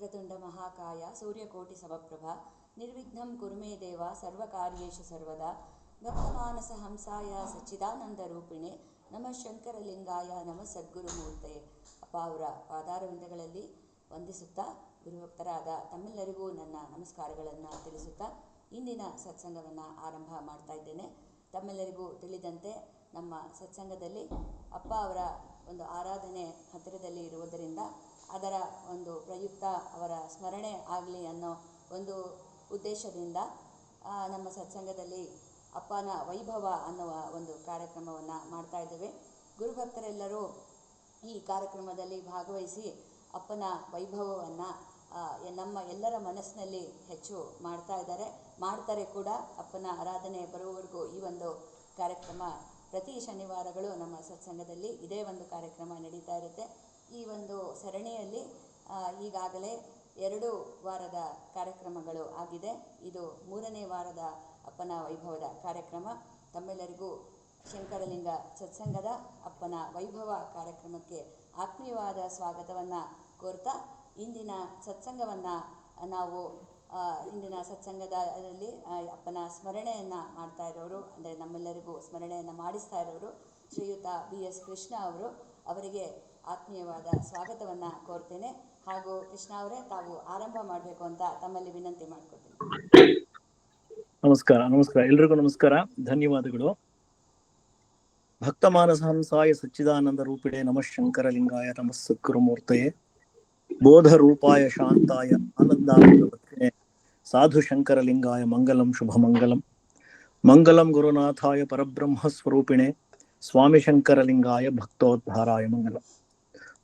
ವಕ್ರತುಂಡ ಮಹಾಕಾಯ ಸೂರ್ಯಕೋಟಿ ಸಮಪ್ರಭ ನಿರ್ವಿಘ್ನಂ ಕುರು ಮೇ ದೇವ ಸರ್ವಕಾರ್ಯೇಷು ಸರ್ವದಾ ಭಕ್ತಮಾನಸ ಹಂಸಾಯ ಸಚ್ಚಿದಾನಂದ ರೂಪಿಣೆ ನಮಃ ಶಂಕರಲಿಂಗಾಯ ನಮಃ ಸದ್ಗುರುಮೂರ್ತೆ. ಅಪ್ಪ ಅವರ ಪಾದಾರವಿಂದಗಳಲ್ಲಿ ವಂದಿಸುತ್ತಾ ಗುರುಭಕ್ತರಾದ ತಮ್ಮೆಲ್ಲರಿಗೂ ನನ್ನ ನಮಸ್ಕಾರಗಳನ್ನು ತಿಳಿಸುತ್ತಾ ಇಂದಿನ ಸತ್ಸಂಗವನ್ನು ಆರಂಭ ಮಾಡ್ತಾ ಇದ್ದೇನೆ. ತಮ್ಮೆಲ್ಲರಿಗೂ ತಿಳಿದಂತೆ ನಮ್ಮ ಸತ್ಸಂಗದಲ್ಲಿ ಅಪ್ಪ ಅವರ ಒಂದು ಆರಾಧನೆ ಹತ್ತಿರದಲ್ಲಿ ಇರುವುದರಿಂದ ಅದರ ಒಂದು ಪ್ರಯುಕ್ತ ಅವರ ಸ್ಮರಣೆ ಆಗಲಿ ಅನ್ನೋ ಒಂದು ಉದ್ದೇಶದಿಂದ ನಮ್ಮ ಸತ್ಸಂಗದಲ್ಲಿ ಅಪ್ಪನ ವೈಭವ ಅನ್ನುವ ಒಂದು ಕಾರ್ಯಕ್ರಮವನ್ನು ಮಾಡ್ತಾ ಇದ್ದೇವೆ. ಗುರುಭಕ್ತರೆಲ್ಲರೂ ಈ ಕಾರ್ಯಕ್ರಮದಲ್ಲಿ ಭಾಗವಹಿಸಿ ಅಪ್ಪನ ವೈಭವವನ್ನು ನಮ್ಮ ಎಲ್ಲರ ಮನಸ್ಸಿನಲ್ಲಿ ಹೆಚ್ಚು ಮಾಡ್ತಾರೆ ಕೂಡ. ಅಪ್ಪನ ಆರಾಧನೆ ಬರುವವರೆಗೂ ಈ ಒಂದು ಕಾರ್ಯಕ್ರಮ ಪ್ರತಿ ಶನಿವಾರಗಳು ನಮ್ಮ ಸತ್ಸಂಗದಲ್ಲಿ ಇದೇ ಒಂದು ಕಾರ್ಯಕ್ರಮ ನಡೀತಾ ಇರುತ್ತೆ. ಈ ಒಂದು ಸರಣಿಯಲ್ಲಿ ಈಗಾಗಲೇ 2 ವಾರದ ಕಾರ್ಯಕ್ರಮಗಳು ಆಗಿದೆ. ಇದು 3ನೇ ವಾರದ ಅಪ್ಪನ ವೈಭವದ ಕಾರ್ಯಕ್ರಮ. ತಮ್ಮೆಲ್ಲರಿಗೂ ಶಂಕರಲಿಂಗ ಸತ್ಸಂಗದ ಅಪ್ಪನ ವೈಭವ ಕಾರ್ಯಕ್ರಮಕ್ಕೆ ಆತ್ಮೀಯವಾದ ಸ್ವಾಗತವನ್ನು ಕೋರ್ತಾ ಇಂದಿನ ಸತ್ಸಂಗವನ್ನು ನಾವು ಇಂದಿನ ಸತ್ಸಂಗದಲ್ಲಿ ಅಪ್ಪನ ಸ್ಮರಣೆಯನ್ನು ಮಾಡ್ತಾ ಇರೋರು, ಅಂದರೆ ನಮ್ಮೆಲ್ಲರಿಗೂ ಸ್ಮರಣೆಯನ್ನು ಮಾಡಿಸ್ತಾ ಇರೋರು ಶ್ರೀಯುತ BS ಕೃಷ್ಣ ಅವರಿಗೆ ಆತ್ಮೀಯವಾದ ಸ್ವಾಗತವನ್ನು ಕೋರ್ತೇನೆ. ಹಾಗೂ ಕೃಷ್ಣ ಅವರೇ, ತಾವು ಆರಂಭ ಮಾಡಬೇಕು ಅಂತ ತಮ್ಮಲ್ಲಿ ವಿನಂತಿ ಮಾಡ್ಕೊತೀನಿ. ನಮಸ್ಕಾರ. ಎಲ್ರಿಗೂ ನಮಸ್ಕಾರ, ಧನ್ಯವಾದಗಳು. ಭಕ್ತಮಾನಸ ಹಂಸಾಯ ಸಚ್ಚಿದಾನಂದ ರೂಪಿಣೆ ನಮಃ ಶಂಕರಲಿಂಗಾಯ ನಮಃ ಸದ್ಗುರುಮೂರ್ತಯೇ. ಬೋಧ ರೂಪಾಯ ಶಾಂತಾಯ ಆನಂದಾನಂದವರ್ತಿನೇ ಸಾಧು ಶಂಕರಲಿಂಗಾಯ ಮಂಗಲಂ ಶುಭಮಂಗಲಂ. ಮಂಗಲಂ ಗುರುನಾಥಾಯ ಪರಬ್ರಹ್ಮ ಸ್ವರೂಪಿಣೆ ಸ್ವಾಮಿ ಶಂಕರಲಿಂಗಾಯ ಭಕ್ತೋದ್ಧಾರಾಯ ಮಂಗಲಂ.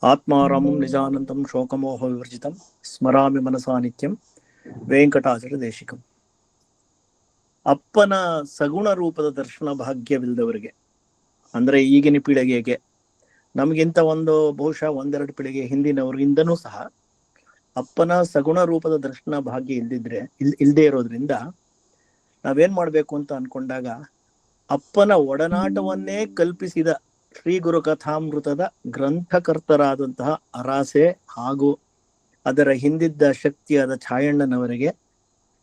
ಆತ್ಮಾರಾಮಂ ನಿಜಾನಂದಂ ಶೋಕಮೋಹ ವಿವರ್ಜಿತಂ ಸ್ಮರಾಮಿ ಮನಸಾ ನಿತ್ಯಂ ವೆಂಕಟಾಚಲ ದೇಶಿಕಂ. ಅಪ್ಪನ ಸಗುಣ ರೂಪದ ದರ್ಶನ ಭಾಗ್ಯವಿಲ್ಲದವರಿಗೆ, ಅಂದ್ರೆ ಈಗಿನ ಪೀಳಿಗೆಗೆ, ನಮಗಿಂತ ಬಹುಶಃ 1-2 ಪೀಳಿಗೆ ಹಿಂದಿನವರಿಂದನೂ ಸಹ ಅಪ್ಪನ ಸಗುಣ ರೂಪದ ದರ್ಶನ ಭಾಗ್ಯ ಇಲ್ದೇ ಇರೋದ್ರಿಂದ ನಾವೇನ್ ಮಾಡ್ಬೇಕು ಅಂತ ಅನ್ಕೊಂಡಾಗ, ಅಪ್ಪನ ಒಡನಾಟವನ್ನೇ ಕಲ್ಪಿಸಿದ ಶ್ರೀ ಗುರು ಕಥಾಮೃತದ ಗ್ರಂಥಕರ್ತರಾದಂತಹ ಅರಾಸೆ ಹಾಗೂ ಅದರ ಹಿಂದಿದ್ದ ಶಕ್ತಿಯಾದ ಛಾಯಣ್ಣನವರಿಗೆ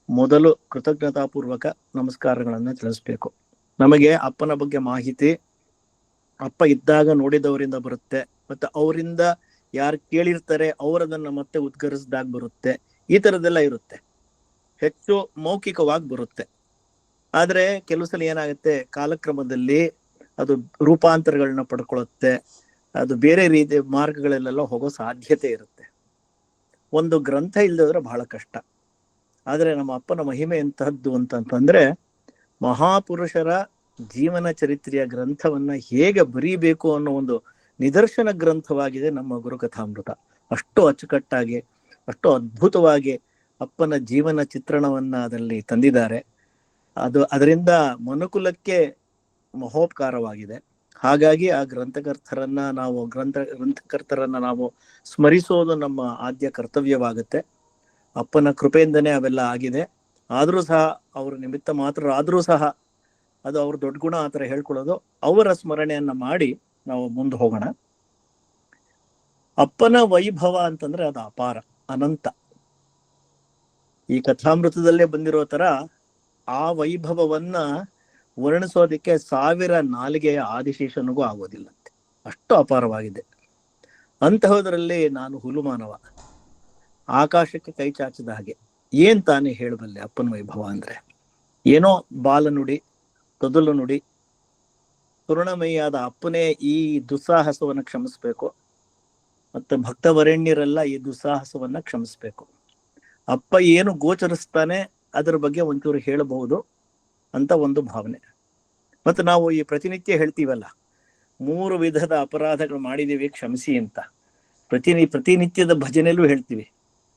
ಮೊದಲು ಕೃತಜ್ಞತಾಪೂರ್ವಕ ನಮಸ್ಕಾರಗಳನ್ನು ತಿಳಿಸ್ಬೇಕು. ನಮಗೆ ಅಪ್ಪನ ಬಗ್ಗೆ ಮಾಹಿತಿ ಅಪ್ಪ ಇದ್ದಾಗ ನೋಡಿದವರಿಂದ ಬರುತ್ತೆ, ಮತ್ತೆ ಅವರಿಂದ ಯಾರು ಕೇಳಿರ್ತಾರೆ ಅವರದನ್ನ ಮತ್ತೆ ಉದ್ಗರಿಸಿದಾಗ ಬರುತ್ತೆ. ಈ ತರದೆಲ್ಲ ಇರುತ್ತೆ, ಹೆಚ್ಚು ಮೌಖಿಕವಾಗಿ ಬರುತ್ತೆ. ಆದ್ರೆ ಕೆಲವು ಸಲ ಏನಾಗುತ್ತೆ, ಕಾಲಕ್ರಮದಲ್ಲಿ ಅದು ರೂಪಾಂತರಗಳನ್ನ ಪಡ್ಕೊಳ್ಳುತ್ತೆ, ಅದು ಬೇರೆ ರೀತಿಯ ಮಾರ್ಗಗಳಲ್ಲೆಲ್ಲ ಹೋಗೋ ಸಾಧ್ಯತೆ ಇರುತ್ತೆ. ಒಂದು ಗ್ರಂಥ ಇಲ್ಲದ್ರೆ ಬಹಳ ಕಷ್ಟ. ಆದ್ರೆ ನಮ್ಮ ಅಪ್ಪನ ಮಹಿಮೆ ಎಂತಹದ್ದು ಅಂತಂದ್ರೆ, ಮಹಾಪುರುಷರ ಜೀವನ ಚರಿತ್ರೆಯ ಗ್ರಂಥವನ್ನ ಹೇಗೆ ಬರೀಬೇಕು ಅನ್ನೋ ಒಂದು ನಿದರ್ಶನ ಗ್ರಂಥವಾಗಿದೆ ನಮ್ಮ ಗುರುಕಥಾಮೃತ. ಅಷ್ಟು ಅಚ್ಚುಕಟ್ಟಾಗಿ, ಅಷ್ಟು ಅದ್ಭುತವಾಗಿ ಅಪ್ಪನ ಜೀವನ ಚಿತ್ರಣವನ್ನ ಅದರಲ್ಲಿ ತಂದಿದ್ದಾರೆ. ಅದರಿಂದ ಮನುಕುಲಕ್ಕೆ ಮಹೋಪಕಾರವಾಗಿದೆ. ಹಾಗಾಗಿ ಆ ಗ್ರಂಥಕರ್ತರನ್ನ ನಾವು ಸ್ಮರಿಸೋದು ನಮ್ಮ ಆದ್ಯ ಕರ್ತವ್ಯವಾಗುತ್ತೆ. ಅಪ್ಪನ ಕೃಪೆಯಿಂದನೇ ಅವೆಲ್ಲ ಆಗಿದೆ. ಆದ್ರೂ ಸಹ ಅವ್ರ ನಿಮಿತ್ತ ಮಾತ್ರ ಆದ್ರೂ ಸಹ ಅದು ಅವ್ರ ದೊಡ್ಡ ಗುಣ ಆ ಥರ ಹೇಳ್ಕೊಳ್ಳೋದು. ಅವರ ಸ್ಮರಣೆಯನ್ನ ಮಾಡಿ ನಾವು ಮುಂದೆ ಹೋಗೋಣ. ಅಪ್ಪನ ವೈಭವ ಅಂತಂದ್ರೆ ಅದು ಅಪಾರ, ಅನಂತ. ಈ ಕಥಾಮೃತದಲ್ಲೇ ಬಂದಿರೋ ತರ ಆ ವೈಭವವನ್ನ ವರ್ಣಿಸೋದಕ್ಕೆ 1000 ನಾಲಿಗೆಯ ಆದಿಶೇಷನಿಗೂ ಆಗೋದಿಲ್ಲಂತೆ, ಅಷ್ಟು ಅಪಾರವಾಗಿದೆ. ಅಂತಹದ್ರಲ್ಲಿ ನಾನು ಹುಲುಮಾನವ, ಆಕಾಶಕ್ಕೆ ಕೈ ಚಾಚಿದ ಹಾಗೆ. ಏನ್ ತಾನೇ ಹೇಳಬಲ್ಲೆ ಅಪ್ಪನ ವೈಭವ ಅಂದ್ರೆ? ಏನೋ ಬಾಲನುಡಿ, ತೊದಲು ನುಡಿ. ಕರುಣಮಯಿಯಾದ ಅಪ್ಪನೇ ಈ ದುಸ್ಸಾಹಸವನ್ನ ಕ್ಷಮಿಸ್ಬೇಕು, ಮತ್ತೆ ಭಕ್ತವರೆಣ್ಯರೆಲ್ಲ ಈ ದುಸ್ಸಾಹಸವನ್ನ ಕ್ಷಮಿಸ್ಬೇಕು. ಅಪ್ಪ ಏನು ಗೋಚರಿಸ್ತಾನೆ ಅದರ ಬಗ್ಗೆ ಒಂಚೂರು ಹೇಳಬಹುದು ಅಂತ ಒಂದು ಭಾವನೆ. ಮತ್ತೆ ನಾವು ಈ ಪ್ರತಿನಿತ್ಯ ಹೇಳ್ತೀವಲ್ಲ, 3 ವಿಧದ ಅಪರಾಧಗಳು ಮಾಡಿದೀವಿ ಕ್ಷಮಿಸಿ ಅಂತ. ಪ್ರತಿನಿತ್ಯದ ಭಜನೆಯಲ್ಲೂ ಹೇಳ್ತೀವಿ,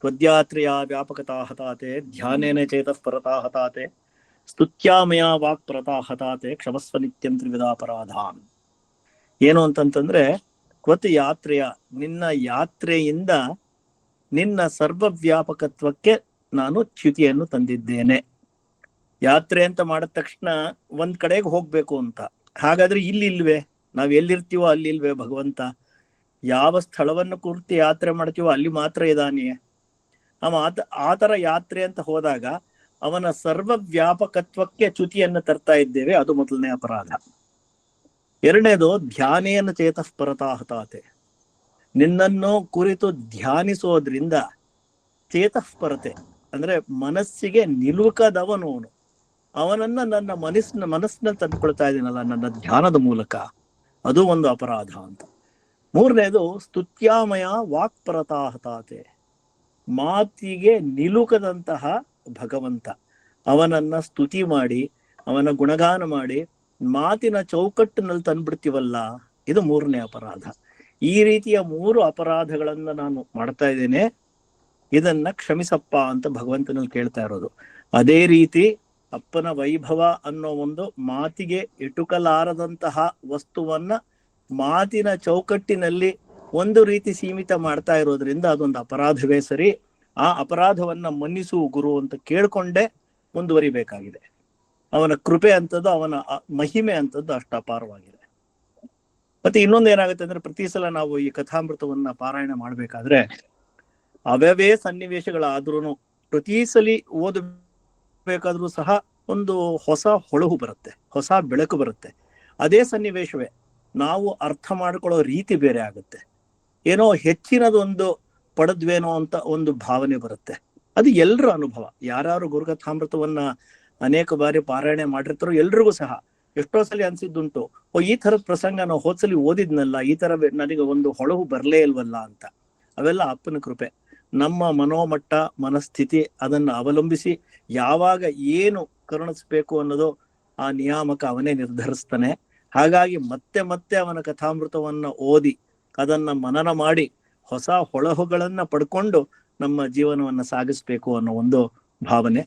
ತ್ವದ್ಯಾತ್ರೆಯ ವ್ಯಾಪಕತಾ ಹತಾತೆ ಧ್ಯಾನೇನ ಚೇತಃ ಪರತಾ ಹತಾತೆ ಸ್ತುತ್ಯಾಮಯ ವಾಕ್ ಪರತಾ ಹತಾತೆ ಕ್ಷಮಸ್ವ ನಿತ್ಯಂ ತ್ರಿವಿಧಾಪರಾಧಾನ್. ಏನು ಅಂತಂತಂದ್ರೆ, ತ್ವತ್ ಯಾತ್ರೆಯ, ನಿನ್ನ ಯಾತ್ರೆಯಿಂದ ನಿನ್ನ ಸರ್ವವ್ಯಾಪಕತ್ವಕ್ಕೆ ನಾನು ಚ್ಯುತಿಯನ್ನು ತಂದಿದ್ದೇನೆ. ಯಾತ್ರೆ ಅಂತ ಮಾಡಿದ ತಕ್ಷಣ ಒಂದ್ ಕಡೆಗೆ ಹೋಗ್ಬೇಕು ಅಂತ. ಹಾಗಾದ್ರೆ ಇಲ್ವೇ? ನಾವ್ ಎಲ್ಲಿರ್ತೀವೋ ಅಲ್ಲಿಲ್ವೇ ಭಗವಂತ? ಯಾವ ಸ್ಥಳವನ್ನು ಕುರಿತು ಯಾತ್ರೆ ಮಾಡ್ತೀವೋ ಅಲ್ಲಿ ಮಾತ್ರ ಇದಾನೆ. ಆತರ ಯಾತ್ರೆ ಅಂತ ಹೋದಾಗ ಅವನ ಸರ್ವ ವ್ಯಾಪಕತ್ವಕ್ಕೆ ಚ್ಯುತಿಯನ್ನು ತರ್ತಾ ಇದ್ದೇವೆ, ಅದು ಮೊದಲನೇ ಅಪರಾಧ. ಎರಡನೇದು ಧ್ಯಾನೇನ ಚೇತಃ ಪರತಾಹತಾತೆ, ನಿನ್ನನ್ನು ಕುರಿತು ಧ್ಯಾನಿಸೋದ್ರಿಂದ ಚೇತಃಪರತೆ ಅಂದ್ರೆ ಮನಸ್ಸಿಗೆ ನಿಲುಕದವನು ಅವನನ್ನ ನನ್ನ ಮನಸ್ಸಿನಲ್ಲಿ ತಂದುಕೊಳ್ತಾ ಇದ್ದೀನಲ್ಲ ನನ್ನ ಧ್ಯಾನದ ಮೂಲಕ, ಅದು ಒಂದು ಅಪರಾಧ ಅಂತ. ಮೂರನೇದು ಸ್ತುತ್ಯಾಮಯ ವಾಕ್ಪರತಾಹತಾತೆ, ಮಾತಿಗೆ ನಿಲುಕದಂತಹ ಭಗವಂತ ಅವನನ್ನ ಸ್ತುತಿ ಮಾಡಿ ಅವನ ಗುಣಗಾನ ಮಾಡಿ ಮಾತಿನ ಚೌಕಟ್ಟಿನಲ್ಲಿ ತಂದ್ಬಿಡ್ತೀವಲ್ಲ, ಇದು ಮೂರನೇ ಅಪರಾಧ. ಈ ರೀತಿಯ 3 ಅಪರಾಧಗಳನ್ನ ನಾನು ಮಾಡ್ತಾ ಇದ್ದೇನೆ, ಇದನ್ನ ಕ್ಷಮಿಸಪ್ಪ ಅಂತ ಭಗವಂತನಲ್ಲಿ ಕೇಳ್ತಾ ಇರೋದು. ಅದೇ ರೀತಿ ಅಪ್ಪನ ವೈಭವ ಅನ್ನೋ ಒಂದು ಮಾತಿಗೆ ಎಟುಕಲಾರದಂತಹ ವಸ್ತುವನ್ನ ಮಾತಿನ ಚೌಕಟ್ಟಿನಲ್ಲಿ ಒಂದು ರೀತಿ ಸೀಮಿತ ಮಾಡ್ತಾ ಇರೋದ್ರಿಂದ ಅದೊಂದು ಅಪರಾಧವೇ ಸರಿ. ಆ ಅಪರಾಧವನ್ನ ಮನ್ನಿಸು ಗುರು ಅಂತ ಕೇಳ್ಕೊಂಡೇ ಮುಂದುವರಿಬೇಕಾಗಿದೆ. ಅವನ ಕೃಪೆ ಅಂತದ್ದು, ಅವನ ಮಹಿಮೆ ಅಂತದ್ದು ಅಷ್ಟು ಅಪಾರವಾಗಿದೆ. ಮತ್ತೆ ಇನ್ನೊಂದು ಏನಾಗುತ್ತೆ ಅಂದ್ರೆ, ಪ್ರತಿ ಸಲ ನಾವು ಈ ಕಥಾಮೃತವನ್ನ ಪಾರಾಯಣ ಮಾಡ್ಬೇಕಾದ್ರೆ ಅವಯವೇ ಸನ್ನಿವೇಶಗಳಾದ್ರೂ ಪ್ರತಿ ಸಲಿ ಓದಬೇಕಾದ್ರೂ ಸಹ ಒಂದು ಹೊಸ ಹೊಳಹು ಬರುತ್ತೆ, ಹೊಸ ಬೆಳಕು ಬರುತ್ತೆ. ಅದೇ ಸನ್ನಿವೇಶವೇ ನಾವು ಅರ್ಥ ಮಾಡ್ಕೊಳ್ಳೋ ರೀತಿ ಬೇರೆ ಆಗುತ್ತೆ. ಏನೋ ಹೆಚ್ಚಿನದೊಂದು ಪಡೆದ್ವೇನೋ ಅಂತ ಒಂದು ಭಾವನೆ ಬರುತ್ತೆ. ಅದು ಎಲ್ರ ಅನುಭವ. ಯಾರು ಗುರುಕಥಾಮೃತವನ್ನ ಅನೇಕ ಬಾರಿ ಪಾರಾಯಣೆ ಮಾಡಿರ್ತಾರೋ ಎಲ್ರಿಗೂ ಸಹ ಎಷ್ಟೋ ಸಲ ಅನ್ಸಿದ್ದುಂಟು, ಈ ತರದ ಪ್ರಸಂಗ ನಾವು ಹೋದ್ಸಲಿ ಓದಿದ್ನಲ್ಲ, ಈ ತರ ನನಗೆ ಒಂದು ಹೊಳಹು ಬರ್ಲೇ ಇಲ್ವಲ್ಲ ಅಂತ. ಅವೆಲ್ಲ ಅಪ್ಪನ ಕೃಪೆ. ನಮ್ಮ ಮನೋಮಟ್ಟ ಮನಸ್ಥಿತಿ ಅದನ್ನ ಅವಲಂಬಿಸಿ ಯಾವಾಗ ಏನು ಕರುಣಿಸ್ಬೇಕು ಅನ್ನೋದು ಆ ನಿಯಾಮಕ ಅವನೇ ನಿರ್ಧರಿಸ್ತಾನೆ. ಹಾಗಾಗಿ ಮತ್ತೆ ಮತ್ತೆ ಅವನ ಕಥಾಮೃತವನ್ನ ಓದಿ ಅದನ್ನ ಮನನ ಮಾಡಿ ಹೊಸ ಹೊಳಹುಗಳನ್ನ ಪಡ್ಕೊಂಡು ನಮ್ಮ ಜೀವನವನ್ನ ಸಾಗಿಸ್ಬೇಕು ಅನ್ನೋ ಒಂದು ಭಾವನೆ.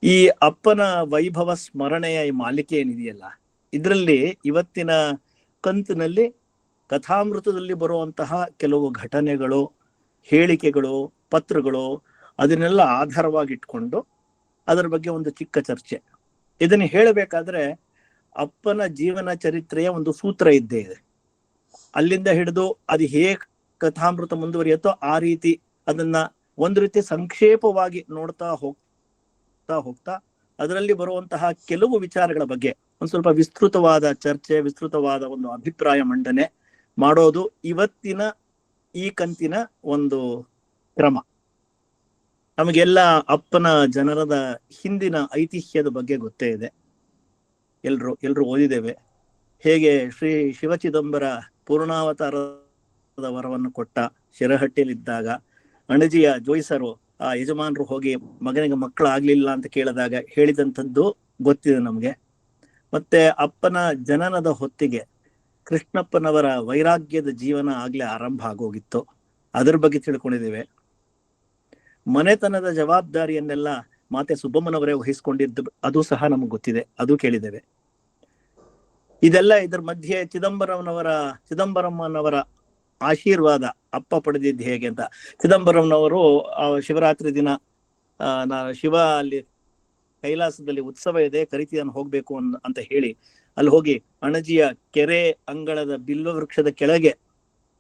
ಈ ಅಪ್ಪನ ವೈಭವ ಸ್ಮರಣೆಯ ಈ ಮಾಲಿಕೆ ಏನಿದೆಯಲ್ಲ, ಇದರಲ್ಲಿ ಇವತ್ತಿನ ಕಂತಿನಲ್ಲಿ ಕಥಾಮೃತದಲ್ಲಿ ಬರುವಂತಹ ಕೆಲವು ಘಟನೆಗಳು, ಹೇಳಿಕೆಗಳು, ಪತ್ರಗಳು, ಅದನ್ನೆಲ್ಲ ಆಧಾರವಾಗಿಟ್ಕೊಂಡು ಅದರ ಬಗ್ಗೆ ಒಂದು ಚಿಕ್ಕ ಚರ್ಚೆ. ಇದನ್ನು ಹೇಳಬೇಕಾದ್ರೆ ಅಪ್ಪನ ಜೀವನ ಚರಿತ್ರೆಯ ಒಂದು ಸೂತ್ರ ಇದ್ದೇ ಇದೆ. ಅಲ್ಲಿಂದ ಹಿಡಿದು ಅದು ಹೇಗೆ ಕಥಾಮೃತ ಮುಂದುವರಿಯುತ್ತೋ ಆ ರೀತಿ ಅದನ್ನ ಒಂದು ರೀತಿ ಸಂಕ್ಷೇಪವಾಗಿ ನೋಡ್ತಾ ಹೋಗ್ತಾ ಅದರಲ್ಲಿ ಬರುವಂತಹ ಕೆಲವು ವಿಚಾರಗಳ ಬಗ್ಗೆ ಒಂದು ಸ್ವಲ್ಪ ವಿಸ್ತೃತವಾದ ಚರ್ಚೆ, ವಿಸ್ತೃತವಾದ ಒಂದು ಅಭಿಪ್ರಾಯ ಮಂಡನೆ ಮಾಡೋದು ಇವತ್ತಿನ ಈ ಕಂತಿನ ಒಂದು ಕ್ರಮ. ನಮಗೆಲ್ಲ ಅಪ್ಪನ ಜನರದ ಹಿಂದಿನ ಐತಿಹ್ಯದ ಬಗ್ಗೆ ಗೊತ್ತೇ ಇದೆ, ಎಲ್ರು ಓದಿದ್ದೇವೆ. ಹೇಗೆ ಶ್ರೀ ಶಿವಚಿದಂಬರ ಪೂರ್ಣಾವತಾರದ ವರವನ್ನು ಕೊಟ್ಟ ಶಿರಹಟ್ಟಿಯಲ್ಲಿದ್ದಾಗ ಅಣಜಿಯ ಜೋಯಿಸರು ಆ ಯಜಮಾನರು ಹೋಗಿ ಮಗನಿಗೆ ಮಕ್ಕಳಾಗ್ಲಿಲ್ಲ ಅಂತ ಕೇಳಿದಾಗ ಹೇಳಿದಂಥದ್ದು ಗೊತ್ತಿದೆ ನಮ್ಗೆ. ಮತ್ತೆ ಅಪ್ಪನ ಜನನದ ಹೊತ್ತಿಗೆ ಕೃಷ್ಣಪ್ಪನವರ ವೈರಾಗ್ಯದ ಜೀವನ ಆಗ್ಲೇ ಆರಂಭ ಆಗೋಗಿತ್ತು, ಅದ್ರ ಬಗ್ಗೆ ತಿಳ್ಕೊಂಡಿದ್ದೇವೆ. ಮನೆತನದ ಜವಾಬ್ದಾರಿಯನ್ನೆಲ್ಲ ಮಾತೆ ಸುಬ್ಬಮ್ಮನವರೇ ವಹಿಸ್ಕೊಂಡಿದ್ದು ಅದು ಸಹ ನಮ್ಗೆ ಗೊತ್ತಿದೆ, ಅದು ಕೇಳಿದ್ದೇವೆ. ಇದೆಲ್ಲ ಇದರ ಮಧ್ಯೆ ಚಿದಂಬರಮ್ಮನವರ ಆಶೀರ್ವಾದ ಅಪ್ಪ ಪಡೆದಿದ್ದು ಹೇಗೆ ಅಂತ. ಚಿದಂಬರಂನವರು ಶಿವರಾತ್ರಿ ದಿನ ಶಿವ ಅಲ್ಲಿ ಕೈಲಾಸದಲ್ಲಿ ಉತ್ಸವ ಇದೆ, ಕರಿತಿಯನ್ನು ಹೋಗ್ಬೇಕು ಅಂತ ಹೇಳಿ ಅಲ್ಲಿ ಹೋಗಿ ಅಣಜಿಯ ಕೆರೆ ಅಂಗಳದ ಬಿಲ್ವ ವೃಕ್ಷದ ಕೆಳಗೆ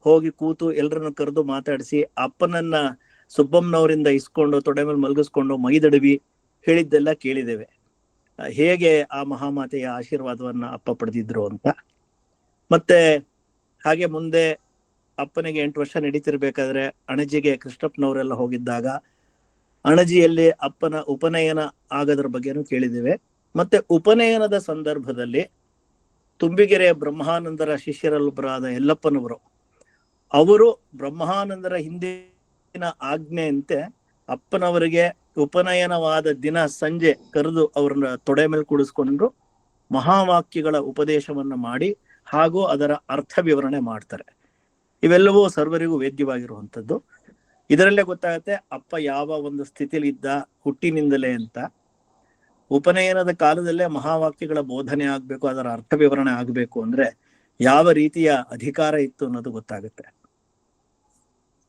ಹೋಗಿ ಕೂತು ಎಲ್ಲರನ್ನು ಕರೆದು ಮಾತಾಡಿಸಿ ಅಪ್ಪನನ್ನ ಸುಬ್ಬಮ್ಮನವರಿಂದ ಇಸ್ಕೊಂಡು ತೊಡೆ ಮೇಲೆ ಮಲಗಿಸ್ಕೊಂಡು ಮೈದಡವಿ ಹೇಳಿದ್ದೆಲ್ಲ ಕೇಳಿದ್ದೇವೆ. ಹೇಗೆ ಆ ಮಹಾಮಾತೆಯ ಆಶೀರ್ವಾದವನ್ನ ಅಪ್ಪ ಪಡೆದಿದ್ರು ಅಂತ. ಮತ್ತೆ ಹಾಗೆ ಮುಂದೆ ಅಪ್ಪನಿಗೆ 8 ವರ್ಷ ನಡೀತಿರ್ಬೇಕಾದ್ರೆ ಅಣಜಿಗೆ ಕೃಷ್ಣಪ್ಪನವರೆಲ್ಲ ಹೋಗಿದ್ದಾಗ ಅಣಜಿಯಲ್ಲಿ ಅಪ್ಪನ ಉಪನಯನ ಆಗೋದ್ರ ಬಗ್ಗೆನೂ ಕೇಳಿದ್ದೇವೆ. ಮತ್ತೆ ಉಪನಯನದ ಸಂದರ್ಭದಲ್ಲಿ ತುಂಬಿಗೆರೆಯ ಬ್ರಹ್ಮಾನಂದರ ಶಿಷ್ಯರಲ್ಲೊಬ್ಬರಾದ ಯಲ್ಲಪ್ಪನವರು ಅವರು ಬ್ರಹ್ಮಾನಂದರ ಹಿಂದಿನ ಆಜ್ಞೆಯಂತೆ ಅಪ್ಪನವರಿಗೆ ಉಪನಯನವಾದ ದಿನ ಸಂಜೆ ಕರೆದು ಅವ್ರನ್ನ ತೊಡೆ ಮೇಲೆ ಕೂಡಿಸ್ಕೊಂಡು ಮಹಾವಾಕ್ಯಗಳ ಉಪದೇಶವನ್ನ ಮಾಡಿ ಹಾಗೂ ಅದರ ಅರ್ಥ ವಿವರಣೆ ಮಾಡ್ತಾರೆ. ಇವೆಲ್ಲವೂ ಸರ್ವರಿಗೂ ವೇದ್ಯವಾಗಿರುವಂಥದ್ದು. ಇದರಲ್ಲೇ ಗೊತ್ತಾಗುತ್ತೆ ಅಪ್ಪ ಯಾವ ಒಂದು ಸ್ಥಿತಿಲಿ ಇದ್ದ ಹುಟ್ಟಿನಿಂದಲೇ ಅಂತ. ಉಪನಯನದ ಕಾಲದಲ್ಲೇ ಮಹಾವಾಕ್ಯಗಳ ಬೋಧನೆ ಆಗ್ಬೇಕು, ಅದರ ಅರ್ಥ ವಿವರಣೆ ಆಗ್ಬೇಕು ಅಂದ್ರೆ ಯಾವ ರೀತಿಯ ಅಧಿಕಾರ ಇತ್ತು ಅನ್ನೋದು ಗೊತ್ತಾಗುತ್ತೆ.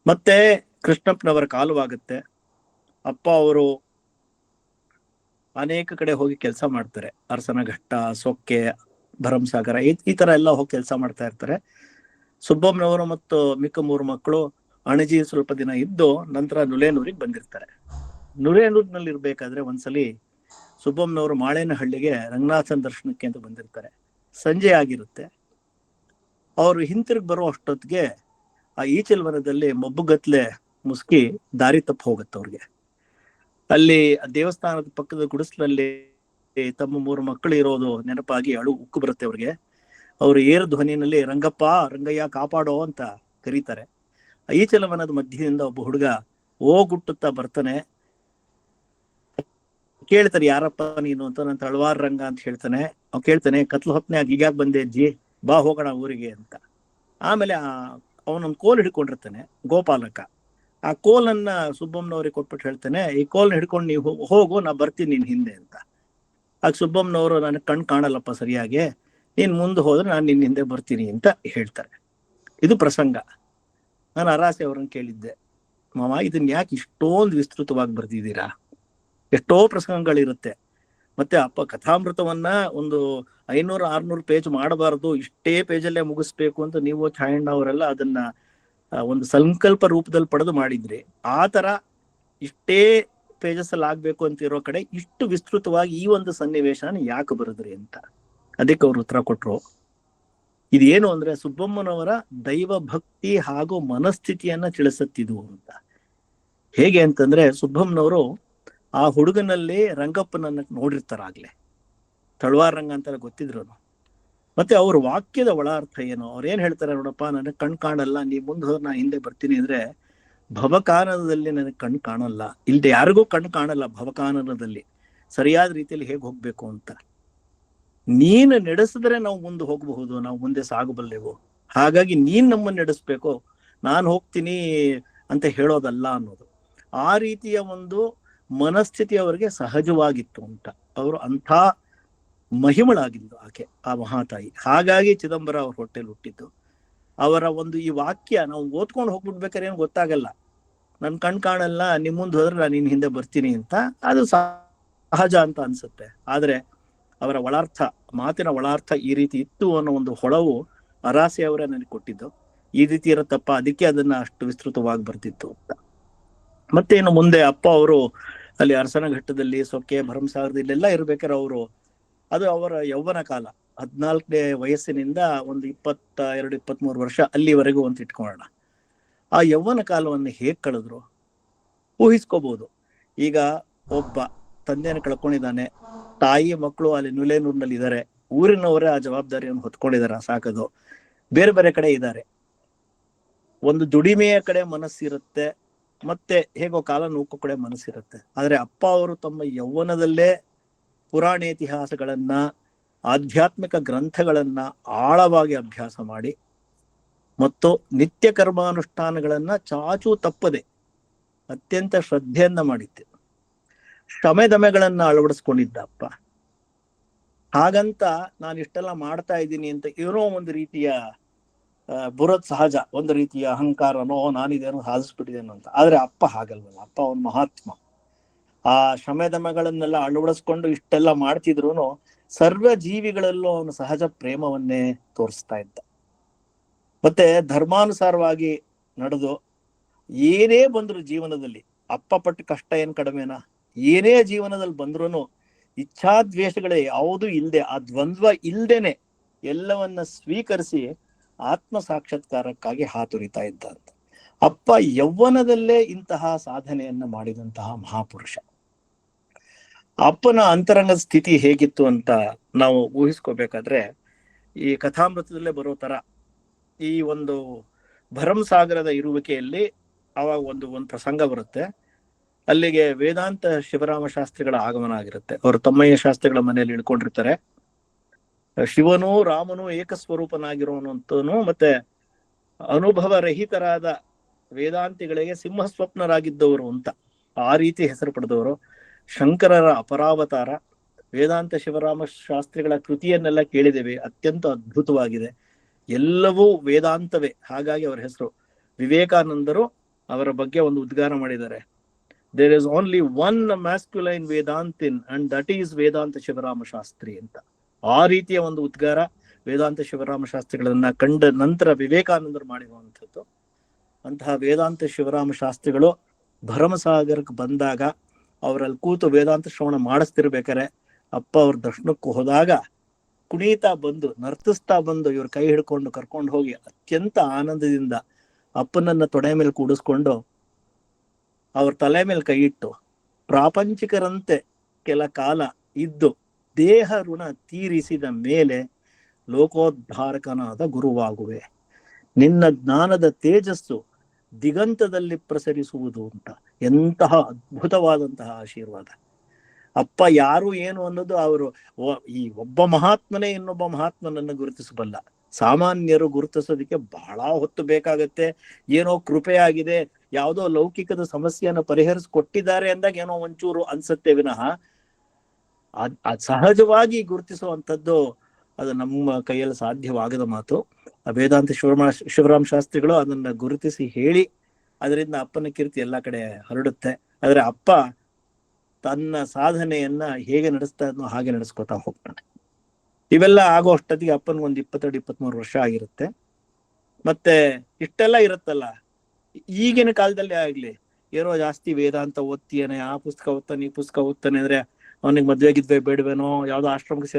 ಮತ್ತೆ ಕೃಷ್ಣಪ್ಪನವರ ಕಾಲವಾಗುತ್ತೆ. ಅಪ್ಪ ಅವರು ಅನೇಕ ಕಡೆ ಹೋಗಿ ಕೆಲಸ ಮಾಡ್ತಾರೆ. ಅರಸನಘಟ್ಟ, ಸೊಕ್ಕೆ, ಭರಂಸಾಗರ ಈ ತರ ಎಲ್ಲ ಹೋಗಿ ಕೆಲಸ ಮಾಡ್ತಾ ಇರ್ತಾರೆ. ಸುಬ್ಬಮ್ಮನವರು ಮತ್ತು ಮಿಕ್ಕ 3 ಮಕ್ಕಳು ಅಣಜಿ ಸ್ವಲ್ಪ ದಿನ ಇದ್ದು ನಂತರ ನುಲೇನೂರಿಗೆ ಬಂದಿರ್ತಾರೆ. ನುಲೇನೂರಿನಲ್ಲಿ ಇರ್ಬೇಕಾದ್ರೆ ಒಂದ್ಸಲಿ ಸುಬ್ಬಮ್ಮನವರು ಮಾಳೇನಹಳ್ಳಿಗೆ ರಂಗನಾಥನ್ ದರ್ಶನಕ್ಕೆ ಅಂತ ಬಂದಿರ್ತಾರೆ. ಸಂಜೆ ಆಗಿರುತ್ತೆ. ಅವರು ಹಿಂತಿರುಗಿ ಬರೋ ಅಷ್ಟೊತ್ತಿಗೆ ಆ ಈಚಲ್ವನದಲ್ಲಿ ಮಬ್ಬುಗತ್ಲೆ ಮುಸ್ಕಿ ದಾರಿ ತಪ್ಪು ಹೋಗುತ್ತೆ ಅವ್ರಿಗೆ. ಅಲ್ಲಿ ದೇವಸ್ಥಾನದ ಪಕ್ಕದ ಗುಡಿಸ್ಲಲ್ಲಿ ತಮ್ಮ 3 ಮಕ್ಕಳು ಇರೋದು ನೆನಪಾಗಿ ಉಕ್ಕು ಬರುತ್ತೆ ಅವ್ರಿಗೆ. ಅವರು ಏರು ಧ್ವನಿನಲ್ಲಿ ರಂಗಪ್ಪ, ರಂಗಯ್ಯ ಕಾಪಾಡೋ ಅಂತ ಕರೀತಾರೆ. ಈಚಲವನದ ಮಧ್ಯದಿಂದ ಒಬ್ಬ ಹುಡುಗ ಗುಟ್ಟುತ್ತಾ ಬರ್ತಾನೆ. ಕೇಳ್ತಾರೆ, ಯಾರಪ್ಪ ನೀನು ಅಂತ. ನಾನು ತಳವಾರ ರಂಗ ಅಂತ ಹೇಳ್ತಾನೆ. ಅವ್ನು ಕೇಳ್ತಾನೆ, ಕತ್ಲು ಹೊತ್ನ್ಯಾಗ ಈಗಾಗ ಬಂದೆ ಅಜ್ಜಿ, ಬಾ ಹೋಗೋಣ ಊರಿಗೆ ಅಂತ. ಆಮೇಲೆ ಅವನೊಂದು ಕೋಲ್ ಹಿಡ್ಕೊಂಡಿರ್ತಾನೆ ಗೋಪಾಲಕ. ಆ ಕೋಲನ್ನ ಸುಬ್ಬಮ್ಮನವ್ರಿಗೆ ಕೊಟ್ಬಿಟ್ಟು ಹೇಳ್ತಾನೆ, ಈ ಕೋಲ್ನ ಹಿಡ್ಕೊಂಡು ನೀವು ಹೋಗು, ನಾ ಬರ್ತೀನಿ ನಿನ್ ಹಿಂದೆ ಅಂತ. ಆಗ ಸುಬ್ಬಮ್ಮನವರು, ನನಗೆ ಕಣ್ ಕಾಣಲ್ಲಪ್ಪ ಸರಿಯಾಗಿ, ನೀನ್ ಮುಂದೆ ಹೋದ್ರೆ ನಾನು ನಿನ್ನ ಹಿಂದೆ ಬರ್ತೀನಿ ಅಂತ ಹೇಳ್ತಾರೆ. ಇದು ಪ್ರಸಂಗ. ನಾನು ಅರಾಸೆ ಅವ್ರನ್ನ ಕೇಳಿದ್ದೆ, ಮಾಮ ಇದನ್ನ ಯಾಕೆ ಇಷ್ಟೊಂದು ವಿಸ್ತೃತವಾಗಿ ಬರ್ದಿದ್ದೀರಾ? ಎಷ್ಟೋ ಪ್ರಸಂಗಗಳಿರುತ್ತೆ. ಮತ್ತೆ ಅಪ್ಪ ಕಥಾಮೃತವನ್ನ ಒಂದು 500-600 ಪೇಜ್ ಮಾಡಬಾರದು, ಇಷ್ಟೇ ಪೇಜಲ್ಲೇ ಮುಗಿಸ್ಬೇಕು ಅಂತ ನೀವು ಛಾಯಣ್ಣ ಅವರೆಲ್ಲ ಅದನ್ನ ಒಂದು ಸಂಕಲ್ಪ ರೂಪದಲ್ಲಿ ಪಡೆದು ಮಾಡಿದ್ರಿ. ಆ ತರ ಇಷ್ಟೇ ಪೇಜಸ್ ಅಲ್ಲಿ ಆಗ್ಬೇಕು ಅಂತ ಇರೋ ಕಡೆ ಇಷ್ಟು ವಿಸ್ತೃತವಾಗಿ ಈ ಒಂದು ಸನ್ನಿವೇಶನ ಯಾಕೆ ಬರೆದ್ರಿ ಅಂತ. ಅದಕ್ಕೆ ಅವ್ರು ಉತ್ತರ ಕೊಟ್ರು, ಇದೇನು ಅಂದ್ರೆ ಸುಬ್ಬಮ್ಮನವರ ದೈವ ಭಕ್ತಿ ಹಾಗೂ ಮನಸ್ಥಿತಿಯನ್ನ ತಿಳಿಸತ್ತಿದು ಅಂತ. ಹೇಗೆ ಅಂತಂದ್ರೆ, ಸುಬ್ಬಮ್ಮನವರು ಆ ಹುಡುಗನಲ್ಲಿ ರಂಗಪ್ಪನನ್ನ ನೋಡಿರ್ತಾರಾಗ್ಲೆ, ತಳವಾರ ರಂಗ ಅಂತಾರೆ ಗೊತ್ತಿದ್ರು. ಮತ್ತೆ ಅವ್ರ ವಾಕ್ಯದ ಒಳ ಅರ್ಥ ಏನು, ಅವ್ರೇನ್ ಹೇಳ್ತಾರೆ ನೋಡಪ್ಪ, ನನಗೆ ಕಣ್ ಕಾಣಲ್ಲ, ನೀ ಮುಂದೆ ಹೋದ್ರೆ ನಾ ಹಿಂದೆ ಬರ್ತೀನಿ ಅಂದ್ರೆ, ಭವಕಾನನದಲ್ಲಿ ನನಗೆ ಕಣ್ ಕಾಣಲ್ಲ, ಇಲ್ದೆ ಯಾರಿಗೂ ಕಣ್ ಕಾಣಲ್ಲ ಭವಕಾನನದಲ್ಲಿ ಸರಿಯಾದ ರೀತಿಯಲ್ಲಿ ಹೇಗೆ ಹೋಗ್ಬೇಕು ಅಂತ. ನೀನು ನಡೆಸಿದ್ರೆ ನಾವು ಮುಂದೆ ಹೋಗಬಹುದು, ನಾವು ಮುಂದೆ ಸಾಗಬಲ್ಲೆವು. ಹಾಗಾಗಿ ನೀನ್ ನಮ್ಮನ್ನು ನಡೆಸ್ಬೇಕು, ನಾನು ಹೋಗ್ತೀನಿ ಅಂತ ಹೇಳೋದಲ್ಲ ಅನ್ನೋದು. ಆ ರೀತಿಯ ಒಂದು ಮನಸ್ಥಿತಿ ಅವರಿಗೆ ಸಹಜವಾಗಿತ್ತು ಅಂತ. ಅವರು ಅಂಥ ಮಹಿಮಳಾಗಿದ್ದು ಆಕೆ, ಆ ಮಹಾತಾಯಿ. ಹಾಗಾಗಿ ಚಿದಂಬರ ಅವ್ರ ಹೊಟ್ಟೆಲಿ ಹುಟ್ಟಿದ್ದು. ಅವರ ಒಂದು ಈ ವಾಕ್ಯ ನಾವು ಓದ್ಕೊಂಡು ಹೋಗ್ಬಿಡ್ಬೇಕಾದ್ರೆ ಏನು ಗೊತ್ತಾಗಲ್ಲ, ನನ್ ಕಣ್ ಕಾಣಲ್ಲ, ನಿಮ್ ಮುಂದೆ ಹೋದ್ರೆ ನಾನು ನಿನ್ ಹಿಂದೆ ಬರ್ತೀನಿ ಅಂತ. ಅದು ಸಹಜ ಅಂತ ಅನ್ಸುತ್ತೆ. ಆದ್ರೆ ಅವರ ಒಳಾರ್ಥ, ಮಾತಿನ ಒಳಾರ್ಥ ಈ ರೀತಿ ಇತ್ತು ಅನ್ನೋ ಒಂದು ಹೊಳವು ಅರಾಸೆ ಅವರೇ ನನಗೆ ಕೊಟ್ಟಿದ್ದು. ಈ ರೀತಿ ಇರತ್ತಪ್ಪ, ಅದಕ್ಕೆ ಅದನ್ನ ಅಷ್ಟು ವಿಸ್ತೃತವಾಗಿ ಬರ್ತಿತ್ತು ಅಂತ. ಮತ್ತೆ ಇನ್ನು ಮುಂದೆ ಅಪ್ಪ ಅವರು ಅಲ್ಲಿ ಅರಸನಘಟ್ಟದಲ್ಲಿ, ಸೊಕ್ಕೆ, ಭರಮಸಾಗರದಲ್ಲಿ ಇಲ್ಲೆಲ್ಲ ಇರ್ಬೇಕಾದ್ರೆ ಅವರು, ಅದು ಅವರ ಯೌವನ ಕಾಲ, 14ನೇ ವಯಸ್ಸಿನಿಂದ ಒಂದು 22-23 ವರ್ಷ ಅಲ್ಲಿವರೆಗೂ ಅಂತ ಇಟ್ಕೊಳ್ಳೋಣ. ಆ ಯೌವನ ಕಾಲವನ್ನು ಹೇಗ್ ಕಳೆದ್ರು ಊಹಿಸ್ಕೋಬಹುದು. ಈಗ ಒಬ್ಬ ತಂದೆಯನ್ನು ಕಳ್ಕೊಂಡಿದ್ದಾನೆ, ತಾಯಿ ಮಕ್ಕಳು ಅಲ್ಲಿ ನುಲೇನೂರಿನಲ್ಲಿ ಇದ್ದಾರೆ, ಊರಿನವರೇ ಆ ಜವಾಬ್ದಾರಿಯನ್ನು ಹೊತ್ಕೊಂಡಿದ್ದಾರೆ ಸಾಕೋದು. ಬೇರೆ ಬೇರೆ ಕಡೆ ಇದ್ದಾರೆ. ಒಂದು ದುಡಿಮೆಯ ಕಡೆ ಮನಸ್ಸಿರುತ್ತೆ, ಮತ್ತೆ ಹೇಗೋ ಕಾಲ ನೂಕೋ ಕಡೆ ಮನಸ್ಸಿರುತ್ತೆ. ಆದ್ರೆ ಅಪ್ಪ ಅವರು ತಮ್ಮ ಯೌವನದಲ್ಲೇ ಪುರಾಣ ಇತಿಹಾಸಗಳನ್ನ, ಆಧ್ಯಾತ್ಮಿಕ ಗ್ರಂಥಗಳನ್ನ ಆಳವಾಗಿ ಅಭ್ಯಾಸ ಮಾಡಿ ಮತ್ತು ನಿತ್ಯ ಕರ್ಮಾನುಷ್ಠಾನಗಳನ್ನ ಚಾಚೂ ತಪ್ಪದೆ ಅತ್ಯಂತ ಶ್ರದ್ಧೆಯನ್ನ ಮಾಡಿದ್ದೆ. ಶ್ರಮೆದಮೆಗಳನ್ನ ಅಳವಡಿಸ್ಕೊಂಡಿದ್ದ ಅಪ್ಪ. ಹಾಗಂತ ನಾನು ಇಷ್ಟೆಲ್ಲ ಮಾಡ್ತಾ ಇದ್ದೀನಿ ಅಂತ ಏನೋ ಒಂದು ರೀತಿಯ ಬುರದ್ ಸಹಜ, ಒಂದು ರೀತಿಯ ಅಹಂಕಾರನೋ, ನಾನಿದೇನೋ ಸಾಧಿಸ್ಬಿಟ್ಟಿದ್ದೇನೋ ಅಂತ. ಆದ್ರೆ ಅಪ್ಪ ಹಾಗಲ್ವಲ್ಲ, ಅಪ್ಪ ಅವನ್ ಮಹಾತ್ಮ. ಆ ಶ್ರಮೆದಮೆಗಳನ್ನೆಲ್ಲ ಅಳವಡಿಸ್ಕೊಂಡು ಇಷ್ಟೆಲ್ಲ ಮಾಡ್ತಿದ್ರು ಸರ್ವ ಜೀವಿಗಳಲ್ಲೂ ಅವನು ಸಹಜ ಪ್ರೇಮವನ್ನೇ ತೋರಿಸ್ತಾ ಇದ್ದ. ಮತ್ತೆ ಧರ್ಮಾನುಸಾರವಾಗಿ ನಡೆದು ಏನೇ ಬಂದ್ರು ಜೀವನದಲ್ಲಿ, ಅಪ್ಪ ಪಟ್ಟ ಕಷ್ಟ ಏನ್ ಕಡಿಮೆನಾ? ಏನೇ ಜೀವನದಲ್ಲಿ ಬಂದ್ರು ಇಚ್ಛಾದ್ವೇಷಗಳೇ ಯಾವುದೂ ಇಲ್ದೆ, ಆ ದ್ವಂದ್ವ ಇಲ್ದೇನೆ ಎಲ್ಲವನ್ನ ಸ್ವೀಕರಿಸಿ ಆತ್ಮ ಸಾಕ್ಷಾತ್ಕಾರಕ್ಕಾಗಿ ಹಾತುರಿತಾ ಇದ್ದ ಅಂತ. ಅಪ್ಪ ಯೌವನದಲ್ಲೇ ಇಂತಹ ಸಾಧನೆಯನ್ನ ಮಾಡಿದಂತಹ ಮಹಾಪುರುಷ. ಅಪ್ಪನ ಅಂತರಂಗದ ಸ್ಥಿತಿ ಹೇಗಿತ್ತು ಅಂತ ನಾವು ಊಹಿಸ್ಕೋಬೇಕಾದ್ರೆ, ಈ ಕಥಾಮೃತದಲ್ಲೇ ಬರೋ ತರ ಈ ಒಂದು ಭರಮಸಾಗರದ ಇರುವಿಕೆಯಲ್ಲಿ ಅವಾಗ ಒಂದು ಪ್ರಸಂಗ ಬರುತ್ತೆ. ಅಲ್ಲಿಗೆ ವೇದಾಂತ ಶಿವರಾಮ ಶಾಸ್ತ್ರಿಗಳ ಆಗಮನ ಆಗಿರುತ್ತೆ. ಅವರು ತಮ್ಮಯ್ಯ ಶಾಸ್ತ್ರಿಗಳ ಮನೆಯಲ್ಲಿ ಇಳ್ಕೊಂಡಿರ್ತಾರೆ. ಶಿವನು ರಾಮನು ಏಕಸ್ವರೂಪನಾಗಿರೋನು ಮತ್ತೆ ಅನುಭವ ರಹಿತರಾದ ವೇದಾಂತಿಗಳಿಗೆ ಸಿಂಹ ಸ್ವಪ್ನರಾಗಿದ್ದವರು ಅಂತ ಆ ರೀತಿ ಹೆಸರು ಪಡೆದವರು. ಶಂಕರರ ಅಪರಾವತಾರ. ವೇದಾಂತ ಶಿವರಾಮ ಶಾಸ್ತ್ರಿಗಳ ಕೃತಿಯನ್ನೆಲ್ಲ ಕೇಳಿದ್ದೇವೆ, ಅತ್ಯಂತ ಅದ್ಭುತವಾಗಿದೆ. ಎಲ್ಲವೂ ವೇದಾಂತವೇ. ಹಾಗಾಗಿ ಅವರ ಹೆಸರು. ವಿವೇಕಾನಂದರು ಅವರ ಬಗ್ಗೆ ಒಂದು ಉದ್ಗಾರ ಮಾಡಿದ್ದಾರೆ, there is only one masculine ವೇದಾಂತಿನ್ and that is Vedanta Shivarama Shastri ಅಂತ. ಆ ರೀತಿಯ ಒಂದು ಉದ್ಗಾರ ವೇದಾಂತ ಶಿವರಾಮ ಶಾಸ್ತ್ರಿಗಳನ್ನ ಕಂಡ ನಂತರ ವಿವೇಕಾನಂದರು ಮಾಡಿರುವಂಥದ್ದು. ಅಂತಹ ವೇದಾಂತ ಶಿವರಾಮ ಶಾಸ್ತ್ರಿಗಳು ಭರಮಸಾಗರಕ್ಕೆ ಬಂದಾಗ ಅವರಲ್ಲಿ ಕೂತು ವೇದಾಂತ ಶ್ರವಣ ಮಾಡಿಸ್ತಿರ್ಬೇಕಾರೆ ಅಪ್ಪ ಅವ್ರ ದರ್ಶನಕ್ಕೂ ಹೋದಾಗ ಕುಣಿತಾ ಬಂದು ನರ್ತಿಸ್ತಾ ಬಂದು ಇವ್ರ ಕೈ ಹಿಡ್ಕೊಂಡು ಕರ್ಕೊಂಡು ಹೋಗಿ ಅತ್ಯಂತ ಆನಂದದಿಂದ ಅಪ್ಪನನ್ನ ತೊಡೆ ಮೇಲೆ ಕೂಡಿಸ್ಕೊಂಡು ಅವ್ರ ತಲೆ ಮೇಲೆ ಕೈ ಇಟ್ಟು ಪ್ರಾಪಂಚಿಕರಂತೆ ಕೆಲ ಕಾಲ ಇದ್ದು ದೇಹ ಋಣ ತೀರಿಸಿದ ಮೇಲೆ ಲೋಕೋದ್ಧಾರಕನಾದ ಗುರುವಾಗುವೆ, ನಿನ್ನ ಜ್ಞಾನದ ತೇಜಸ್ಸು ದಿಗಂತದಲ್ಲಿ ಪ್ರಸರಿಸುವುದು ಅಂತ. ಎಂತಹ ಅದ್ಭುತವಾದಂತಹ ಆಶೀರ್ವಾದ. ಅಪ್ಪ ಯಾರು ಏನು ಅನ್ನೋದು ಅವರು ಈ ಒಬ್ಬ ಮಹಾತ್ಮನೇ ಇನ್ನೊಬ್ಬ ಮಹಾತ್ಮನನ್ನು ಗುರುತಿಸಬಲ್ಲ. ಸಾಮಾನ್ಯರು ಗುರುತಿಸೋದಕ್ಕೆ ಬಹಳ ಹೊತ್ತು ಬೇಕಾಗತ್ತೆ. ಏನೋ ಕೃಪೆಯಾಗಿದೆ, ಯಾವುದೋ ಲೌಕಿಕದ ಸಮಸ್ಯೆಯನ್ನು ಪರಿಹರಿಸಿಕೊಟ್ಟಿದ್ದಾರೆ ಅಂದಾಗ ಏನೋ ಒಂಚೂರು ಅನ್ಸತ್ತೆ ವಿನಃ ಸಹಜವಾಗಿ ಗುರುತಿಸುವಂಥದ್ದು ಅದು ನಮ್ಮ ಕೈಯಲ್ಲಿ ಸಾಧ್ಯವಾಗದ ಮಾತು. ವೇದಾಂತ ಶಿವರಾಮ ಶಾಸ್ತ್ರಿಗಳು ಅದನ್ನ ಗುರುತಿಸಿ ಹೇಳಿ ಅದರಿಂದ ಅಪ್ಪನ ಕೀರ್ತಿ ಎಲ್ಲ ಕಡೆ ಹರಡುತ್ತೆ. ಆದ್ರೆ ಅಪ್ಪ ತನ್ನ ಸಾಧನೆಯನ್ನ ಹೇಗೆ ನಡೆಸ್ತಾ ಇದ್ನೋ ಹಾಗೆ ನಡೆಸ್ಕೊತಾ ಹೋಗ್ತಾನೆ. ಇವೆಲ್ಲ ಆಗೋ ಅಷ್ಟೊತ್ತಿಗೆ ಅಪ್ಪನಿಗೊಂದು 22-23 ವರ್ಷ ಆಗಿರುತ್ತೆ. ಮತ್ತೆ ಇಷ್ಟೆಲ್ಲ ಇರುತ್ತಲ್ಲ, ಈಗಿನ ಕಾಲದಲ್ಲಿ ಆಗ್ಲಿ ಏನೋ ಜಾಸ್ತಿ ವೇದಾಂತ ಓದ್ತೀಯೇನೆ, ಆ ಪುಸ್ತಕ ಓದ್ತಾನೆ ಈ ಪುಸ್ತಕ ಓದ್ತಾನೆ ಅಂದ್ರೆ ಅವನಿಗೆ ಮದ್ವೆ ಗಿದ್ವೆ ಬೇಡವೇನೋ, ಯಾವ್ದೋ ಆಶ್ರಮಕ್ಕೆ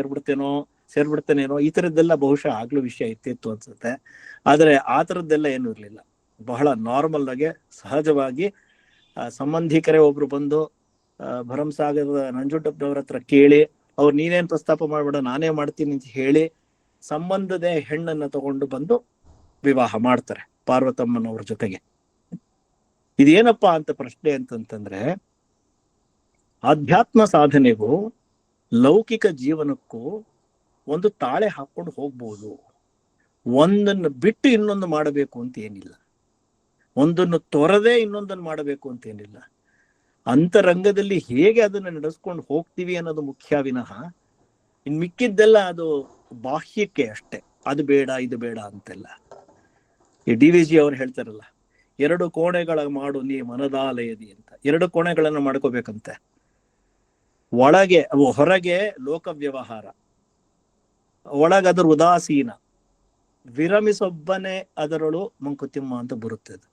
ಸೇರ್ಬಿಡ್ತೇನೇನೋ, ಈ ತರದ್ದೆಲ್ಲ ಬಹುಶಃ ಆಗ್ಲೂ ವಿಷಯ ಇತ್ತಿತ್ತು ಅನ್ಸುತ್ತೆ. ಆದ್ರೆ ಆ ತರದ್ದೆಲ್ಲ ಏನು ಇರ್ಲಿಲ್ಲ. ಬಹಳ ನಾರ್ಮಲ್ ಆಗಿ ಸಹಜವಾಗಿ ಸಂಬಂಧಿಕರೇ ಒಬ್ರು ಬಂದು ಭರಮಸಾಗರದ ನಂಜುಂಡಪ್ಪನವ್ರ ಹತ್ರ ಕೇಳಿ, ಅವ್ರು ನೀನೇನ್ ಪ್ರಸ್ತಾಪ ಮಾಡ್ಬೇಡ ನಾನೇ ಮಾಡ್ತೀನಿ ಅಂತ ಹೇಳಿ ಸಂಬಂಧದ ಹೆಣ್ಣನ್ನ ತಗೊಂಡು ಬಂದು ವಿವಾಹ ಮಾಡ್ತಾರೆ ಪಾರ್ವತಮ್ಮನವ್ರ ಜೊತೆಗೆ. ಇದೇನಪ್ಪಾ ಅಂತ ಪ್ರಶ್ನೆ ಅಂತಂತಂದ್ರೆ, ಆಧ್ಯಾತ್ಮ ಸಾಧನೆಗೂ ಲೌಕಿಕ ಜೀವನಕ್ಕೂ ಒಂದು ತಾಳೆ ಹಾಕೊಂಡು ಹೋಗ್ಬೋದು. ಒಂದನ್ನು ಬಿಟ್ಟು ಇನ್ನೊಂದು ಮಾಡಬೇಕು ಅಂತ ಏನಿಲ್ಲ, ಒಂದನ್ನು ತೊರೆದೇ ಇನ್ನೊಂದನ್ನು ಮಾಡಬೇಕು ಅಂತ ಏನಿಲ್ಲ. ಅಂತರಂಗದಲ್ಲಿ ಹೇಗೆ ಅದನ್ನ ನಡೆಸ್ಕೊಂಡು ಹೋಗ್ತೀವಿ ಅನ್ನೋದು ಮುಖ್ಯ ವಿನಃ ಇನ್ ಮಿಕ್ಕಿದ್ದೆಲ್ಲ ಅದು ಬಾಹ್ಯಕ್ಕೆ ಅಷ್ಟೇ. ಅದು ಬೇಡ ಇದು ಬೇಡ ಅಂತೆಲ್ಲ. ಈ DVG ಅವ್ರು ಹೇಳ್ತಾರಲ್ಲ, 2 ಕೋಣೆಗಳ ಮಾಡು ನೀ ಮನದಾಲಯದಿ ಅಂತ. 2 ಕೋಣೆಗಳನ್ನ ಮಾಡ್ಕೋಬೇಕಂತೆ. ಒಳಗೆ ಹೊರಗೆ ಲೋಕ ವ್ಯವಹಾರ, ಒಳಗದ್ರ ಉದಾಸೀನ, ವಿರಮಿಸೊಬ್ಬನೇ ಅದರಳು ಮಂಕುತಿಮ್ಮ ಅಂತ ಬರುತ್ತೆ. ಅದು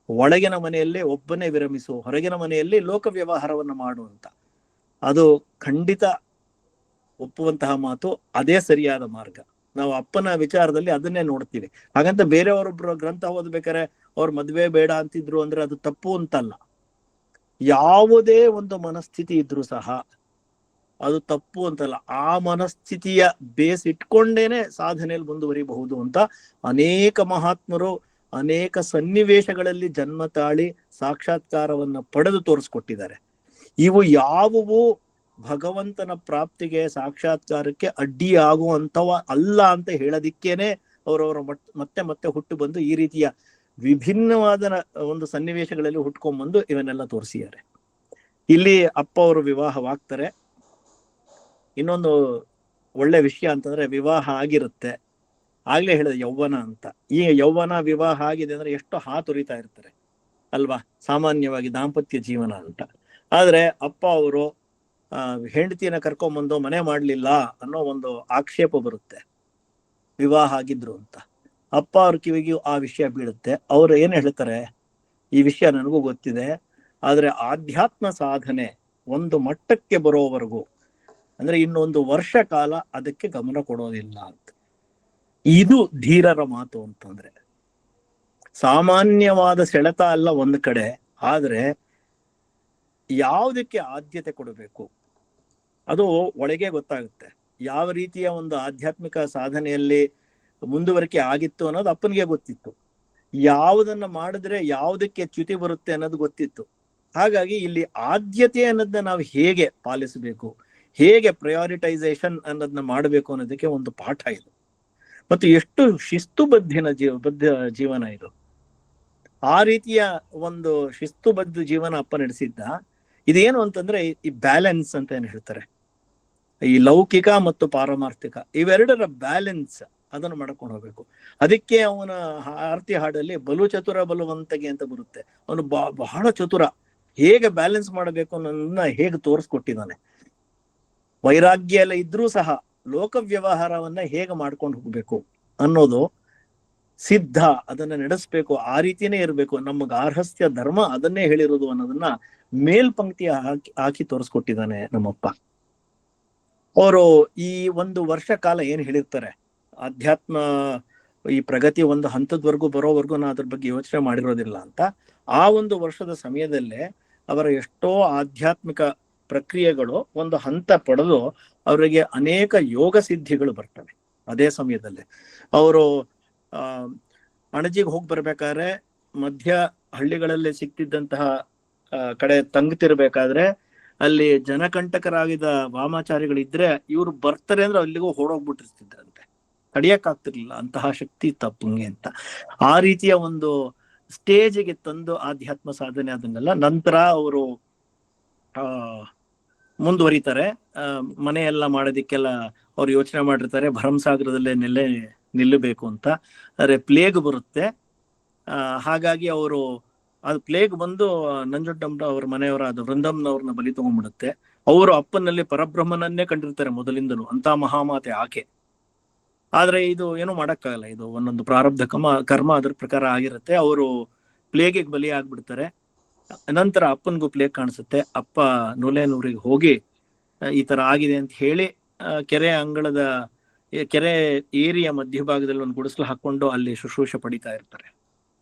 ಒಳಗಿನ ಮನೆಯಲ್ಲಿ ಒಬ್ಬನೇ ವಿರಮಿಸು, ಹೊರಗಿನ ಮನೆಯಲ್ಲಿ ಲೋಕ ವ್ಯವಹಾರವನ್ನ ಮಾಡು ಅಂತ. ಅದು ಖಂಡಿತ ಒಪ್ಪುವಂತಹ ಮಾತು, ಅದೇ ಸರಿಯಾದ ಮಾರ್ಗ. ನಾವು ಅಪ್ಪನ ವಿಚಾರದಲ್ಲಿ ಅದನ್ನೇ ನೋಡ್ತೀವಿ. ಹಾಗಂತ ಬೇರೆಯವರೊಬ್ರು ಗ್ರಂಥ ಓದ್ಬೇಕಾರೆ ಅವ್ರ ಮದ್ವೆ ಬೇಡ ಅಂತಿದ್ರು ಅಂದ್ರೆ ಅದು ತಪ್ಪು ಅಂತಲ್ಲ. ಯಾವುದೇ ಒಂದು ಮನಸ್ಥಿತಿ ಇದ್ರೂ ಸಹ ಅದು ತಪ್ಪು ಅಂತಲ್ಲ. ಆ ಮನಸ್ಥಿತಿಯ ಬೇಸ್ ಇಟ್ಕೊಂಡೇನೆ ಸಾಧನೆಯಲ್ಲಿ ಮುಂದುವರಿಬಹುದು ಅಂತ ಅನೇಕ ಮಹಾತ್ಮರು ಅನೇಕ ಸನ್ನಿವೇಶಗಳಲ್ಲಿ ಜನ್ಮ ತಾಳಿ ಸಾಕ್ಷಾತ್ಕಾರವನ್ನ ಪಡೆದು ತೋರಿಸ್ಕೊಟ್ಟಿದ್ದಾರೆ. ಇವು ಯಾವುವು ಭಗವಂತನ ಪ್ರಾಪ್ತಿಗೆ ಸಾಕ್ಷಾತ್ಕಾರಕ್ಕೆ ಅಡ್ಡಿಯಾಗುವಂತವ ಅಲ್ಲ ಅಂತ ಹೇಳೋದಿಕ್ಕೇನೆ ಅವರವರ ಮತ್ತೆ ಮತ್ತೆ ಹುಟ್ಟು ಬಂದು ಈ ರೀತಿಯ ವಿಭಿನ್ನವಾದ ಒಂದು ಸನ್ನಿವೇಶಗಳಲ್ಲಿ ಹುಟ್ಕೊಂಡ್ಬಂದು ಇವನ್ನೆಲ್ಲ ತೋರಿಸಿದ್ದಾರೆ. ಇಲ್ಲಿ ಅಪ್ಪ ಅವರು ವಿವಾಹವಾಗ್ತಾರೆ. ಇನ್ನೊಂದು ಒಳ್ಳೆ ವಿಷಯ ಅಂತಂದ್ರೆ, ವಿವಾಹ ಆಗಿರುತ್ತೆ, ಆಗ್ಲೇ ಹೇಳಿದೆ ಯೌವನ ಅಂತ. ಈ ಯೌವನ ವಿವಾಹ ಆಗಿದೆ ಅಂದ್ರೆ ಎಷ್ಟು ಹಾತುರಿತಾ ಇರ್ತಾರೆ ಅಲ್ವಾ, ಸಾಮಾನ್ಯವಾಗಿ ದಾಂಪತ್ಯ ಜೀವನ ಅಂತ. ಆದ್ರೆ ಅಪ್ಪ ಅವರು ಹೆಂಡತಿಯನ್ನ ಕರ್ಕೊಂಬಂದು ಮನೆ ಮಾಡ್ಲಿಲ್ಲ ಅನ್ನೋ ಒಂದು ಆಕ್ಷೇಪ ಬರುತ್ತೆ ವಿವಾಹ ಆಗಿದ್ರು ಅಂತ. ಅಪ್ಪ ಅವ್ರ ಕಿವಿಗೆ ಆ ವಿಷಯ ಬೀಳುತ್ತೆ. ಅವ್ರು ಏನ್ ಹೇಳ್ತಾರೆ, ಈ ವಿಷಯ ನನಗೂ ಗೊತ್ತಿದೆ, ಆದ್ರೆ ಆಧ್ಯಾತ್ಮ ಸಾಧನೆ ಒಂದು ಮಟ್ಟಕ್ಕೆ ಬರೋವರೆಗೂ ಅಂದ್ರೆ ಇನ್ನೊಂದು ವರ್ಷ ಕಾಲ ಅದಕ್ಕೆ ಗಮನ ಕೊಡೋದಿಲ್ಲ ಅಂತ. ಇದು ಧೀರರ ಮಾತು ಅಂತಂದ್ರೆ. ಸಾಮಾನ್ಯವಾದ ಸೆಳೆತ ಅಲ್ಲ ಒಂದ್ ಕಡೆ, ಆದ್ರೆ ಯಾವುದಕ್ಕೆ ಆದ್ಯತೆ ಕೊಡಬೇಕು ಅದು ಒಳಗೆ ಗೊತ್ತಾಗುತ್ತೆ. ಯಾವ ರೀತಿಯ ಒಂದು ಆಧ್ಯಾತ್ಮಿಕ ಸಾಧನೆಯಲ್ಲಿ ಮುಂದುವರಿಕೆ ಆಗಿತ್ತು ಅನ್ನೋದು ಅಪ್ಪನಿಗೆ ಗೊತ್ತಿತ್ತು. ಯಾವುದನ್ನ ಮಾಡಿದ್ರೆ ಯಾವುದಕ್ಕೆ ಚ್ಯುತಿ ಬರುತ್ತೆ ಅನ್ನೋದು ಗೊತ್ತಿತ್ತು. ಹಾಗಾಗಿ ಇಲ್ಲಿ ಆದ್ಯತೆ ಅನ್ನೋದನ್ನ ನಾವು ಹೇಗೆ ಪಾಲಿಸಬೇಕು, ಹೇಗೆ ಪ್ರಯಾರಿಟೈಸೇಷನ್ ಅನ್ನೋದನ್ನ ಮಾಡಬೇಕು ಅನ್ನೋದಕ್ಕೆ ಒಂದು ಪಾಠ ಇದು. ಮತ್ತು ಎಷ್ಟು ಶಿಸ್ತುಬದ್ಧಿನ ಜೀವನ ಇದು. ಆ ರೀತಿಯ ಒಂದು ಶಿಸ್ತುಬದ್ಧ ಜೀವನ ಅಪ್ಪ ನಡೆಸಿದ್ದ. ಇದೇನು ಅಂತಂದ್ರೆ ಈ ಬ್ಯಾಲೆನ್ಸ್ ಅಂತ ಏನ್ ಹೇಳ್ತಾರೆ, ಈ ಲೌಕಿಕ ಮತ್ತು ಪಾರಮಾರ್ಥಿಕ ಇವೆರಡರ ಬ್ಯಾಲೆನ್ಸ್ ಅದನ್ನು ಮಾಡ್ಕೊಂಡು ಹೋಗ್ಬೇಕು. ಅದಕ್ಕೆ ಅವನ ಆರತಿ ಹಾಡಲ್ಲಿ ಬಲು ಚತುರ ಬಲುವಂತಗೆ ಅಂತ ಬರುತ್ತೆ. ಅವನು ಬಹಳ ಚತುರ, ಹೇಗೆ ಬ್ಯಾಲೆನ್ಸ್ ಮಾಡಬೇಕು ಅನ್ನೋದನ್ನ ಹೇಗೆ ತೋರಿಸ್ಕೊಟ್ಟಿದ್ದಾನೆ. ವೈರಾಗ್ಯ ಎಲ್ಲ ಇದ್ರೂ ಸಹ ಲೋಕ ವ್ಯವಹಾರವನ್ನ ಹೇಗೆ ಮಾಡ್ಕೊಂಡು ಹೋಗ್ಬೇಕು ಅನ್ನೋದು ಸಿದ್ಧ, ಅದನ್ನ ನಡೆಸ್ಬೇಕು, ಆ ರೀತಿಯೇ ಇರಬೇಕು, ನಮಗ ಗಾರ್ಹಸ್ಥ್ಯ ಧರ್ಮ ಅದನ್ನೇ ಹೇಳಿರೋದು ಅನ್ನೋದನ್ನ ಮೇಲ್ಪಂಕ್ತಿ ಹಾಕಿ ತೋರಿಸ್ಕೊಟ್ಟಿದ್ದಾನೆ ನಮ್ಮಪ್ಪ. ಅವರು ಈ ಒಂದು ವರ್ಷ ಕಾಲ ಏನ್ ಹೇಳಿರ್ತಾರೆ, ಅಧ್ಯಾತ್ಮ ಈ ಪ್ರಗತಿ ಒಂದು ಹಂತದವರೆಗೂ ಬರೋವರೆಗೂ ನಾ ಅದ್ರ ಬಗ್ಗೆ ಯೋಚನೆ ಮಾಡಿರೋದಿಲ್ಲ ಅಂತ. ಆ ಒಂದು ವರ್ಷದ ಸಮಯದಲ್ಲೇ ಅವರ ಎಷ್ಟೋ ಆಧ್ಯಾತ್ಮಿಕ ಪ್ರಕ್ರಿಯೆಗಳು ಒಂದು ಹಂತ ಪಡೆದು ಅವರಿಗೆ ಅನೇಕ ಯೋಗ ಸಿದ್ಧಿಗಳು ಬರ್ತವೆ. ಅದೇ ಸಮಯದಲ್ಲಿ ಅವರು ಅಣಜಿಗೆ ಹೋಗಿ ಬರ್ಬೇಕಾದ್ರೆ ಮಧ್ಯ ಹಳ್ಳಿಗಳಲ್ಲಿ ಸಿಕ್ತಿದ್ದಂತಹ ಕಡೆ ತಂಗ್ತಿರ್ಬೇಕಾದ್ರೆ ಅಲ್ಲಿ ಜನಕಂಟಕರಾಗಿದ್ದ ವಾಮಾಚಾರಿಗಳಿದ್ರೆ ಇವ್ರು ಬರ್ತಾರೆ ಅಂದ್ರೆ ಅಲ್ಲಿಗೂ ಹೊಡೋಗ್ಬಿಟ್ಟಿರ್ತಿದ್ರಂತೆ, ತಡಿಯಕ್ ಆಗ್ತಿರ್ಲಿಲ್ಲ, ಅಂತಹ ಶಕ್ತಿ ತಪ್ಪಂಗೆ ಅಂತ. ಆ ರೀತಿಯ ಒಂದು ಸ್ಟೇಜಿಗೆ ತಂದು ಆಧ್ಯಾತ್ಮ ಸಾಧನೆ ಅದನ್ನೆಲ್ಲ ನಂತರ ಅವರು ಮುಂದುವರಿತಾರೆ. ಮನೆಯೆಲ್ಲ ಮಾಡೋದಿಕ್ಕೆಲ್ಲ ಅವ್ರು ಯೋಚನೆ ಮಾಡಿರ್ತಾರೆ, ಭರಮಸಾಗರದಲ್ಲೇ ನಿಲ್ಲಬೇಕು ಅಂತ. ಆದ್ರೆ ಪ್ಲೇಗ್ ಬರುತ್ತೆ. ಹಾಗಾಗಿ ಅವರು ಅದು ಪ್ಲೇಗ್ ಬಂದು ನಂಜುಂಡಮ್ಮ ಅವ್ರ ಮನೆಯವರ ಅದು ವೃಂದಮ್ನವ್ರನ್ನ ಬಲಿ ತಗೊಂಡ್ಬಿಡುತ್ತೆ. ಅವರು ಅಪ್ಪನಲ್ಲಿ ಪರಬ್ರಹ್ಮನನ್ನೇ ಕಂಡಿರ್ತಾರೆ ಮೊದಲಿಂದಲೂ, ಅಂತ ಮಹಾಮಾತೆ ಆಕೆ. ಆದ್ರೆ ಇದು ಏನು ಮಾಡಕ್ಕಾಗಲ್ಲ, ಇದು ಒಂದೊಂದು ಪ್ರಾರಬ್ಧ ಕರ್ಮ ಅದ್ರ ಪ್ರಕಾರ ಆಗಿರುತ್ತೆ. ಅವರು ಪ್ಲೇಗಿಗೆ ಬಲಿ ಆಗ್ಬಿಡ್ತಾರೆ. ನಂತರ ಅಪ್ಪನಿಗೂ ಪ್ಲೇಗ್ ಕಾಣಿಸುತ್ತೆ. ಅಪ್ಪ ನೂಲೇನೂರಿಗೆ ಹೋಗಿ ಈ ತರ ಆಗಿದೆ ಅಂತ ಹೇಳಿ ಕೆರೆ ಅಂಗಳದ ಕೆರೆ ಏರಿಯ ಮಧ್ಯಭಾಗದಲ್ಲಿ ಒಂದು ಗುಡಿಸಲು ಹಾಕೊಂಡು ಅಲ್ಲಿ ಶುಶ್ರೂಷೆ ಪಡಿತಾ ಇರ್ತಾರೆ.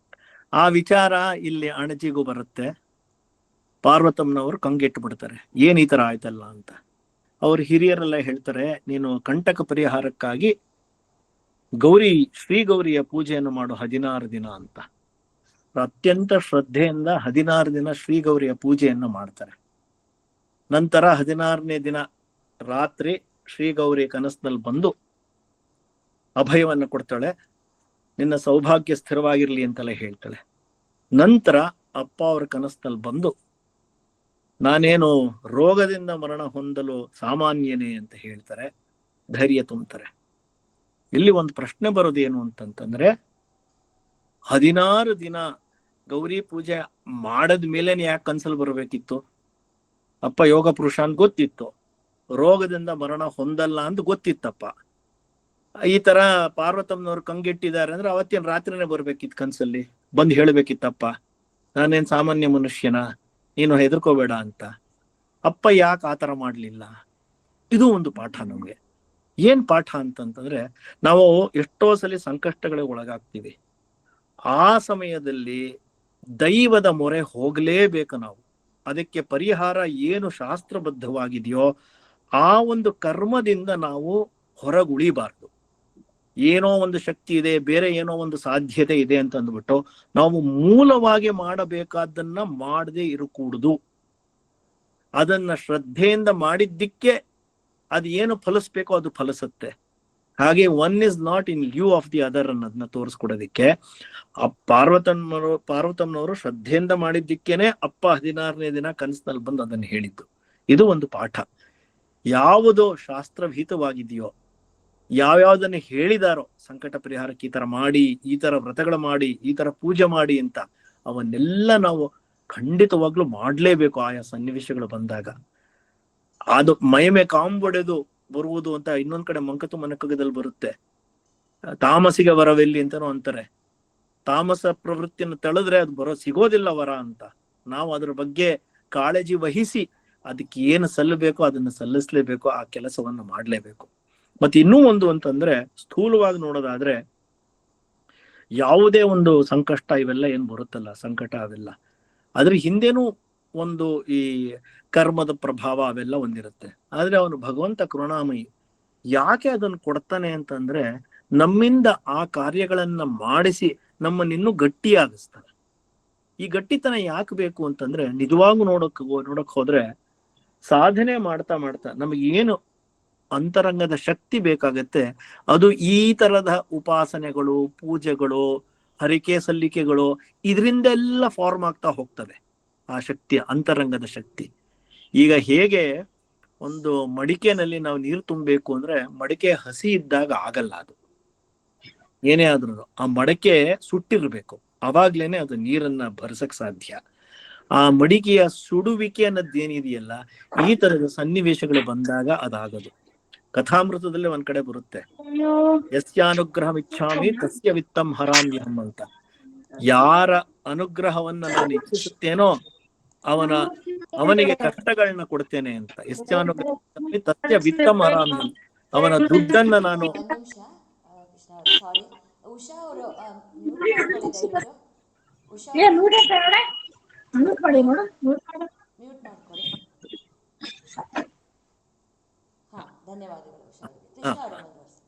ಆ ವಿಚಾರ ಇಲ್ಲಿ ಅಣಜಿಗೂ ಬರುತ್ತೆ. ಪಾರ್ವತಮ್ಮನವರು ಕಂಗೆಟ್ಟು ಬಿಡ್ತಾರೆ, ಏನ್ ಈ ತರ ಆಯ್ತಲ್ಲ ಅಂತ. ಅವ್ರ ಹಿರಿಯರೆಲ್ಲ ಹೇಳ್ತಾರೆ, ನೀನು ಕಂಟಕ ಪರಿಹಾರಕ್ಕಾಗಿ ಶ್ರೀ ಗೌರಿಯ ಪೂಜೆಯನ್ನು ಮಾಡು 16 ದಿನ ಅಂತ. ಅತ್ಯಂತ ಶ್ರದ್ಧೆಯಿಂದ 16 ದಿನ ಶ್ರೀ ಗೌರಿಯ ಪೂಜೆಯನ್ನು ಮಾಡ್ತಾರೆ. ನಂತರ 16ನೇ ದಿನ ರಾತ್ರಿ ಶ್ರೀ ಗೌರಿ ಕನಸಿನಲ್ಲಿ ಬಂದು ಅಭಯವನ್ನು ಕೊಡ್ತಾಳೆ, ನಿನ್ನ ಸೌಭಾಗ್ಯ ಸ್ಥಿರವಾಗಿರ್ಲಿ ಅಂತೆಲ್ಲ ಹೇಳ್ತಾಳೆ. ನಂತರ ಅಪ್ಪ ಅವರ ಕನಸಿನಲ್ಲಿ ಬಂದು ನಾನೇನು ರೋಗದಿಂದ ಮರಣ ಹೊಂದಲು ಸಾಮಾನ್ಯನೇ ಅಂತ ಹೇಳ್ತಾರೆ, ಧೈರ್ಯ ತುಂಬ್ತಾರೆ. ಇಲ್ಲಿ ಒಂದು ಪ್ರಶ್ನೆ ಬರೋದೇನು ಅಂತಂತಂದ್ರೆ, 16 ದಿನ ಗೌರಿ ಪೂಜೆ ಮಾಡದ ಮೇಲೇನೆ ಯಾಕೆ ಕನ್ಸಲ್ ಬರ್ಬೇಕಿತ್ತು? ಅಪ್ಪ ಯೋಗ ಪುರುಷ ಅಂತ ಗೊತ್ತಿತ್ತು, ರೋಗದಿಂದ ಮರಣ ಹೊಂದಲ್ಲ ಅಂತ ಗೊತ್ತಿತ್ತಪ್ಪ. ಈ ತರ ಪಾರ್ವತಮ್ಮನವ್ರು ಕಂಗೆಟ್ಟಿದ್ದಾರೆ ಅಂದ್ರೆ ಅವತ್ತಿನ ರಾತ್ರಿನೇ ಬರ್ಬೇಕಿತ್ತು ಕನ್ಸಲ್ಲಿ, ಬಂದು ಹೇಳ್ಬೇಕಿತ್ತಪ್ಪ ನಾನೇನ್ ಸಾಮಾನ್ಯ ಮನುಷ್ಯನ, ನೀನು ಹೆದರ್ಕೋಬೇಡ ಅಂತ. ಅಪ್ಪ ಯಾಕೆ ಆತರ ಮಾಡ್ಲಿಲ್ಲ? ಇದು ಒಂದು ಪಾಠ ನಮ್ಗೆ. ಏನ್ ಪಾಠ ಅಂತಂತಂದ್ರೆ, ನಾವು ಎಷ್ಟೋ ಸಲ ಸಂಕಷ್ಟಗಳಿಗೆ ಒಳಗಾಗ್ತೀವಿ. ಆ ಸಮಯದಲ್ಲಿ ದೈವದ ಮೊರೆ ಹೋಗ್ಲೇಬೇಕು ನಾವು. ಅದಕ್ಕೆ ಪರಿಹಾರ ಏನು ಶಾಸ್ತ್ರಬದ್ಧವಾಗಿದೆಯೋ ಆ ಒಂದು ಕರ್ಮದಿಂದ ನಾವು ಹೊರಗುಳಿಬಾರ್ದು. ಏನೋ ಒಂದು ಶಕ್ತಿ ಇದೆ, ಬೇರೆ ಏನೋ ಒಂದು ಸಾಧ್ಯತೆ ಇದೆ ಅಂತ ಅಂದ್ಬಿಟ್ಟು ನಾವು ಮೂಲವಾಗಿ ಮಾಡಬೇಕಾದ್ದನ್ನ ಮಾಡದೆ ಇರಕೂಡುದು. ಅದನ್ನ ಶ್ರದ್ಧೆಯಿಂದ ಮಾಡಿದ್ದಕ್ಕೆ ಅದು ಏನು ಫಲಿಸ್ಬೇಕೋ ಅದು ಫಲಿಸುತ್ತೆ. ಹಾಗೆ one is not in lieu of the other ಅನ್ನೋದನ್ನ ತೋರಿಸ್ಕೊಡೋದಿಕ್ಕೆ ಪಾರ್ವತಮ್ಮನವರು ಶ್ರದ್ಧೆಯಿಂದ ಮಾಡಿದ್ದಕ್ಕೇನೆ ಅಪ್ಪ 16ನೇ ದಿನ ಕನಸಿನಲ್ಲಿ ಬಂದು ಅದನ್ನು ಹೇಳಿದ್ದು. ಇದು ಒಂದು ಪಾಠ. ಯಾವುದು ಶಾಸ್ತ್ರಭೀತವಾಗಿದೆಯೋ, ಯಾವ್ಯಾವ್ದನ್ನ ಹೇಳಿದಾರೋ ಸಂಕಟ ಪರಿಹಾರಕ್ಕೆ ಈ ತರ ಮಾಡಿ, ಈ ತರ ವ್ರತಗಳು ಮಾಡಿ, ಈ ತರ ಪೂಜೆ ಮಾಡಿ ಅಂತ, ಅವನ್ನೆಲ್ಲ ನಾವು ಖಂಡಿತವಾಗ್ಲೂ ಮಾಡ್ಲೇಬೇಕು ಆಯಾ ಸನ್ನಿವೇಶಗಳು ಬಂದಾಗ. ಅದು ಮೈಮೆ ಕಾಂಬೊಡೆದು ಬರುವುದು ಅಂತ ಇನ್ನೊಂದ್ ಕಡೆ ಮಂಕತು ಮನಕಗದಲ್ಲಿ ಬರುತ್ತೆ. ತಾಮಸಿಗೆ ವರವೆಲ್ಲಿ ಅಂತಾನು ಅಂತಾರೆ. ತಾಮಸ ಪ್ರವೃತ್ತಿಯನ್ನು ತಳೆದ್ರೆ ಅದು ಸಿಗೋದಿಲ್ಲ ವರ ಅಂತ. ನಾವು ಅದ್ರ ಬಗ್ಗೆ ಕಾಳಜಿ ವಹಿಸಿ ಅದಕ್ಕೆ ಏನು ಸಲ್ಲಬೇಕೋ ಅದನ್ನ ಸಲ್ಲಿಸ್ಲೇಬೇಕು, ಆ ಕೆಲಸವನ್ನ ಮಾಡ್ಲೇಬೇಕು. ಮತ್ತೆ ಇನ್ನೂ ಒಂದು ಅಂತಂದ್ರೆ, ಸ್ಥೂಲವಾಗಿ ನೋಡೋದಾದ್ರೆ ಯಾವುದೇ ಒಂದು ಸಂಕಷ್ಟ ಇವೆಲ್ಲ ಏನ್ ಬರುತ್ತಲ್ಲ, ಸಂಕಟ ಅವೆಲ್ಲ ಅದ್ರ ಹಿಂದೆನೂ ಒಂದು ಈ ಕರ್ಮದ ಪ್ರಭಾವ ಅವೆಲ್ಲ ಒಂದಿರುತ್ತೆ. ಆದ್ರೆ ಅವನು ಭಗವಂತ ಕರುಣಾಮಯಿ. ಯಾಕೆ ಅದನ್ನು ಕೊಡ್ತಾನೆ ಅಂತಂದ್ರೆ, ನಮ್ಮಿಂದ ಆ ಕಾರ್ಯಗಳನ್ನ ಮಾಡಿಸಿ ನಮ್ಮನ್ನಿನ್ನೂ ಗಟ್ಟಿಯಾಗಿಸ್ತಾನೆ. ಈ ಗಟ್ಟಿತನ ಯಾಕೆ ಬೇಕು ಅಂತಂದ್ರೆ, ನಿಜವಾಗೂ ನೋಡಕ್ ಹೋದ್ರೆ ಸಾಧನೆ ಮಾಡ್ತಾ ಮಾಡ್ತಾ ನಮಗೆ ಏನು ಅಂತರಂಗದ ಶಕ್ತಿ ಬೇಕಾಗತ್ತೆ, ಅದು ಈ ತರದ ಉಪಾಸನೆಗಳು, ಪೂಜೆಗಳು, ಹರಿಕೆ ಸಲ್ಲಿಕೆಗಳು ಇದರಿಂದೆಲ್ಲ ಫಾರ್ಮ್ ಆಗ್ತಾ ಹೋಗ್ತದೆ ಆ ಶಕ್ತಿಯ ಅಂತರಂಗದ ಶಕ್ತಿ. ಈಗ ಹೇಗೆ ಒಂದು ಮಡಿಕೆನಲ್ಲಿ ನಾವು ನೀರು ತುಂಬಬೇಕು ಅಂದ್ರೆ, ಮಡಿಕೆ ಹಸಿ ಇದ್ದಾಗ ಆಗಲ್ಲ, ಅದು ಏನೇ ಆದ್ರೂ ಆ ಮಡಿಕೆ ಸುಟ್ಟಿರ್ಬೇಕು, ಅವಾಗ್ಲೇನೆ ಅದು ನೀರನ್ನ ಭರಿಸಕ್ ಸಾಧ್ಯ. ಆ ಮಡಿಕೆಯ ಸುಡುವಿಕೆ ಅನ್ನೋದೇನಿದೆಯಲ್ಲ, ಈ ತರದ ಸನ್ನಿವೇಶಗಳು ಬಂದಾಗ ಅದಾಗದು. ಕಥಾಮೃತದಲ್ಲಿ ಒಂದ್ ಕಡೆ ಬರುತ್ತೆ, ಯಸ್ಯಾನುಗ್ರಹಂ ಇಚ್ಛಾಮಿ ತಸ್ಯ ವಿತ್ತಂ ಹರಾಮ್ಯಹಂ ಅಂತ. ಯಾರ ಅನುಗ್ರಹವನ್ನ ನಾನು ಇಚ್ಛಿಸುತ್ತೇನೋ ಅವನಿಗೆ ಕಷ್ಟಗಳನ್ನ ಕೊಡ್ತೇನೆ ಅಂತ. ಯಸ್ಯಾನುಗ್ರಹಂ ತಸ್ಯ ವಿತ್ತಂ ಹರಾಮ್ಯಹಂ, ಅವನ ದುಡ್ಡನ್ನ ನಾನು. ಒಂದು ನಿಮಿಷ ಕೃಷ್ಣ ಅವರು, ಸಾರಿ, ಉಷಾ ಅವರು ಮ್ಯೂಟ್ ಮಾಡ್ಕೊಳ್ಳಿ ದಯವಿಟ್ಟು. ಉಷಾ ಮ್ಯೂಟ್ ಮಾಡ್ಕೊಳ್ಳಿ. ಹಾ, ಧನ್ಯವಾದಗಳು ಉಷಾ ಅವರಿಗೆ. ಕೃಷ್ಣ ಅವರು ಮುಂದುವರಿಸಿ.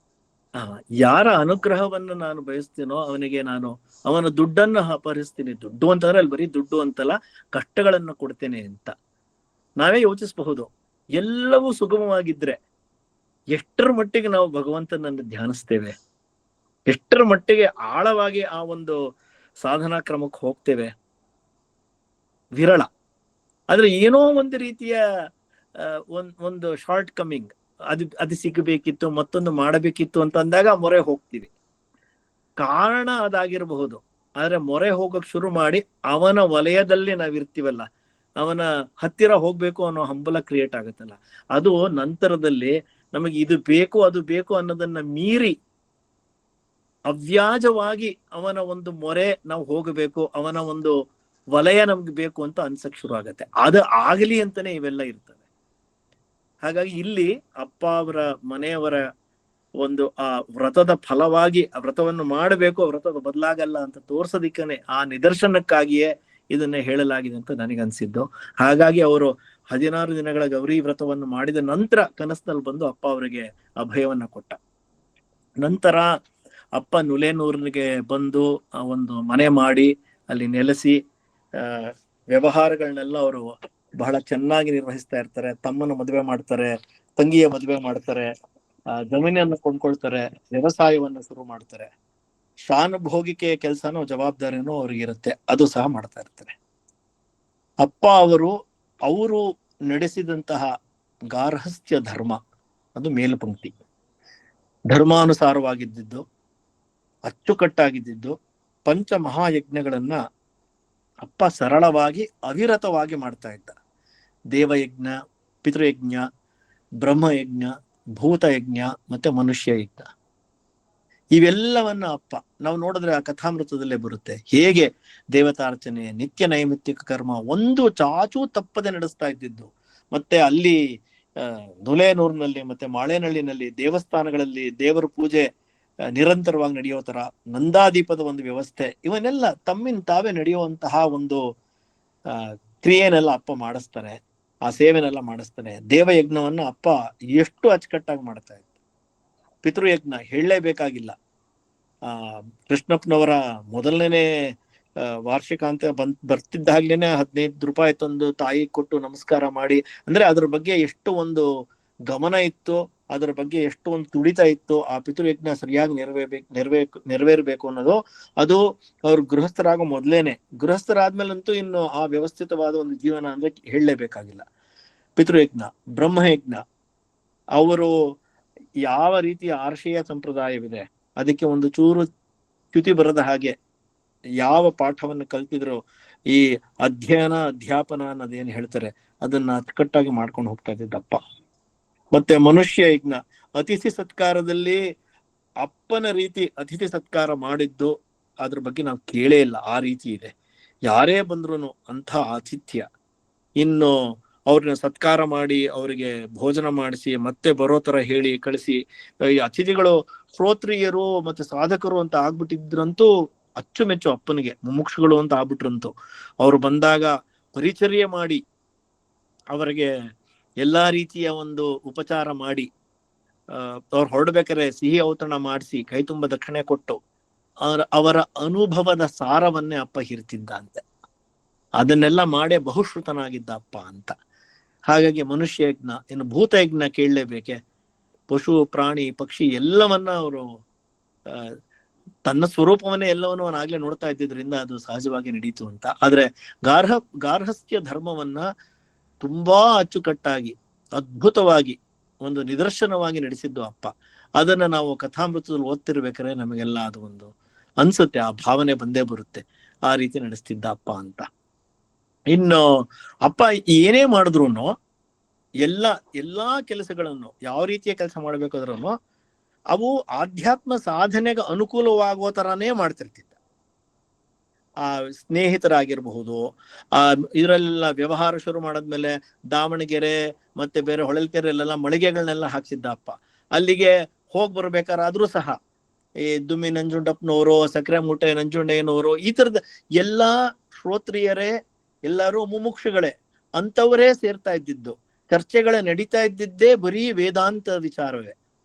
ಯಾರ ಅನುಗ್ರಹವನ್ನು ನಾನು ಬಯಸ್ತೀನೋ ಅವನಿಗೆ ನಾನು ಅವನ ದುಡ್ಡನ್ನು ಅಪಹರಿಸ್ತೀನಿ. ದುಡ್ಡು ಅಂತಂದ್ರೆ ಅಲ್ಲಿ ಬರೀ ದುಡ್ಡು ಅಂತಲ್ಲ, ಕಷ್ಟಗಳನ್ನು ಕೊಡ್ತೇನೆ ಅಂತ. ನಾವೇ ಯೋಚಿಸಬಹುದು, ಎಲ್ಲವೂ ಸುಗಮವಾಗಿದ್ರೆ ಎಷ್ಟರ ಮಟ್ಟಿಗೆ ನಾವು ಭಗವಂತನನ್ನು ಧ್ಯಾನಿಸ್ತೇವೆ, ಎಷ್ಟರ ಮಟ್ಟಿಗೆ ಆಳವಾಗಿ ಆ ಒಂದು ಸಾಧನಾ ಕ್ರಮಕ್ಕೆ ಹೋಗ್ತೇವೆ. ವಿರಳ. ಆದ್ರೆ ಏನೋ ಒಂದು ರೀತಿಯ ಒಂದು ಶಾರ್ಟ್ ಕಮಿಂಗ್, ಅದು ಸಿಗಬೇಕಿತ್ತು, ಮತ್ತೊಂದು ಮಾಡಬೇಕಿತ್ತು ಅಂತ ಅಂದಾಗ ಮೊರೆ ಹೋಗ್ತೀವಿ. ಕಾರಣ ಅದಾಗಿರಬಹುದು. ಆದ್ರೆ ಮೊರೆ ಹೋಗಕ್ ಶುರು ಮಾಡಿ ಅವನ ವಲಯದಲ್ಲಿ ನಾವಿರ್ತೀವಲ್ಲ, ಅವನ ಹತ್ತಿರ ಹೋಗ್ಬೇಕು ಅನ್ನೋ ಹಂಬಲ ಕ್ರಿಯೇಟ್ ಆಗುತ್ತಲ್ಲ, ಅದು ನಂತರದಲ್ಲಿ ನಮಗೆ ಇದು ಬೇಕು ಅದು ಬೇಕು ಅನ್ನೋದನ್ನ ಮೀರಿ ಅವ್ಯಾಜವಾಗಿ ಅವನ ಒಂದು ಮೊರೆ ನಾವು ಹೋಗಬೇಕು, ಅವನ ಒಂದು ವಲಯ ನಮ್ಗೆ ಬೇಕು ಅಂತ ಅನ್ಸಕ್ ಶುರು ಆಗತ್ತೆ. ಅದು ಆಗಲಿ ಅಂತಾನೆ ಇವೆಲ್ಲ ಇರ್ತವೆ. ಹಾಗಾಗಿ ಇಲ್ಲಿ ಅಪ್ಪ ಅವರ ಮನೆಯವರ ಒಂದು ಆ ವ್ರತದ ಫಲವಾಗಿ ಆ ವ್ರತವನ್ನು ಮಾಡಬೇಕು, ವ್ರತದ ಬದಲಾಗಲ್ಲ ಅಂತ ತೋರ್ಸೋದಿಕ್ಕನೆ, ಆ ನಿದರ್ಶನಕ್ಕಾಗಿಯೇ ಇದನ್ನೇ ಹೇಳಲಾಗಿದೆ ಅಂತ ನನಗನ್ಸಿದ್ದು. ಹಾಗಾಗಿ ಅವರು 16 ದಿನಗಳ ಗೌರಿ ವ್ರತವನ್ನು ಮಾಡಿದ ನಂತರ ಕನಸಿನಲ್ಲಿ ಬಂದು ಅಪ್ಪ ಅವರಿಗೆ ಅಭಯವನ್ನ ಕೊಟ್ಟ. ನಂತರ ಅಪ್ಪ ನುಲೇನೂರ್ನಿಗೆ ಬಂದು ಒಂದು ಮನೆ ಮಾಡಿ ಅಲ್ಲಿ ನೆಲೆಸಿ ವ್ಯವಹಾರಗಳನ್ನೆಲ್ಲ ಅವರು ಬಹಳ ಚೆನ್ನಾಗಿ ನಿರ್ವಹಿಸ್ತಾ ಇರ್ತಾರೆ. ತಮ್ಮನ ಮದುವೆ ಮಾಡ್ತಾರೆ, ತಂಗಿಯ ಮದುವೆ ಮಾಡ್ತಾರೆ, ಜಮೀನನ್ನು ಕೊಂಡ್ಕೊಳ್ತಾರೆ, ವ್ಯವಸಾಯವನ್ನ ಶುರು ಮಾಡ್ತಾರೆ. ಶಾನುಭೋಗಿಕೆಯ ಕೆಲಸನೋ ಜವಾಬ್ದಾರಿನೋ ಅವ್ರಿಗಿರುತ್ತೆ, ಅದು ಸಹ ಮಾಡ್ತಾ ಇರ್ತಾರೆ. ಅಪ್ಪ ಅವರು ನಡೆಸಿದಂತಹ ಗಾರ್ಹಸ್ಥ್ಯ ಧರ್ಮ ಅದು ಮೇಲ್ಪಂಕ್ತಿ. ಧರ್ಮಾನುಸಾರವಾಗಿದ್ದು, ಅಚ್ಚುಕಟ್ಟಾಗಿದ್ದು, ಪಂಚ ಮಹಾಯಜ್ಞಗಳನ್ನ ಅಪ್ಪ ಸರಳವಾಗಿ ಅವಿರತವಾಗಿ ಮಾಡ್ತಾ ಇದ್ದ. ದೇವಯಜ್ಞ, ಪಿತೃಯಜ್ಞ, ಬ್ರಹ್ಮಯಜ್ಞ, ಭೂತಯಜ್ಞ ಮತ್ತೆ ಮನುಷ್ಯ ಯಜ್ಞ. ಇವೆಲ್ಲವನ್ನ ಅಪ್ಪ ನಾವು ನೋಡಿದ್ರೆ ಆ ಕಥಾಮೃತದಲ್ಲೇ ಬರುತ್ತೆ, ಹೇಗೆ ದೇವತಾರ್ಚನೆ, ನಿತ್ಯ ನೈಮಿತ್ತಿಕ ಕರ್ಮ ಒಂದು ಚಾಚೂ ತಪ್ಪದೆ ನಡೆಸ್ತಾ ಇದ್ದಿದ್ದು. ಮತ್ತೆ ಅಲ್ಲಿ ನುಲೇನೂರ್ನಲ್ಲಿ ಮತ್ತೆ ಮಾಳೇನಹಳ್ಳಿನಲ್ಲಿ ದೇವಸ್ಥಾನಗಳಲ್ಲಿ ದೇವರ ಪೂಜೆ ನಿರಂತರವಾಗಿ ನಡೆಯೋ ತರ, ನಂದಾದೀಪದ ಒಂದು ವ್ಯವಸ್ಥೆ, ಇವನ್ನೆಲ್ಲ ತಮ್ಮಿನ ತಾವೇ ನಡೆಯುವಂತಹ ಒಂದು ಕ್ರಿಯೆನೆಲ್ಲ ಅಪ್ಪ ಮಾಡಿಸ್ತಾರೆ, ಆ ಸೇವೆನೆಲ್ಲ ಮಾಡಿಸ್ತಾನೆ. ದೇವಯಜ್ಞವನ್ನ ಅಪ್ಪ ಎಷ್ಟು ಅಚ್ಚುಕಟ್ಟಾಗಿ ಮಾಡ್ತಾ ಇತ್ತು. ಪಿತೃಯಜ್ಞ ಹೇಳಲೇಬೇಕಾಗಿಲ್ಲ. ಕೃಷ್ಣಪ್ಪನವರ ಮೊದಲನೇ ವಾರ್ಷಿಕ ಅಂತ ಬರ್ತಿದ್ದಾಗ್ಲೇನೆ 15 ರೂಪಾಯಿ ತಂದು ತಾಯಿ ಕೊಟ್ಟು ನಮಸ್ಕಾರ ಮಾಡಿ, ಅಂದ್ರೆ ಅದ್ರ ಬಗ್ಗೆ ಎಷ್ಟು ಒಂದು ಗಮನ ಇತ್ತು, ಅದರ ಬಗ್ಗೆ ಎಷ್ಟು ಒಂದು ತುಡಿತ ಇತ್ತು, ಆ ಪಿತೃಯಜ್ಞ ಸರಿಯಾಗಿ ನೆರವೇರ್ಬೇಕು ಅನ್ನೋದು. ಅದು ಅವ್ರು ಗೃಹಸ್ಥರಾಗೋ ಮೊದ್ಲೇನೆ, ಗೃಹಸ್ಥರಾದ್ಮೇಲಂತೂ ಇನ್ನು ಆ ವ್ಯವಸ್ಥಿತವಾದ ಒಂದು ಜೀವನ ಅಂದ್ರೆ ಹೇಳಲೇಬೇಕಾಗಿಲ್ಲ. ಪಿತೃಯಜ್ಞ, ಬ್ರಹ್ಮಯಜ್ಞ, ಅವರು ಯಾವ ರೀತಿಯ ಆರ್ಷೇಯ ಸಂಪ್ರದಾಯವಿದೆ ಅದಕ್ಕೆ ಒಂದು ಚೂರು ಚ್ಯುತಿ ಬರದ ಹಾಗೆ ಯಾವ ಪಾಠವನ್ನು ಕಲ್ತಿದ್ರು, ಈ ಅಧ್ಯಯನ ಅಧ್ಯಾಪನ ಅನ್ನೋದೇನು ಹೇಳ್ತಾರೆ ಅದನ್ನ ಅಚ್ಚುಕಟ್ಟಾಗಿ ಮಾಡ್ಕೊಂಡು ಹೋಗ್ತಾ ಇದ್ದಿದ್ದಪ್ಪ. ಮತ್ತೆ ಮನುಷ್ಯ ಯಜ್ಞ, ಅತಿಥಿ ಸತ್ಕಾರದಲ್ಲಿ ಅಪ್ಪನ ರೀತಿ ಅತಿಥಿ ಸತ್ಕಾರ ಮಾಡಿದ್ದು ಅದ್ರ ಬಗ್ಗೆ ನಾವು ಕೇಳೇ ಇಲ್ಲ. ಆ ರೀತಿ ಇದೆ, ಯಾರೇ ಬಂದ್ರು ಅಂಥ ಆತಿಥ್ಯ. ಇನ್ನು ಅವ್ರನ್ನ ಸತ್ಕಾರ ಮಾಡಿ ಅವರಿಗೆ ಭೋಜನ ಮಾಡಿಸಿ ಮತ್ತೆ ಬರೋ ತರ ಹೇಳಿ ಕಳಿಸಿ, ಈ ಅತಿಥಿಗಳು ಶ್ರೋತ್ರಿಯರು ಮತ್ತೆ ಸಾಧಕರು ಅಂತ ಆಗ್ಬಿಟ್ಟಿದ್ರಂತೂ ಅಚ್ಚುಮೆಚ್ಚು ಅಪ್ಪನಿಗೆ. ಮುಮುಕ್ಷುಗಳು ಅಂತ ಆಗ್ಬಿಟ್ರಂತೂ ಅವ್ರು ಬಂದಾಗ ಪರಿಚರ್ಯೆ ಮಾಡಿ ಅವರಿಗೆ ಎಲ್ಲಾ ರೀತಿಯ ಒಂದು ಉಪಚಾರ ಮಾಡಿ, ಅವ್ರು ಹೊರಡ್ಬೇಕಾದ್ರೆ ಸಿಹಿ ಔತಣ ಮಾಡಿಸಿ ಕೈ ತುಂಬ ದಕ್ಷಿಣೆ ಕೊಟ್ಟು ಅವರ ಅನುಭವದ ಸಾರವನ್ನೇ ಅಪ್ಪ ಹಿರ್ತಿದ್ದ ಅಂತೆ. ಅದನ್ನೆಲ್ಲ ಮಾಡೇ ಬಹುಶ್ರುತನಾಗಿದ್ದ ಅಪ್ಪ ಅಂತ. ಹಾಗಾಗಿ ಮನುಷ್ಯ ಯಜ್ಞ, ಇನ್ನು ಭೂತಯಜ್ಞ ಕೇಳಲೇಬೇಕೆ. ಪಶು ಪ್ರಾಣಿ ಪಕ್ಷಿ ಎಲ್ಲವನ್ನ ಅವರು ತನ್ನ ಸ್ವರೂಪವನ್ನೇ ಎಲ್ಲವನ್ನು ಅವನಾಗ್ಲೇ ನೋಡ್ತಾ ಇದ್ದಿದ್ರಿಂದ ಅದು ಸಹಜವಾಗಿ ನಡೀತು ಅಂತ. ಆದ್ರೆ ಗಾರ್ಹಸ್ಥ್ಯ ಧರ್ಮವನ್ನ ತುಂಬಾ ಅಚ್ಚುಕಟ್ಟಾಗಿ ಅದ್ಭುತವಾಗಿ ಒಂದು ನಿದರ್ಶನವಾಗಿ ನಡೆಸಿದ್ದು ಅಪ್ಪ. ಅದನ್ನ ನಾವು ಕಥಾಮೃತದಲ್ಲಿ ಓದ್ತಿರ್ಬೇಕಾದ್ರೆ ನಮಗೆಲ್ಲ ಅದು ಒಂದು ಅನ್ಸುತ್ತೆ, ಆ ಭಾವನೆ ಬಂದೇ ಬರುತ್ತೆ, ಆ ರೀತಿ ನಡೆಸ್ತಿದ್ದ ಅಪ್ಪ ಅಂತ. ಇನ್ನು ಅಪ್ಪ ಏನೇ ಮಾಡಿದ್ರು ಎಲ್ಲಾ ಕೆಲಸಗಳನ್ನು ಯಾವ ರೀತಿಯ ಕೆಲಸ ಮಾಡ್ಬೇಕಾದ್ರೂ ಅವು ಆಧ್ಯಾತ್ಮ ಸಾಧನೆಗೆ ಅನುಕೂಲವಾಗುವ ತರಾನೇ ಮಾಡ್ತಿರ್ತಿದ್ದ. ಆ ಸ್ನೇಹಿತರಾಗಿರ್ಬಹುದು, ಆ ಇದರಲ್ಲೆಲ್ಲ ವ್ಯವಹಾರ ಶುರು ಮಾಡಾದ್ಮೇಲೆ ದಾವಣಗೆರೆ ಮತ್ತೆ ಬೇರೆ ಹೊಳಲ್ಕೆರೆಯಲ್ಲೆಲ್ಲ ಮಳಿಗೆಗಳನ್ನೆಲ್ಲ ಹಾಕ್ಸಿದ್ದ ಅಪ್ಪ. ಅಲ್ಲಿಗೆ ಹೋಗ್ ಬರ್ಬೇಕಾದ್ರೂ ಸಹ ಈ ದುಮ್ಮಿ ನಂಜುಂಡಪ್ಪನವರು, ಸಕ್ಕರೆ ಮೂಟೆ ನಂಜುಂಡಯ್ಯನವರು, ಈ ತರದ ಎಲ್ಲಾ ಶ್ರೋತ್ರಿಯರೇ, ಎಲ್ಲರೂ ಮುಮುಕ್ಷುಗಳೇ ಅಂತವರೇ ಸೇರ್ತಾ ಇದ್ದಿದ್ದು. ಚರ್ಚೆಗಳೇ ನಡೀತಾ ಇದ್ದಿದ್ದೇ ಬರೀ ವೇದಾಂತ ವಿಚಾರವೇ.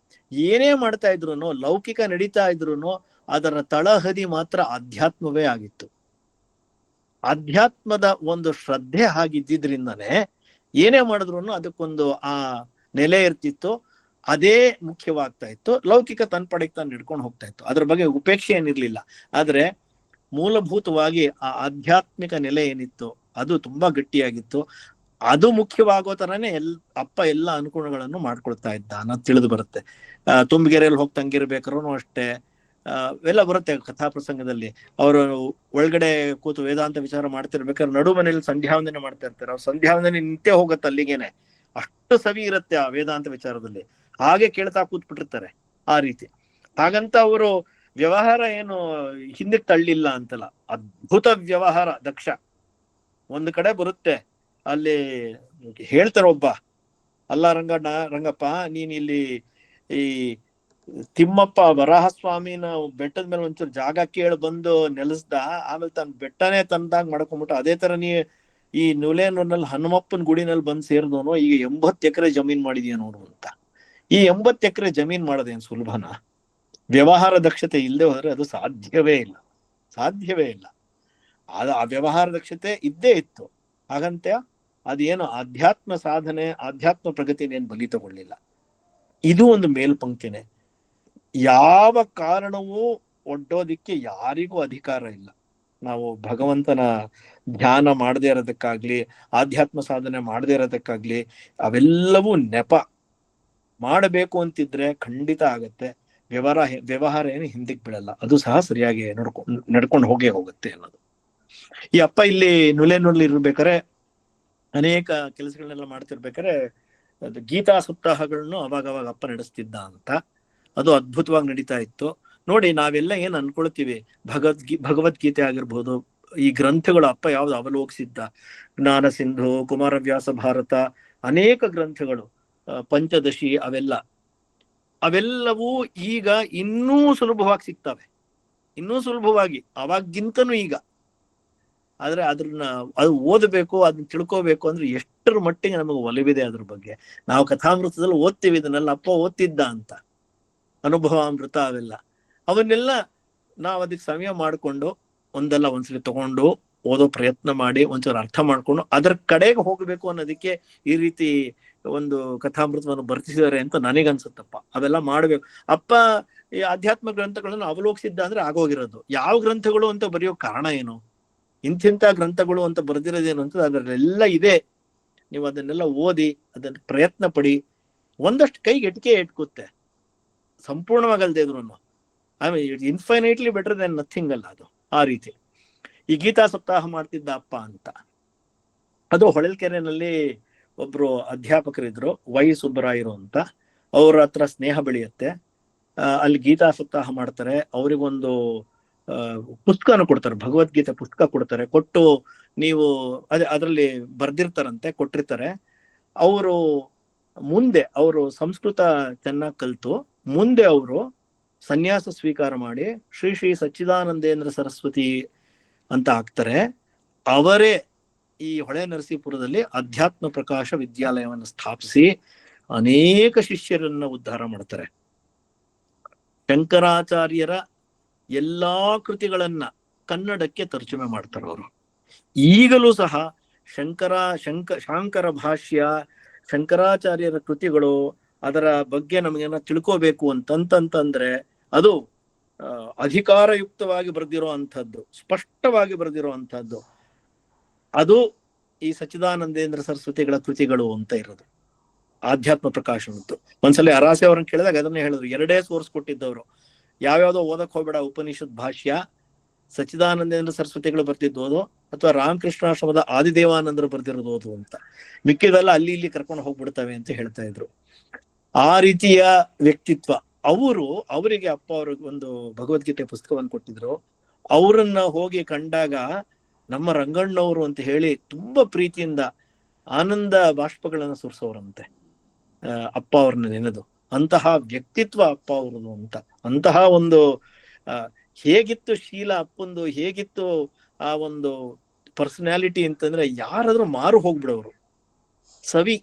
ಏನೇ ಮಾಡ್ತಾ ಇದ್ರು, ಲೌಕಿಕ ನಡೀತಾ ಇದ್ರು, ಅದರ ತಳಹದಿ ಮಾತ್ರ ಆಧ್ಯಾತ್ಮವೇ ಆಗಿತ್ತು. ಆಧ್ಯಾತ್ಮದ ಒಂದು ಶ್ರದ್ಧೆ ಆಗಿದ್ದಿದ್ರಿಂದನೇ ಏನೇ ಮಾಡಿದ್ರು ಅದಕ್ಕೊಂದು ಆ ನೆಲೆ ಇರ್ತಿತ್ತು. ಅದೇ ಮುಖ್ಯವಾಗ್ತಾ ಇತ್ತು. ಲೌಕಿಕ ತನ್ಪಡೆಗೆ ತಾನು ನಡ್ಕೊಂಡು ಹೋಗ್ತಾ ಇತ್ತು. ಅದ್ರ ಬಗ್ಗೆ ಉಪೇಕ್ಷೆ ಏನಿರ್ಲಿಲ್ಲ. ಆದ್ರೆ ಮೂಲಭೂತವಾಗಿ ಆ ಆಧ್ಯಾತ್ಮಿಕ ನೆಲೆ ಏನಿತ್ತು ಅದು ತುಂಬಾ ಗಟ್ಟಿಯಾಗಿತ್ತು. ಅದು ಮುಖ್ಯವಾಗೋ ತರನೇ ಅಪ್ಪ ಎಲ್ಲ ಅನುಕೂಲಗಳನ್ನು ಮಾಡ್ಕೊಳ್ತಾ ಇದ್ದ ಅನ್ನೋದು ತಿಳಿದು ಬರುತ್ತೆ. ತುಂಬಿಗೆರೆಯಲ್ಲಿ ಹೋಗಿ ತಂಗಿರ್ಬೇಕಾದ್ರೂ ಅಷ್ಟೇ ಎಲ್ಲ ಬರುತ್ತೆ ಕಥಾ ಪ್ರಸಂಗದಲ್ಲಿ. ಅವರು ಒಳಗಡೆ ಕೂತು ವೇದಾಂತ ವಿಚಾರ ಮಾಡ್ತಿರ್ಬೇಕಾದ್ರೆ ನಡು ಮನೆಯಲ್ಲಿ ಸಂಧ್ಯಾವಂದನೆ ಮಾಡ್ತಾ ಇರ್ತಾರೆ. ಅವ್ರು ಸಂಧ್ಯಾವಂದನೆ ನಿಂತೇ ಹೋಗುತ್ತೆ ಅಲ್ಲಿಗೇನೆ, ಅಷ್ಟು ಸವಿ ಇರುತ್ತೆ ಆ ವೇದಾಂತ ವಿಚಾರದಲ್ಲಿ. ಹಾಗೆ ಕೇಳ್ತಾ ಕೂತ್ಬಿಟ್ಟಿರ್ತಾರೆ ಆ ರೀತಿ. ಹಾಗಂತ ಅವರು ವ್ಯವಹಾರ ಏನು ಹಿಂದಕ್ಕೆ ತಳ್ಳಿಲ್ಲ ಅಂತಲ್ಲ, ಅದ್ಭುತ ವ್ಯವಹಾರ ದಕ್ಷ. ಒಂದು ಕಡೆ ಬರುತ್ತೆ, ಅಲ್ಲಿ ಹೇಳ್ತಾರೆ ಒಬ್ಬ, ಅಲ್ಲ ರಂಗಪ್ಪ ನೀನ್ ಇಲ್ಲಿ ಈ ತಿಮ್ಮಪ್ಪ ವರಾಹಸ್ವಾಮಿನ ಬೆಟ್ಟದ ಮೇಲೆ ಒಂಚೂರು ಜಾಗ ಕೇಳಿ ಬಂದು ನೆಲೆಸ್ದ, ಆಮೇಲೆ ತನ್ನ ಬೆಟ್ಟನೇ ತಂದಾಗ ಮಾಡ್ಕೊಂಡ್ಬಿಟ್ಟು ಅದೇ ತರ ಈ ನುಲೇನಲ್ಲಿ ಹನುಮಪ್ಪನ ಗುಡಿನಲ್ಲಿ ಬಂದು ಸೇರಿದವನು ಈಗ 80 ಎಕರೆ ಜಮೀನ್ ಮಾಡಿದೀಯ ನೋಡು ಅಂತ. ಈ 80 ಎಕರೆ ಜಮೀನ್ ಮಾಡೋದೇನು ಸುಲಭನ? ವ್ಯವಹಾರ ದಕ್ಷತೆ ಇಲ್ಲದೆ ಹೋದ್ರೆ ಅದು ಸಾಧ್ಯವೇ ಇಲ್ಲ, ಸಾಧ್ಯವೇ ಇಲ್ಲ. ಆ ವ್ಯವಹಾರ ದಕ್ಷತೆ ಇದ್ದೇ ಇತ್ತು. ಹಾಗಂತ ಅದೇನು ಆಧ್ಯಾತ್ಮ ಸಾಧನೆ, ಆಧ್ಯಾತ್ಮ ಪ್ರಗತಿನೇನು ಬಲಿ ತಗೊಳ್ಳಿಲ್ಲ. ಇದು ಒಂದು ಮೇಲ್ಪಂಕ್ತಿನೇ. ಯಾವ ಕಾರಣವೂ ಒಡ್ಡೋದಿಕ್ಕೆ ಯಾರಿಗೂ ಅಧಿಕಾರ ಇಲ್ಲ. ನಾವು ಭಗವಂತನ ಧ್ಯಾನ ಮಾಡದೇ ಇರೋದಕ್ಕಾಗ್ಲಿ, ಆಧ್ಯಾತ್ಮ ಸಾಧನೆ ಮಾಡದೇ ಇರೋದಕ್ಕಾಗ್ಲಿ, ಅವೆಲ್ಲವೂ ನೆಪ. ಮಾಡಬೇಕು ಅಂತಿದ್ರೆ ಖಂಡಿತ ಆಗತ್ತೆ. ವ್ಯವಹಾರ ಏನು ಹಿಂದಕ್ಕೆ ಬಿಡಲ್ಲ, ಅದು ಸಹ ಸರಿಯಾಗಿ ನಡ್ಕೊಂಡು ಹೋಗುತ್ತೆ ಅನ್ನೋದು. ಈ ಅಪ್ಪ ಇಲ್ಲಿ ನುಲೇನಲ್ಲಿ ಇರ್ಬೇಕಾರೆ ಅನೇಕ ಕೆಲಸಗಳನ್ನೆಲ್ಲ ಮಾಡ್ತಿರ್ಬೇಕಾರೆ ಅದು ಗೀತಾ ಸಪ್ತಾಹಗಳನ್ನು ಅವಾಗ ಅಪ್ಪ ನಡೆಸ್ತಿದ್ದ ಅಂತ. ಅದು ಅದ್ಭುತವಾಗಿ ನಡೀತಾ ಇತ್ತು. ನೋಡಿ, ನಾವೆಲ್ಲ ಏನ್ ಅನ್ಕೊಳ್ತೀವಿ, ಭಗವದ್ಗೀತೆ ಆಗಿರ್ಬೋದು, ಈ ಗ್ರಂಥಗಳು ಅಪ್ಪ ಯಾವ್ದು ಅವಲೋಕಿಸಿದ್ದ, ಜ್ಞಾನ ಸಿಂಧು, ಕುಮಾರವ್ಯಾಸ ಭಾರತ, ಅನೇಕ ಗ್ರಂಥಗಳು, ಪಂಚದಶಿ, ಅವೆಲ್ಲವೂ ಈಗ ಇನ್ನೂ ಸುಲಭವಾಗಿ ಸಿಗ್ತವೆ, ಇನ್ನೂ ಸುಲಭವಾಗಿ ಅವಾಗ್ಗಿಂತನೂ ಈಗ. ಆದ್ರೆ ಅದು ಓದಬೇಕು, ಅದನ್ನ ತಿಳ್ಕೋಬೇಕು ಅಂದ್ರೆ ಎಷ್ಟರ ಮಟ್ಟಿಗೆ ನಮಗೆ ಒಲವಿದೆ ಅದ್ರ ಬಗ್ಗೆ. ನಾವು ಕಥಾಮೃತದಲ್ಲಿ ಓದ್ತೀವಿ ಇದನ್ನೆಲ್ಲ, ಅಪ್ಪ ಓದ್ತಿದ್ದ ಅಂತ, ಅನುಭವಾಮೃತ ಅವನ್ನೆಲ್ಲ ನಾವು ಅದಕ್ಕೆ ಸಮಯ ಮಾಡಿಕೊಂಡು ಒಂದ್ಸಲಿ ತಗೊಂಡು ಓದೋ ಪ್ರಯತ್ನ ಮಾಡಿ ಒಂಚೂರು ಅರ್ಥ ಮಾಡ್ಕೊಂಡು ಅದರ ಕಡೆಗೆ ಹೋಗ್ಬೇಕು ಅನ್ನೋದಕ್ಕೆ ಈ ರೀತಿ ಒಂದು ಕಥಾಮೃತವನ್ನು ಬರ್ತಿದ್ದಾರೆ ಅಂತ ನನಗನ್ಸುತ್ತಪ್ಪ. ಅವೆಲ್ಲ ಮಾಡ್ಬೇಕು. ಅಪ್ಪ ಈ ಆಧ್ಯಾತ್ಮ ಗ್ರಂಥಗಳನ್ನು ಅವಲೋಕಿಸಿದ್ದ ಅಂದ್ರೆ ಆಗೋಗಿರೋದು. ಯಾವ ಗ್ರಂಥಗಳು ಅಂತ ಬರೆಯೋ ಕಾರಣ ಏನು, ಇಂತಿಂಥ ಗ್ರಂಥಗಳು ಅಂತ ಬರ್ದಿರೋದೇನು ಅಂತ ಅದರಲ್ಲೆಲ್ಲ ಇದೆ. ನೀವು ಅದನ್ನೆಲ್ಲ ಓದಿ, ಅದನ್ನ ಪ್ರಯತ್ನ ಪಡಿ, ಒಂದಷ್ಟು ಕೈಗೆ ಎಟ್ಕುತ್ತೆ, ಸಂಪೂರ್ಣವಾಗಲ್ದೇ ಇದ್ರು ಆಮೇಲೆ ಇನ್ಫೈನೈಟ್ಲಿ ಬೆಟರ್ ದೆನ್ ನಥಿಂಗ್ ಅಲ್ಲ ಅದು. ಆ ರೀತಿ ಈ ಗೀತಾ ಸಪ್ತಾಹ ಮಾಡ್ತಿದ್ದ ಅಪ್ಪ ಅಂತ. ಅದು ಹೊಳಲ್ಕೆರೆನಲ್ಲಿ ಒಬ್ರು ಅಧ್ಯಾಪಕರಿದ್ರು, ವೈ ಸುಬ್ಬರಾಯರು ಅಂತ. ಅವ್ರ ಹತ್ರ ಸ್ನೇಹ ಬೆಳೆಯುತ್ತೆ. ಅಲ್ಲಿ ಗೀತಾ ಸಪ್ತಾಹ ಮಾಡ್ತಾರೆ. ಅವ್ರಿಗೊಂದು ಪುಸ್ತಕನ ಕೊಡ್ತಾರೆ, ಭಗವದ್ಗೀತೆ ಪುಸ್ತಕ ಕೊಡ್ತಾರೆ. ಕೊಟ್ಟು ನೀವು ಅದರಲ್ಲಿ ಬರ್ದಿರ್ತಾರಂತೆ, ಕೊಟ್ಟಿರ್ತಾರೆ. ಅವರು ಸಂಸ್ಕೃತ ಚೆನ್ನಾಗಿ ಕಲ್ತು ಮುಂದೆ ಅವರು ಸನ್ಯಾಸ ಸ್ವೀಕಾರ ಮಾಡಿ ಶ್ರೀ ಶ್ರೀ ಸಚ್ಚಿದಾನಂದೇಂದ್ರ ಸರಸ್ವತಿ ಅಂತ ಆಗ್ತಾರೆ. ಅವರೇ ಈ ಹೊಳೆ ನರಸೀಪುರದಲ್ಲಿ ಅಧ್ಯಾತ್ಮ ಪ್ರಕಾಶ ವಿದ್ಯಾಲಯವನ್ನು ಸ್ಥಾಪಿಸಿ ಅನೇಕ ಶಿಷ್ಯರನ್ನ ಉದ್ಧಾರ ಮಾಡ್ತಾರೆ. ಶಂಕರಾಚಾರ್ಯರ ಎಲ್ಲಾ ಕೃತಿಗಳನ್ನ ಕನ್ನಡಕ್ಕೆ ತರ್ಜುಮೆ ಮಾಡ್ತಾರೆ ಅವರು. ಈಗಲೂ ಸಹ ಶಾಂಕರ ಭಾಷ್ಯ, ಶಂಕರಾಚಾರ್ಯರ ಕೃತಿಗಳು, ಅದರ ಬಗ್ಗೆ ನಮಗೇನ ತಿಳ್ಕೋಬೇಕು ಅಂತಂದ್ರೆ ಅದು ಅಧಿಕಾರಯುಕ್ತವಾಗಿ ಬರೆದಿರೋ ಅಂಥದ್ದು, ಸ್ಪಷ್ಟವಾಗಿ ಬರೆದಿರೋ ಅಂಥದ್ದು. ಅದು ಈ ಸಚ್ಚಿದಾನಂದೇಂದ್ರ ಸರಸ್ವತಿಗಳ ಕೃತಿಗಳು ಅಂತ ಇರೋದು, ಆಧ್ಯಾತ್ಮ ಪ್ರಕಾಶ ಅಂತ. ಒಂದ್ಸಲ ಅರಾಸೆ ಅವ್ರನ್ನ ಕೇಳಿದಾಗ ಅದನ್ನೇ ಹೇಳಿದ್ರು, 2 ಸೋರ್ಸ್ ಕೊಟ್ಟಿದ್ದವರು. ಯಾವ್ಯಾವ್ದೋ ಓದಕ್ ಹೋಗ್ಬೇಡ, ಉಪನಿಷತ್ ಭಾಷ್ಯ, ಸಚ್ಚಿದಾನಂದೇಂದ್ರ ಸರಸ್ವತಿಗಳು ಬರ್ತಿದ್ದೋದು ಅಥವಾ ರಾಮಕೃಷ್ಣಾಶ್ರಮದ ಆದಿದೇವಾನಂದರು ಬರ್ದಿರೋದು ಅಂತ. ಮಿಕ್ಕಿದೆಲ್ಲ ಅಲ್ಲಿ ಇಲ್ಲಿ ಕರ್ಕೊಂಡು ಹೋಗ್ಬಿಡ್ತವೆ ಅಂತ ಹೇಳ್ತಾ ಇದ್ರು. ಆ ರೀತಿಯ ವ್ಯಕ್ತಿತ್ವ. ಅವರಿಗೆ ಅಪ್ಪ ಅವ್ರಿಗೆ ಒಂದು ಭಗವದ್ಗೀತೆ ಪುಸ್ತಕವನ್ನು ಕೊಟ್ಟಿದ್ರು. ಅವರನ್ನ ಹೋಗಿ ಕಂಡಾಗ ನಮ್ಮ ರಂಗಣ್ಣವರು ಅಂತ ಹೇಳಿ ತುಂಬಾ ಪ್ರೀತಿಯಿಂದ ಆನಂದ ಬಾಷ್ಪಗಳನ್ನ ಸುರಿಸೋರಂತೆ ಅಪ್ಪ ಅವ್ರನ್ನ ನೆನೆದು. ಅಂತಹ ವ್ಯಕ್ತಿತ್ವ ಅಪ್ಪ ಅವ್ರದ್ದು ಅಂತ. ಅಂತಹ ಒಂದು ಹೇಗಿತ್ತು ಶೀಲ ಅಪ್ಪಂದು, ಹೇಗಿತ್ತು ಆ ಒಂದು ಪರ್ಸನಾಲಿಟಿ ಅಂತಂದ್ರೆ ಯಾರಾದ್ರೂ ಮಾರು ಹೋಗ್ಬಿಡೋರು. ಸವಿ,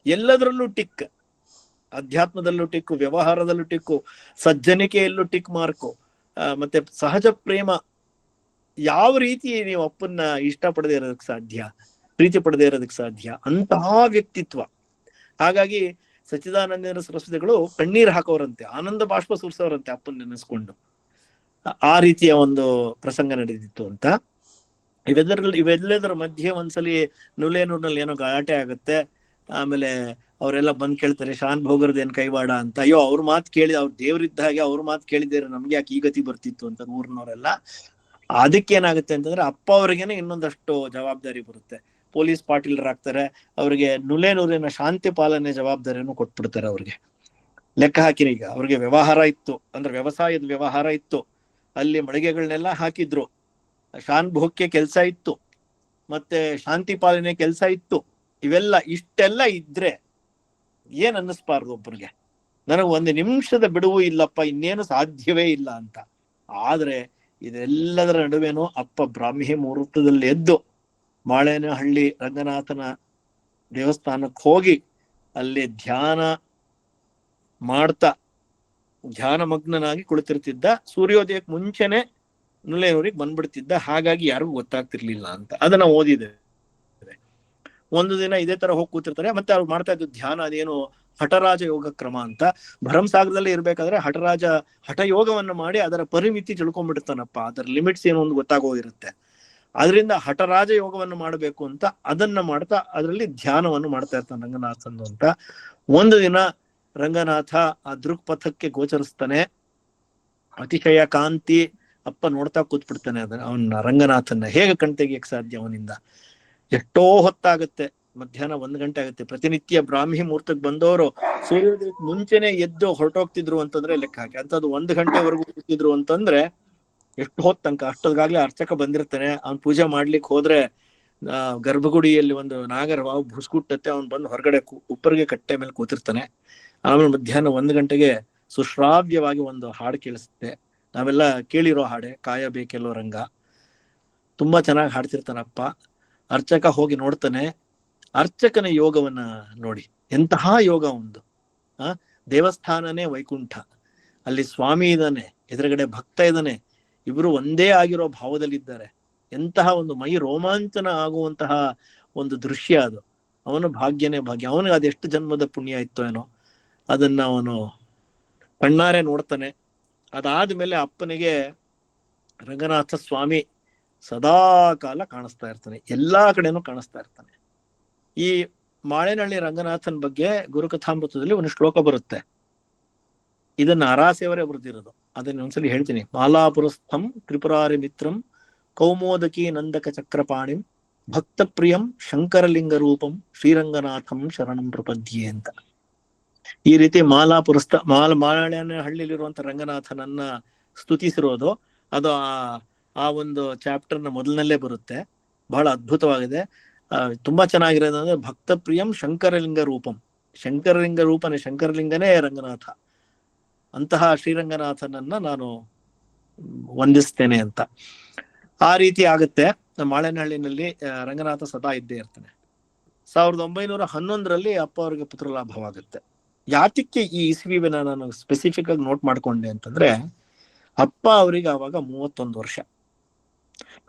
ಎಲ್ಲದರಲ್ಲೂ ಟಿಕ್, ಅಧ್ಯಾತ್ಮದಲ್ಲೂ ಟಿಕ್ಕು, ವ್ಯವಹಾರದಲ್ಲೂ ಟಿಕ್ಕು, ಸಜ್ಜನಿಕೆಯಲ್ಲೂ ಟಿಕ್ ಮಾರ್ಕು, ಮತ್ತೆ ಸಹಜ ಪ್ರೇಮ. ಯಾವ ರೀತಿ ನೀವು ಅಪ್ಪನ್ನ ಇಷ್ಟಪಡದೇ ಇರೋದಕ್ಕೆ ಸಾಧ್ಯ, ಪ್ರೀತಿ ಪಡದೇ ಇರೋದಕ್ಕೆ ಸಾಧ್ಯ? ಅಂತಹ ವ್ಯಕ್ತಿತ್ವ. ಹಾಗಾಗಿ ಸಚ್ಚಿದಾನಂದೇಂದ್ರ ಸರಸ್ವತಿಗಳು ಕಣ್ಣೀರ್ ಹಾಕೋರಂತೆ, ಆನಂದ ಬಾಷ್ಪ ಸುರಿಸೋರಂತೆ ಅಪ್ಪನ ನೆನೆಸ್ಕೊಂಡು. ಆ ರೀತಿಯ ಒಂದು ಪ್ರಸಂಗ ನಡೆದಿತ್ತು ಅಂತ. ಇವೆಲ್ಲದರ ಮಧ್ಯೆ ಒಂದ್ಸಲಿ ನುಲೇನೂರ್ನಲ್ಲಿ ಏನೋ ಗಲಾಟೆ ಆಗುತ್ತೆ. ಆಮೇಲೆ ಅವರೆಲ್ಲ ಬಂದ್ ಕೇಳ್ತಾರೆ, ಶಾನ್ ಭೋಗರ್ದ ಏನ್ ಕೈವಾಡ ಅಂತ. ಅಯ್ಯೋ, ಅವ್ರ ಮಾತು ಕೇಳಿ, ಅವ್ರ ದೇವ್ರಿದ್ದ ಹಾಗೆ ಅವ್ರ ಮಾತು ಕೇಳಿದೇರೆ ನಮ್ಗೆ ಯಾಕೆ ಈ ಗತಿ ಬರ್ತಿತ್ತು ಅಂತ ಊರ್ನವರೆಲ್ಲ. ಅದಕ್ಕೇನಾಗುತ್ತೆ ಅಂತಂದ್ರೆ ಅಪ್ಪ ಅವ್ರಿಗೇನೆ ಇನ್ನೊಂದಷ್ಟು ಜವಾಬ್ದಾರಿ ಬರುತ್ತೆ. ಪೊಲೀಸ್ ಪಾಟೀಲರಾಗ್ತಾರೆ, ಅವ್ರಿಗೆ ನುಲೇನೂರಿನ ಶಾಂತಿ ಪಾಲನೆ ಜವಾಬ್ದಾರಿಯನ್ನು ಕೊಟ್ಬಿಡ್ತಾರೆ ಅವ್ರಿಗೆ. ಲೆಕ್ಕ ಹಾಕಿರಿ, ಈಗ ಅವ್ರಿಗೆ ವ್ಯವಹಾರ ಇತ್ತು ಅಂದ್ರೆ ವ್ಯವಸಾಯದ ವ್ಯವಹಾರ ಇತ್ತು, ಅಲ್ಲಿ ಮಳಿಗೆಗಳನ್ನೆಲ್ಲ ಹಾಕಿದ್ರು, ಶಾನ್ ಭೋಗ್ಯ ಕೆಲ್ಸ ಇತ್ತು, ಮತ್ತೆ ಶಾಂತಿ ಪಾಲನೆ ಕೆಲ್ಸ ಇತ್ತು. ಇಷ್ಟೆಲ್ಲ ಇದ್ರೆ ಏನ್ ಅನ್ನಿಸ್ಬಾರ್ದು ಒಬ್ಬರಿಗೆ, ನನಗೆ ಒಂದು ನಿಮಿಷದ ಬಿಡುವು ಇಲ್ಲಪ್ಪ, ಇನ್ನೇನು ಸಾಧ್ಯವೇ ಇಲ್ಲ ಅಂತ. ಆದ್ರೆ ಇದೆಲ್ಲದರ ನಡುವೆನೂ ಅಪ್ಪ ಬ್ರಾಹ್ಮಿ ಮುಹೂರ್ತದಲ್ಲಿ ಎದ್ದು ಮಾಳೇನಹಳ್ಳಿ ರಂಗನಾಥನ ದೇವಸ್ಥಾನಕ್ಕೆ ಹೋಗಿ ಅಲ್ಲಿ ಧ್ಯಾನ ಮಾಡ್ತಾ ಧ್ಯಾನ ಮಗ್ನನಾಗಿ ಕುಳಿತಿರ್ತಿದ್ದ. ಸೂರ್ಯೋದಯಕ್ಕೆ ಮುಂಚೆನೆ ನುಲೇನೂರಿಗೆ ಬಂದ್ಬಿಡ್ತಿದ್ದ. ಹಾಗಾಗಿ ಯಾರಿಗೂ ಗೊತ್ತಾಗ್ತಿರ್ಲಿಲ್ಲ ಅಂತ ಅದನ್ನ ಓದಿದೆ. ಒಂದು ದಿನ ಇದೇ ತರ ಹೋಗಿ ಕೂತಿರ್ತಾರೆ. ಮತ್ತೆ ಅವ್ರು ಮಾಡ್ತಾ ಇದ್ದು ಧ್ಯಾನ, ಅದೇನು ಹಠರಾಜ ಯೋಗ ಕ್ರಮ ಅಂತ. ಭರಮಸಾಗರದಲ್ಲಿ ಇರ್ಬೇಕಾದ್ರೆ ಹಠಯೋಗವನ್ನು ಮಾಡಿ ಅದರ ಪರಿಮಿತಿ ತಿಳ್ಕೊಂಡ್ಬಿಡ್ತಾನಪ್ಪ, ಅದರ ಲಿಮಿಟ್ಸ್ ಏನು ಒಂದು ಗೊತ್ತಾಗೋದಿರುತ್ತೆ. ಅದರಿಂದ ಹಠರಾಜ ಯೋಗವನ್ನು ಮಾಡಬೇಕು ಅಂತ ಅದನ್ನ ಮಾಡ್ತಾ ಅದರಲ್ಲಿ ಧ್ಯಾನವನ್ನು ಮಾಡ್ತಾ ಇರ್ತಾನೆ ರಂಗನಾಥಂದು ಅಂತ. ಒಂದು ದಿನ ರಂಗನಾಥ ಆ ದೃಕ್ಪಥಕ್ಕೆ ಗೋಚರಿಸ್ತಾನೆ. ಅತಿಶಯ ಕಾಂತಿ. ಅಪ್ಪ ನೋಡ್ತಾ ಕೂತ್ಬಿಡ್ತಾನೆ ಅವನ ರಂಗನಾಥನ್ನ. ಹೇಗೆ ಕಣ್ತೆಗಿಯಕ್ ಸಾಧ್ಯ ಅವನಿಂದ? ಎಷ್ಟೋ ಹೊತ್ತಾಗುತ್ತೆ, ಮಧ್ಯಾಹ್ನ 1 ಗಂಟೆ ಆಗುತ್ತೆ. ಪ್ರತಿನಿತ್ಯ ಬ್ರಾಹ್ಮಿ ಮುಹೂರ್ತಕ್ಕೆ ಬಂದವರು ಸೂರ್ಯೋದಯಕ್ಕೆ ಮುಂಚೆನೆ ಎದ್ದು ಹೊರಟೋಗ್ತಿದ್ರು ಅಂತಂದ್ರೆ ಲೆಕ್ಕ ಹಾಕಿ. ಅಂತದ್ದು 1 ಗಂಟೆವರೆಗೂ ಕೂತಿದ್ರು ಅಂತಂದ್ರೆ ಎಷ್ಟು ಹೊತ್ತು ತನಕ. ಅಷ್ಟೊದ್ಗಾಗ್ಲೇ ಅರ್ಚಕ ಬಂದಿರ್ತಾನೆ. ಅವ್ನ್ ಪೂಜೆ ಮಾಡ್ಲಿಕ್ಕೆ ಹೋದ್ರೆ ಗರ್ಭಗುಡಿಯಲ್ಲಿ ಒಂದು ನಾಗರ ಹಾವು ಬುಸ್ಕುಟ್ಟತ್ತೆ. ಅವ್ನ್ ಬಂದು ಹೊರಗಡೆ ಉಪ್ಪರಿಗೆ ಕಟ್ಟೆ ಮೇಲೆ ಕೂತಿರ್ತಾನೆ. ಆಮೇಲೆ ಮಧ್ಯಾಹ್ನ 1 ಗಂಟೆಗೆ ಸುಶ್ರಾವ್ಯವಾಗಿ ಒಂದು ಹಾಡು ಕೇಳಿಸುತ್ತೆ. ನಾವೆಲ್ಲ ಕೇಳಿರೋ ಹಾಡೆ, ಕಾಯಬೇಕೆಲ್ಲೋ ರಂಗ. ತುಂಬಾ ಚೆನ್ನಾಗಿ ಹಾಡ್ತಿರ್ತಾನಪ್ಪ. ಅರ್ಚಕ ಹೋಗಿ ನೋಡ್ತಾನೆ. ಅರ್ಚಕನ ಯೋಗವನ್ನ ನೋಡಿ, ಎಂತಹ ಯೋಗ ಒಂದು. ದೇವಸ್ಥಾನನೇ ವೈಕುಂಠ, ಅಲ್ಲಿ ಸ್ವಾಮಿ ಇದ್ದಾನೆ, ಎದುರುಗಡೆ ಭಕ್ತ ಇದ್ದಾನೆ, ಇಬ್ರು ಒಂದೇ ಆಗಿರೋ ಭಾವದಲ್ಲಿದ್ದಾರೆ. ಎಂತಹ ಒಂದು ಮೈ ರೋಮಾಂಚನ ಆಗುವಂತಹ ಒಂದು ದೃಶ್ಯ ಅದು. ಅವನ ಭಾಗ್ಯನೇ ಭಾಗ್ಯ. ಅವನಿಗೆ ಅದೆಷ್ಟು ಜನ್ಮದ ಪುಣ್ಯ ಇತ್ತೋ ಏನೋ, ಅದನ್ನ ಅವನು ಕಣ್ಣಾರೆ ನೋಡ್ತಾನೆ. ಅದಾದ್ಮೇಲೆ ಅಪ್ಪನಿಗೆ ರಂಗನಾಥ ಸ್ವಾಮಿ ಸದಾ ಕಾಲ ಕಾಣಿಸ್ತಾ ಇರ್ತಾನೆ, ಎಲ್ಲಾ ಕಡೆನೂ ಕಾಣಿಸ್ತಾ ಇರ್ತಾನೆ. ಈ ಮಾಳೇನಹಳ್ಳಿ ರಂಗನಾಥನ್ ಬಗ್ಗೆ ಗುರುಕಥಾಮೃತದಲ್ಲಿ ಒಂದು ಶ್ಲೋಕ ಬರುತ್ತೆ. ಇದನ್ನ ಅರಾಸೆಯವರೇ ಬರೆದಿರೋದು. ಅದನ್ನ ಒಂದ್ಸಲಿ ಹೇಳ್ತೀನಿ. ಮಾಲಾಪುರಸ್ಥಂ ತ್ರಿಪುರಾರಿ ಮಿತ್ರಂ ಕೌಮೋದಕಿ ನಂದಕ ಚಕ್ರಪಾಣಿಂ ಭಕ್ತ ಪ್ರಿಯಂ ಶಂಕರಲಿಂಗ ರೂಪಂ ಶ್ರೀರಂಗನಾಥಂ ಶರಣಂ ಪ್ರಪದ್ಯೆ ಅಂತ. ಈ ರೀತಿ ಮಾಳೇನಹಳ್ಳಿಲಿರುವಂತ ರಂಗನಾಥನನ್ನ ಸ್ತುತಿಸಿರೋದು ಅದು ಆ ಒಂದು ಚಾಪ್ಟರ್ನ ಮೊದಲನಲ್ಲೇ ಬರುತ್ತೆ. ಬಹಳ ಅದ್ಭುತವಾಗಿದೆ. ತುಂಬಾ ಚೆನ್ನಾಗಿರೋದಂದ್ರೆ ಭಕ್ತ ಪ್ರಿಯಂ ಶಂಕರಲಿಂಗ ರೂಪಂ. ಶಂಕರಲಿಂಗ ರೂಪನೇ, ಶಂಕರಲಿಂಗನೇ ರಂಗನಾಥ. ಅಂತಹ ಶ್ರೀರಂಗನಾಥನನ್ನ ನಾನು ವಂದಿಸ್ತೇನೆ ಅಂತ. ಆ ರೀತಿ ಆಗುತ್ತೆ. ಮಾಳೇನಹಳ್ಳಿನಲ್ಲಿ ರಂಗನಾಥ ಸದಾ ಇದ್ದೇ ಇರ್ತಾನೆ. 1911ರಲ್ಲಿ ಅಪ್ಪ ಅವ್ರಿಗೆ ಪುತ್ರ ಲಾಭವಾಗುತ್ತೆ. ಯಾತಕ್ಕೆ ಈ ಇಸ್ವಿನ ನಾನು ಸ್ಪೆಸಿಫಿಕ್ ಆಗಿ ನೋಟ್ ಮಾಡ್ಕೊಂಡೆ ಅಂತಂದ್ರೆ, ಅಪ್ಪ ಅವರಿಗೆ ಆವಾಗ 31 ವರ್ಷ.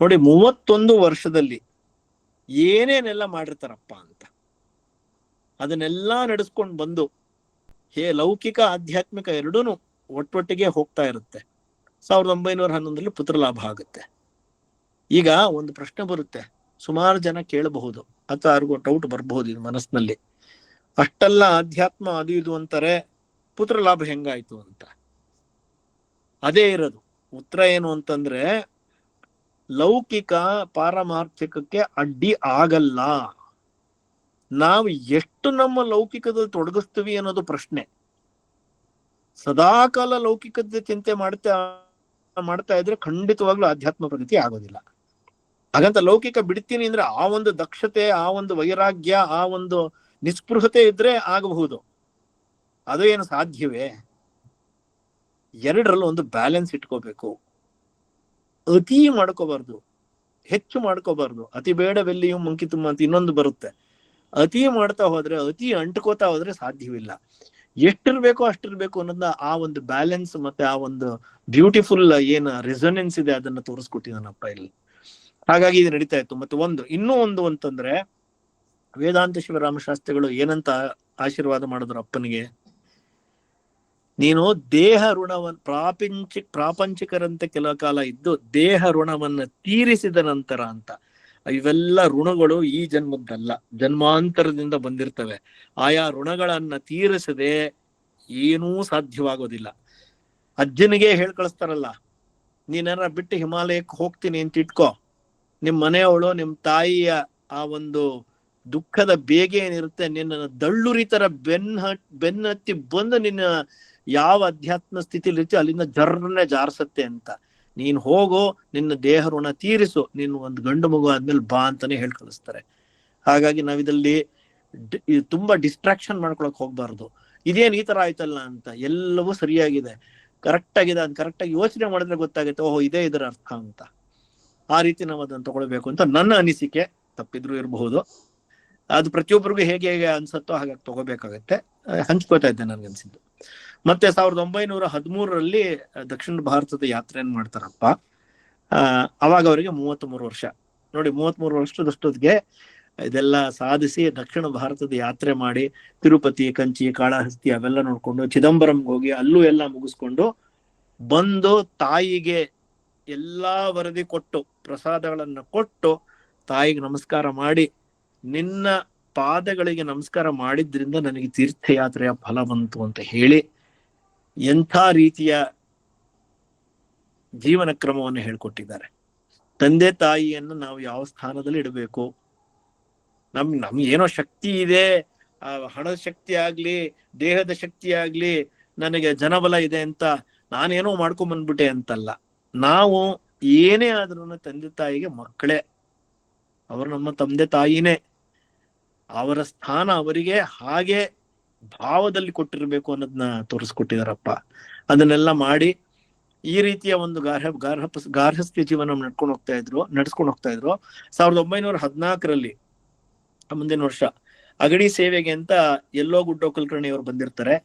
ನೋಡಿ, 31 ವರ್ಷದಲ್ಲಿ ಏನೇನೆಲ್ಲ ಮಾಡಿರ್ತಾರಪ್ಪ ಅಂತ ಅದನ್ನೆಲ್ಲಾ ನಡೆಸ್ಕೊಂಡು ಬಂದು ಲೌಕಿಕ ಆಧ್ಯಾತ್ಮಿಕ ಎರಡೂನು ಒಟ್ಟೊಟ್ಟಿಗೆ ಹೋಗ್ತಾ ಇರುತ್ತೆ. 1911ರಲ್ಲಿ ಪುತ್ರ ಲಾಭ ಆಗುತ್ತೆ. ಈಗ ಒಂದು ಪ್ರಶ್ನೆ ಬರುತ್ತೆ, ಸುಮಾರು ಜನ ಕೇಳಬಹುದು ಅಥವಾ ಯಾರಿಗೂ ಡೌಟ್ ಬರಬಹುದು ಇದು ಮನಸ್ಸಿನಲ್ಲಿ. ಅಷ್ಟೆಲ್ಲ ಆಧ್ಯಾತ್ಮ ಅದು ಇದು ಅಂತಾರೆ, ಪುತ್ರ ಲಾಭ ಹೆಂಗಾಯ್ತು ಅಂತ. ಅದೇ ಇರೋದು ಉತ್ತರ ಏನು ಅಂತಂದ್ರೆ, ಲೌಕಿಕ ಪಾರಮಾರ್ಥಿಕಕ್ಕೆ ಅಡ್ಡಿ ಆಗಲ್ಲ. ನಾವು ಎಷ್ಟು ನಮ್ಮ ಲೌಕಿಕದಲ್ಲಿ ತೊಡಗಿಸ್ತೀವಿ ಅನ್ನೋದು ಪ್ರಶ್ನೆ. ಸದಾಕಾಲ ಲೌಕಿಕದ ಚಿಂತೆ ಮಾಡ್ತಾ ಇದ್ರೆ ಖಂಡಿತವಾಗ್ಲೂ ಆಧ್ಯಾತ್ಮ ಪ್ರಗತಿ ಆಗೋದಿಲ್ಲ. ಹಾಗಂತ ಲೌಕಿಕ ಬಿಡ್ತೀನಿ ಅಂದ್ರೆ ಆ ಒಂದು ದಕ್ಷತೆ, ಆ ಒಂದು ವೈರಾಗ್ಯ, ಆ ಒಂದು ನಿಸ್ಪೃಹತೆ ಇದ್ರೆ ಆಗಬಹುದು. ಅದು ಏನು ಸಾಧ್ಯವೇ? ಎರಡರಲ್ಲೂ ಒಂದು ಬ್ಯಾಲೆನ್ಸ್ ಇಟ್ಕೋಬೇಕು. ಅತಿ ಮಾಡ್ಕೋಬಾರ್ದು, ಹೆಚ್ಚು ಮಾಡ್ಕೋಬಾರ್ದು. ಅತಿ ಬೇಡವೆಲ್ಲಿಯೂ ಮುಂಕಿ ತುಂಬ ಅಂತ ಇನ್ನೊಂದು ಬರುತ್ತೆ. ಅತಿ ಮಾಡ್ತಾ ಹೋದ್ರೆ, ಅತಿ ಅಂಟ್ಕೋತಾ ಹೋದ್ರೆ ಸಾಧ್ಯವಿಲ್ಲ. ಎಷ್ಟಿರ್ಬೇಕು ಅಷ್ಟಿರ್ಬೇಕು ಅನ್ನೋದನ್ನ ಆ ಒಂದು ಬ್ಯಾಲೆನ್ಸ್ ಮತ್ತೆ ಆ ಒಂದು ಬ್ಯೂಟಿಫುಲ್ ಏನ್ ರೆಸೊನೆನ್ಸ್ ಇದೆ ಅದನ್ನ ತೋರಿಸ್ಕೊಟ್ಟಿದ್ದಾನಪ್ಪ ಇಲ್ಲಿ. ಹಾಗಾಗಿ ಇದು ನಡೀತಾ ಇತ್ತು. ಮತ್ತೆ ಇನ್ನೂ ಒಂದು ಅಂತಂದ್ರೆ, ವೇದಾಂತ ಶಿವರಾಮ ಶಾಸ್ತ್ರಿಗಳು ಏನಂತ ಆಶೀರ್ವಾದ ಮಾಡಿದ್ರು ಅಪ್ಪನಿಗೆ, ನೀನು ದೇಹ ಋಣವನ್ನು ಪ್ರಾಪಂಚಿಕರಂತೆ ಕೆಲ ಕಾಲ ಇದ್ದು ದೇಹ ಋಣವನ್ನ ತೀರಿಸಿದ ನಂತರ ಅಂತ. ಇವೆಲ್ಲ ಋಣಗಳು ಈ ಜನ್ಮದ್ದಲ್ಲ, ಜನ್ಮಾಂತರದಿಂದ ಬಂದಿರ್ತವೆ. ಆಯಾ ಋಣಗಳನ್ನ ತೀರಿಸದೆ ಏನೂ ಸಾಧ್ಯವಾಗೋದಿಲ್ಲ. ಅಜ್ಜನಿಗೆ ಕಳಿಸ್ತಾರಲ್ಲ, ನೀನಾರ ಬಿಟ್ಟು ಹಿಮಾಲಯಕ್ಕೆ ಹೋಗ್ತೀನಿ ಅಂತ ಇಟ್ಕೋ, ನಿಮ್ ಮನೆಯವಳು ನಿಮ್ ತಾಯಿಯ ಆ ಒಂದು ದುಃಖದ ಬೇಗೆ ಏನಿರುತ್ತೆ ನಿನ್ನ ದಳ್ಳುರಿ ತರ ಬೆನ್ನತ್ತಿ ಬಂದು ನಿನ್ನ ಯಾವ ಅಧ್ಯಾತ್ಮ ಸ್ಥಿತಿಲಿ ಇರ್ತೀಯ ಅಲ್ಲಿಂದ ಜರ್ರನೆ ಜಾರಿಸತ್ತೆ ಅಂತ. ನೀನ್ ಹೋಗೋ, ನಿನ್ನ ದೇಹ ಋಣ ತೀರಿಸು, ನೀನು ಒಂದು ಗಂಡು ಮಗು ಆದ್ಮೇಲೆ ಬಾ ಅಂತಾನೆ ಕಳಿಸ್ತಾರೆ. ಹಾಗಾಗಿ ನಾವಿದಲ್ಲಿ ತುಂಬಾ ಡಿಸ್ಟ್ರಾಕ್ಷನ್ ಮಾಡ್ಕೊಳಕ್ ಹೋಗ್ಬಾರ್ದು. ಇದೇನ್ ಈ ತರ ಆಯ್ತಲ್ಲ ಅಂತ. ಎಲ್ಲವೂ ಸರಿಯಾಗಿದೆ, ಕರೆಕ್ಟ್ ಆಗಿದೆ. ಅದ್ ಕರೆಕ್ಟ್ ಆಗಿ ಯೋಚನೆ ಮಾಡಿದ್ರೆ ಗೊತ್ತಾಗುತ್ತೆ, ಓಹೋ ಇದೇ ಇದರ ಅರ್ಥ ಅಂತ. ಆ ರೀತಿ ನಾವು ಅದನ್ನ ತಗೊಳ್ಬೇಕು ಅಂತ ನನ್ನ ಅನಿಸಿಕೆ. ತಪ್ಪಿದ್ರು ಇರಬಹುದು. ಅದು ಪ್ರತಿಯೊಬ್ಬರಿಗೂ ಹೇಗೆ ಹೇಗೆ ಅನ್ಸತ್ತೋ ಹಾಗಾಗಿ ತಗೋಬೇಕಾಗತ್ತೆ. ಹಂಚ್ಕೋತಾ ಇದ್ದೆ ನನ್ಗನ್ಸಿದ್ದು. ಮತ್ತೆ 1913 ದಕ್ಷಿಣ ಭಾರತದ ಯಾತ್ರೆಯನ್ನು ಮಾಡ್ತಾರಪ್ಪ. ಅವಾಗ ಅವರಿಗೆ 33 ವರ್ಷ. ನೋಡಿ, 33 ವರ್ಷದಷ್ಟೊತ್ತಿಗೆ ಇದೆಲ್ಲ ಸಾಧಿಸಿ ದಕ್ಷಿಣ ಭಾರತದ ಯಾತ್ರೆ ಮಾಡಿ ತಿರುಪತಿ, ಕಂಚಿ, ಕಾಳಹಸ್ತಿ ಅವೆಲ್ಲ ನೋಡ್ಕೊಂಡು ಚಿದಂಬರಂಗೆ ಹೋಗಿ ಅಲ್ಲೂ ಎಲ್ಲ ಮುಗಿಸ್ಕೊಂಡು ಬಂದು ತಾಯಿಗೆ ಎಲ್ಲಾ ವರದಿ ಕೊಟ್ಟು ಪ್ರಸಾದಗಳನ್ನ ಕೊಟ್ಟು ತಾಯಿಗೆ ನಮಸ್ಕಾರ ಮಾಡಿ, ನಿನ್ನ ಪಾದಗಳಿಗೆ ನಮಸ್ಕಾರ ಮಾಡಿದ್ರಿಂದ ನನಗೆ ತೀರ್ಥಯಾತ್ರೆಯ ಫಲ ಬಂತು ಅಂತ ಹೇಳಿ ಎಂಥ ರೀತಿಯ ಜೀವನ ಕ್ರಮವನ್ನು ಹೇಳ್ಕೊಟ್ಟಿದ್ದಾರೆ. ತಂದೆ ತಾಯಿಯನ್ನು ನಾವು ಯಾವ ಸ್ಥಾನದಲ್ಲಿ ಇಡಬೇಕು, ನಮ್ಗೆ ಏನೋ ಶಕ್ತಿ ಇದೆ, ಹಣದ ಶಕ್ತಿ ಆಗ್ಲಿ ದೇಹದ ಶಕ್ತಿ ಆಗ್ಲಿ ನನಗೆ ಜನಬಲ ಇದೆ ಅಂತ ನಾನೇನೋ ಮಾಡ್ಕೊಂಡ್ ಬಂದ್ಬಿಟ್ಟೆ ಅಂತಲ್ಲ. ನಾವು ಏನೇ ಆದ್ರೂ ತಂದೆ ತಾಯಿಗೆ ಮಕ್ಕಳೇ, ಅವರು ನಮ್ಮ ತಂದೆ ತಾಯಿನೇ. ಅವರ ಸ್ಥಾನ ಅವರಿಗೆ ಹಾಗೆ ಭಾವದಲ್ಲಿ ಕೊಟ್ಟಿರ್ಬೇಕು ಅನ್ನೋದನ್ನ ತೋರಿಸ್ಕೊಟ್ಟಿದಾರಪ್ಪ. ಅದನ್ನೆಲ್ಲ ಮಾಡಿ ಈ ರೀತಿಯ ಒಂದು ಗಾರ್ಹಸ್ಥ್ಯ ಜೀವನ ನಡ್ಸ್ಕೊಂಡು ಹೋಗ್ತಾ ಇದ್ರು. 1914 ಮುಂದಿನ ವರ್ಷ ಅಗಡಿ ಸೇವೆಗೆ ಅಂತ ಎಲ್ಲೋ ಗುಡ್ಡೋ ಕುಲಕರ್ಣಿ ಅವರು ಬಂದಿರ್ತಾರೆ.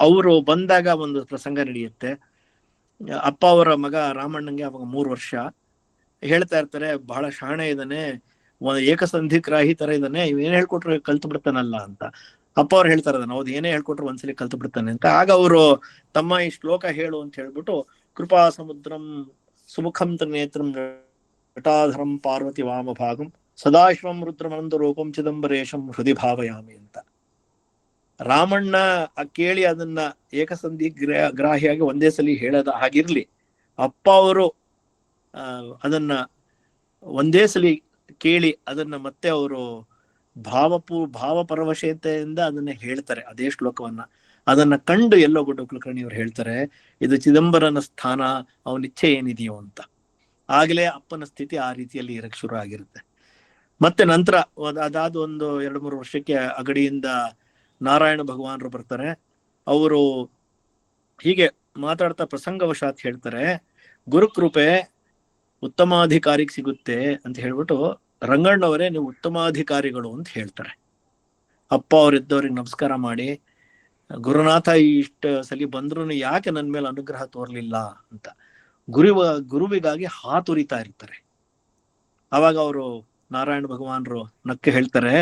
ಅವರು ಬಂದಾಗ ಒಂದು ಪ್ರಸಂಗ ನಡೆಯುತ್ತೆ. ಅಪ್ಪ ಅವರ ಮಗ ರಾಮಣ್ಣಂಗೆ ಅವಾಗ 3 ವರ್ಷ. ಹೇಳ್ತಾ ಇರ್ತಾರೆ, ಬಹಳ ಶಾಣೆ ಇದ್ದಾನೆ, ಏಕಸಂಧಿಗ್ರಾಹಿ ತರ ಇದ್ದಾನೆ, ಇವೇನ್ ಹೇಳ್ಕೊಟ್ರು ಕಲ್ತು ಬಿಡ್ತಾನಲ್ಲ ಅಂತ. ಅಪ್ಪ ಅವ್ರು ಹೇಳ್ತಾರೆ, ಹೌದು, ಏನೇ ಹೇಳ್ಕೊಟ್ರು ಒಂದ್ಸಲಿ ಕಲ್ತು ಬಿಡ್ತಾನೆ ಅಂತ. ಆಗ ಅವರು ತಮ್ಮ ಈ ಶ್ಲೋಕ ಹೇಳು ಅಂತ ಹೇಳ್ಬಿಟ್ಟು, ಕೃಪಾ ಸಮುದ್ರಂ ಸುಮುಖಂ ನೇತ್ರಂ ಜಟಾಧರಂ ಪಾರ್ವತಿ ವಾಮಭಾಗಂ ಸದಾಶಿವಂ ರುದ್ರಮನಂದ ರೂಪಂ ಚಿದಂಬರೇಶಂ ಹೃದಯ ಭಾವಯಾಮಿ ಅಂತ. ರಾಮಣ್ಣ ಕೇಳಿ ಅದನ್ನ ಏಕಸಂಧಿ ಗ್ರಾಹಿಯಾಗಿ ಒಂದೇ ಸಲಿ ಹೇಳದ ಹಾಗಿರ್ಲಿ, ಅಪ್ಪ ಅವರು ಅದನ್ನ ಒಂದೇ ಸಲಿ ಕೇಳಿ ಅದನ್ನ ಮತ್ತೆ ಅವರು ಭಾವಪರವಶತೆಯಿಂದ ಅದನ್ನ ಹೇಳ್ತಾರೆ, ಅದೇ ಶ್ಲೋಕವನ್ನ. ಅದನ್ನ ಕಂಡು ಎಲ್ಲೋ ಗುಡ್ಡ ಕುಲಕರ್ಣಿ ಅವ್ರು ಹೇಳ್ತಾರೆ, ಇದು ಚಿದಂಬರನ ಸ್ಥಾನ, ಅವನ ಇಚ್ಛೆ ಏನಿದೆಯೋ ಅಂತ. ಆಗ್ಲೇ ಅಪ್ಪನ ಸ್ಥಿತಿ ಆ ರೀತಿಯಲ್ಲಿ ಇರಕ್ ಶುರು ಆಗಿರುತ್ತೆ. ಮತ್ತೆ ನಂತರ ಅದಾದ ಒಂದು 2-3 ವರ್ಷಕ್ಕೆ ಅಗಡಿಯಿಂದ ನಾರಾಯಣ ಭಗವಾನರು ಬರ್ತಾರೆ. ಅವರು ಹೀಗೆ ಮಾತಾಡ್ತಾ ಪ್ರಸಂಗವಶಾತ್ ಹೇಳ್ತಾರೆ, ಗುರುಕೃಪೆ ಉತ್ತಮಾಧಿಕಾರಿಗೆ ಸಿಗುತ್ತೆ ಅಂತ ಹೇಳ್ಬಿಟ್ಟು, ರಂಗಣ್ಣವರೇ ನೀವು ಉತ್ತಮಾಧಿಕಾರಿಗಳು ಅಂತ ಹೇಳ್ತಾರೆ. ಅಪ್ಪ ಅವರಿದ್ದವ್ರಿಗೆ ನಮಸ್ಕಾರ ಮಾಡಿ, ಗುರುನಾಥ ಇಷ್ಟ ಸಲಿ ಬಂದ್ರು ಯಾಕೆ ನನ್ ಮೇಲೆ ಅನುಗ್ರಹ ತೋರ್ಲಿಲ್ಲ ಅಂತ ಗುರುವಿಗಾಗಿ ಹಾತುರಿತಾ ಇರ್ತಾರೆ. ಅವಾಗ ಅವರು ನಾರಾಯಣ ಭಗವಾನರು ನಕ್ಕೆ ಹೇಳ್ತಾರೆ,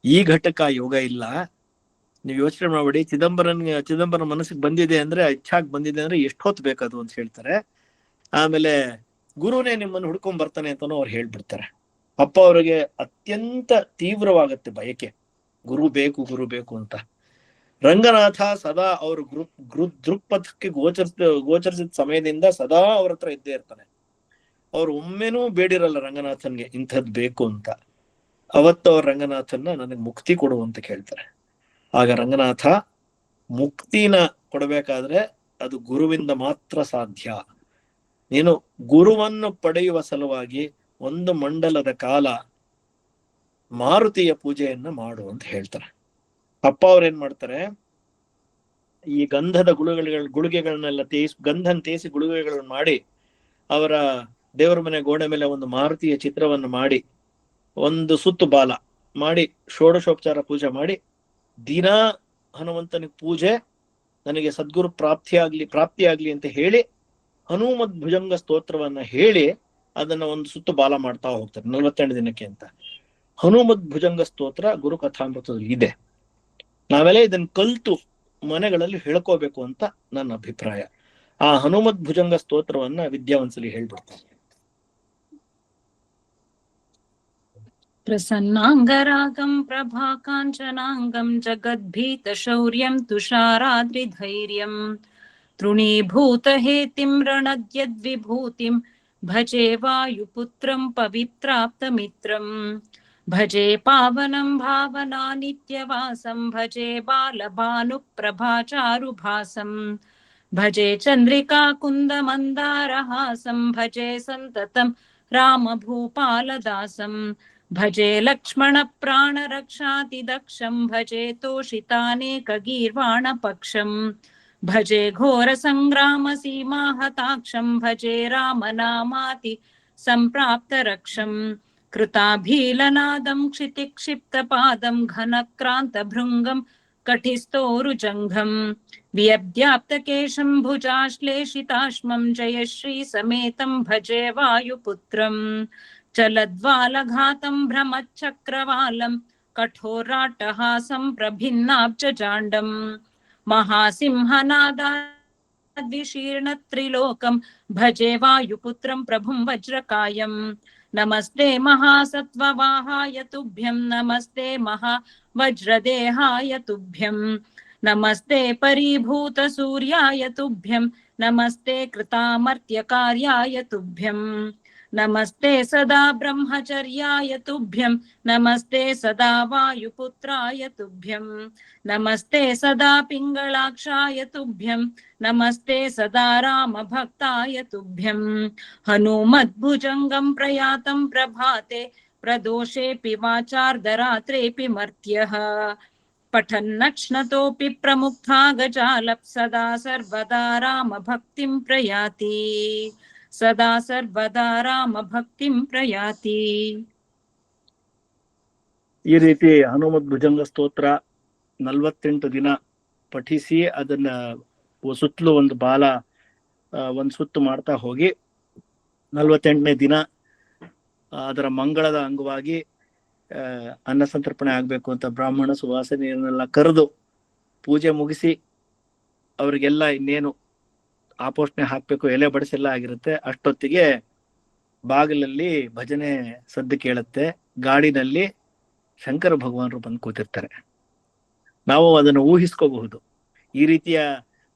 ಈ ಘಟ್ಟಕ್ಕ ಯೋಗ ಇಲ್ಲ, ನೀವು ಯೋಚನೆ ಮಾಡ್ಬೇಡಿ. ಚಿದಂಬರನ ಮನಸ್ಸಿಗೆ ಬಂದಿದೆ ಅಂದ್ರೆ, ಇಚ್ಛಾಗ್ ಬಂದಿದೆ ಅಂದ್ರೆ ಎಷ್ಟು ಹೊತ್ತು ಬೇಕದು ಅಂತ ಹೇಳ್ತಾರೆ. ಆಮೇಲೆ ಗುರುನೇ ನಿಮ್ಮನ್ನು ಹುಡ್ಕೊಂಡ್ ಬರ್ತಾನೆ ಅಂತಾನು ಅವ್ರು ಹೇಳ್ಬಿಡ್ತಾರೆ. ಅಪ್ಪ ಅವರಿಗೆ ಅತ್ಯಂತ ತೀವ್ರವಾಗತ್ತೆ ಬಯಕೆ, ಗುರು ಬೇಕು ಅಂತ. ರಂಗನಾಥ ಸದಾ ಅವರು ದೃಕ್ಪಥಕ್ಕೆ ಗೋಚರಿಸಿದ ಸಮಯದಿಂದ ಸದಾ ಅವ್ರ ಹತ್ರ ಇದ್ದೇ ಇರ್ತಾನೆ. ಅವ್ರು ಒಮ್ಮೆನೂ ಬೇಡಿರಲ್ಲ ರಂಗನಾಥನ್ಗೆ ಇಂಥದ್ ಬೇಕು ಅಂತ. ಅವತ್ತು ಅವ್ರ ರಂಗನಾಥನ್ನ ನನಗೆ ಮುಕ್ತಿ ಕೊಡು ಅಂತ ಕೇಳ್ತಾರೆ. ಆಗ ರಂಗನಾಥ ಮುಕ್ತಿನ ಕೊಡಬೇಕಾದ್ರೆ ಅದು ಗುರುವಿಂದ ಮಾತ್ರ ಸಾಧ್ಯ. ನೀನು ಗುರುವನ್ನು ಪಡೆಯುವ ಸಲುವಾಗಿ 1 ಮಂಡಲದ ಕಾಲ ಮಾರುತಿಯ ಪೂಜೆಯನ್ನ ಮಾಡು ಅಂತ ಹೇಳ್ತಾರೆ. ಅಪ್ಪ ಅವ್ರೇನ್ ಮಾಡ್ತಾರೆ, ಈ ಗಂಧದ ಗುಳಿಗೆಗಳನ್ನೆಲ್ಲ ಗಂಧನ್ ತೇಸಿ ಗುಳಿಗೆಗಳನ್ನ ಮಾಡಿ ಅವರ ದೇವರ ಮನೆ ಗೋಡೆ ಮೇಲೆ ಒಂದು ಮಾರುತಿಯ ಚಿತ್ರವನ್ನು ಮಾಡಿ 1 ಸುತ್ತು ಬಾಲ ಮಾಡಿ ಷೋಡಶೋಪಚಾರ ಪೂಜೆ ಮಾಡಿ, ದಿನಾ ಹನುಮಂತನಿಗೆ ಪೂಜೆ, ನನಗೆ ಸದ್ಗುರು ಪ್ರಾಪ್ತಿಯಾಗ್ಲಿ ಅಂತ ಹೇಳಿ ಹನುಮದ್ ಭುಜಂಗ ಸ್ತೋತ್ರವನ್ನ ಹೇಳಿ ಅದನ್ನ 1 ಸುತ್ತು ಬಾಲ ಮಾಡ್ತಾ ಹೋಗ್ತಾರೆ 48 ದಿನಕ್ಕೆ ಅಂತ. ಹನುಮದ್ ಭುಜಂಗ ಸ್ತೋತ್ರ ಗುರು ಕಥಾಮೃತದಲ್ಲಿ ಇದೆ. ನಾವೆಲ್ಲ ಇದನ್ನ ಕಲ್ತು ಮನೆಗಳಲ್ಲಿ ಹೇಳ್ಕೋಬೇಕು ಅಂತ ನನ್ನ ಅಭಿಪ್ರಾಯ. ಆ ಹನುಮದ್ ಭುಜಂಗ ಸ್ತೋತ್ರವನ್ನ ವಿದ್ಯಾವಂತಲಿ ಹೇಳ್ಬಿಡ್ತಾರೆ. ಪ್ರಸನ್ನಾಂಗರಾಗಂ ಪ್ರಭಾಕಾಂಚನಾಂಗಂ ಜಗದ್ಭೀತ ಶೌರ್ಯಂ ತುಷಾರಾದ್ರಿಧೈರ್ಯಂ ತೃಣೀಭೂತ ಹೇತಿಂ ರಣದ್ಯದ್ವಿಭೂತಿಂ ಭಜೆ ವಾಯುಪುತ್ರಂ ಪವಿತ್ರಾಪ್ತಮಿತ್ರಂ ಭಜೆ ಪಾವನಂ ಭಾವನಾ ನಿತ್ಯವಾಸಂ ಭಜೆ ಬಾಲಭಾನುಪ್ರಭಾಚಾರುಭಾಸಂ ಭಜೆ ಚಂದ್ರಿಕಾ ಕುಂದ ಮಂದಾರಹಾಸಂ ಭಜೆ ಸಂತತಂ ರಾಮಭೂಪಾಲದಾಸಂ ಭಜೆ ಲಕ್ಷ್ಮಣ ಪ್ರಾಣ ರಕ್ಷಾತಿ ದಕ್ಷಂ ಭಜೆ ತೋಷಿತಾನೇಕಗೀರ್ವಾಣ ಪಕ್ಷಂ ಭಜೆ ಘೋರ ಸಂಗ್ರಾಮ ಸೀಮಾಹತಾಕ್ಷಂ ಭಜೆ ರಾಮನಾಮಾತಿ ಸಂಪ್ರಾಪ್ತ ರಕ್ಷಂ ಕೃತಾಭೀಲನಾದಂ ಕ್ಷಿತಿಕ್ಷಿಪ್ತ ಪಾದಂ ಘನಕ್ರಾಂತ ಭೃಂಗಂ ಕಟಿಸ್ಥೋರುಜಂಘಂ ವ್ಯಬ್ದ್ಯಾಪ್ತಕೇಶಂ ಭುಜಾಶ್ಲೇಷಿತಾಶ್ಮಂ ಜಯಶ್ರೀ ಸಮೇತಂ ಭಜೆ ವಾಯುಪುತ್ರಂ ಚಲದ್ವಾಲಘಾತಂ ಭ್ರಮಚ್ಚಕ್ರವಾಲಂ ಕಠೋರಾಟ್ಟಹಾಸಂ ಪ್ರಭಿನ್ನಾಬ್ಜಜಾಂಡಂ ಮಹಾಸಿಂಹನಾದಾದ್ವಿಶೀರ್ಣ ತ್ರಿಲೋಕಂ ಭಜೆ ವಾಯುಪುತ್ರಂ ಪ್ರಭುಂ ವಜ್ರಕಾಯಂ ನಮಸ್ತೆ ಮಹಾಸತ್ವವಾಹಾಯ ತುಭ್ಯಂ ನಮಸ್ತೆ ಮಹಾವಜ್ರದೇಹಾಯ ತುಭ್ಯಂ ನಮಸ್ತೆ ಪರೀಭೂತ ಸೂರ್ಯಾಯ ತುಭ್ಯಂ ನಮಸ್ತೆ ಕೃತಾಮರ್ತ್ಯಕಾರ್ಯಾಯ ತುಭ್ಯಂ ನಮಸ್ತೆ ಸದಾ ಬ್ರಹ್ಮಚರ್ಯಾಯ ತುಭ್ಯಂ ನಮಸ್ತೆ ಸದಾ ವಾಯುಪುತ್ರಾಯ ತುಭ್ಯಂ ನಮಸ್ತೆ ಸದಾ ಪಿಂಗಳಾಕ್ಷಾಯ ತುಭ್ಯಂ ನಮಸ್ತೆ ಸದಾ ರಾಮಭಕ್ತಾಯ ತುಭ್ಯಂ ಹನುಮದ್ಭುಜಂಗಂ ಪ್ರಯಾತಂ ಪ್ರಭಾತೆ ಪ್ರದೋಷೇಪಿ ವಾಚಾರ್ಧರಾತ್ರೇಪಿ ಮರ್ತ್ಯಃ ಪಠನ್ನಕ್ಷ್ಣತೋಪಿ ಪ್ರಮುಕ್ತಾ ಗಜಾಲಪ್ ಸದಾ ಸರ್ವದಾ ರಾಮಭಕ್ತಿಂ ಪ್ರಯಾತಿ ಸದಾ ಸರ್ವದಾ ರಾಮಭಕ್ತಿಂ ಪ್ರಯಾತಿ. ಈ ರೀತಿ ಹನುಮದ್ ಭುಜಂಗ ಸ್ತೋತ್ರ 48 ದಿನ ಪಠಿಸಿ ಅದನ್ನ ಸುತ್ತಲೂ 1 ಬಾಲ 1 ಸುತ್ತು ಮಾಡ್ತಾ ಹೋಗಿ 48ನೇ ದಿನ ಅದರ ಮಂಗಳದ ಅಂಗವಾಗಿ ಅನ್ನ ಸಂತರ್ಪಣೆ ಆಗ್ಬೇಕು ಅಂತ ಬ್ರಾಹ್ಮಣ ಸುವಾಸನೆಯನ್ನೆಲ್ಲ ಕರೆದು ಪೂಜೆ ಮುಗಿಸಿ ಅವ್ರಿಗೆಲ್ಲ ಇನ್ನೇನು ಆಪೋಷಣೆ ಹಾಕ್ಬೇಕು, ಎಲೆ ಬಡಿಸೆಲ್ಲ ಆಗಿರುತ್ತೆ. ಅಷ್ಟೊತ್ತಿಗೆ ಬಾಗಿಲಲ್ಲಿ ಭಜನೆ ಸದ್ದು ಕೇಳುತ್ತೆ. ಗಾಡಿನಲ್ಲಿ ಶಂಕರ ಭಗವಾನರು ಬಂದು ಕೂತಿರ್ತಾರೆ. ನಾವು ಅದನ್ನು ಊಹಿಸ್ಕೋಬಹುದು. ಈ ರೀತಿಯ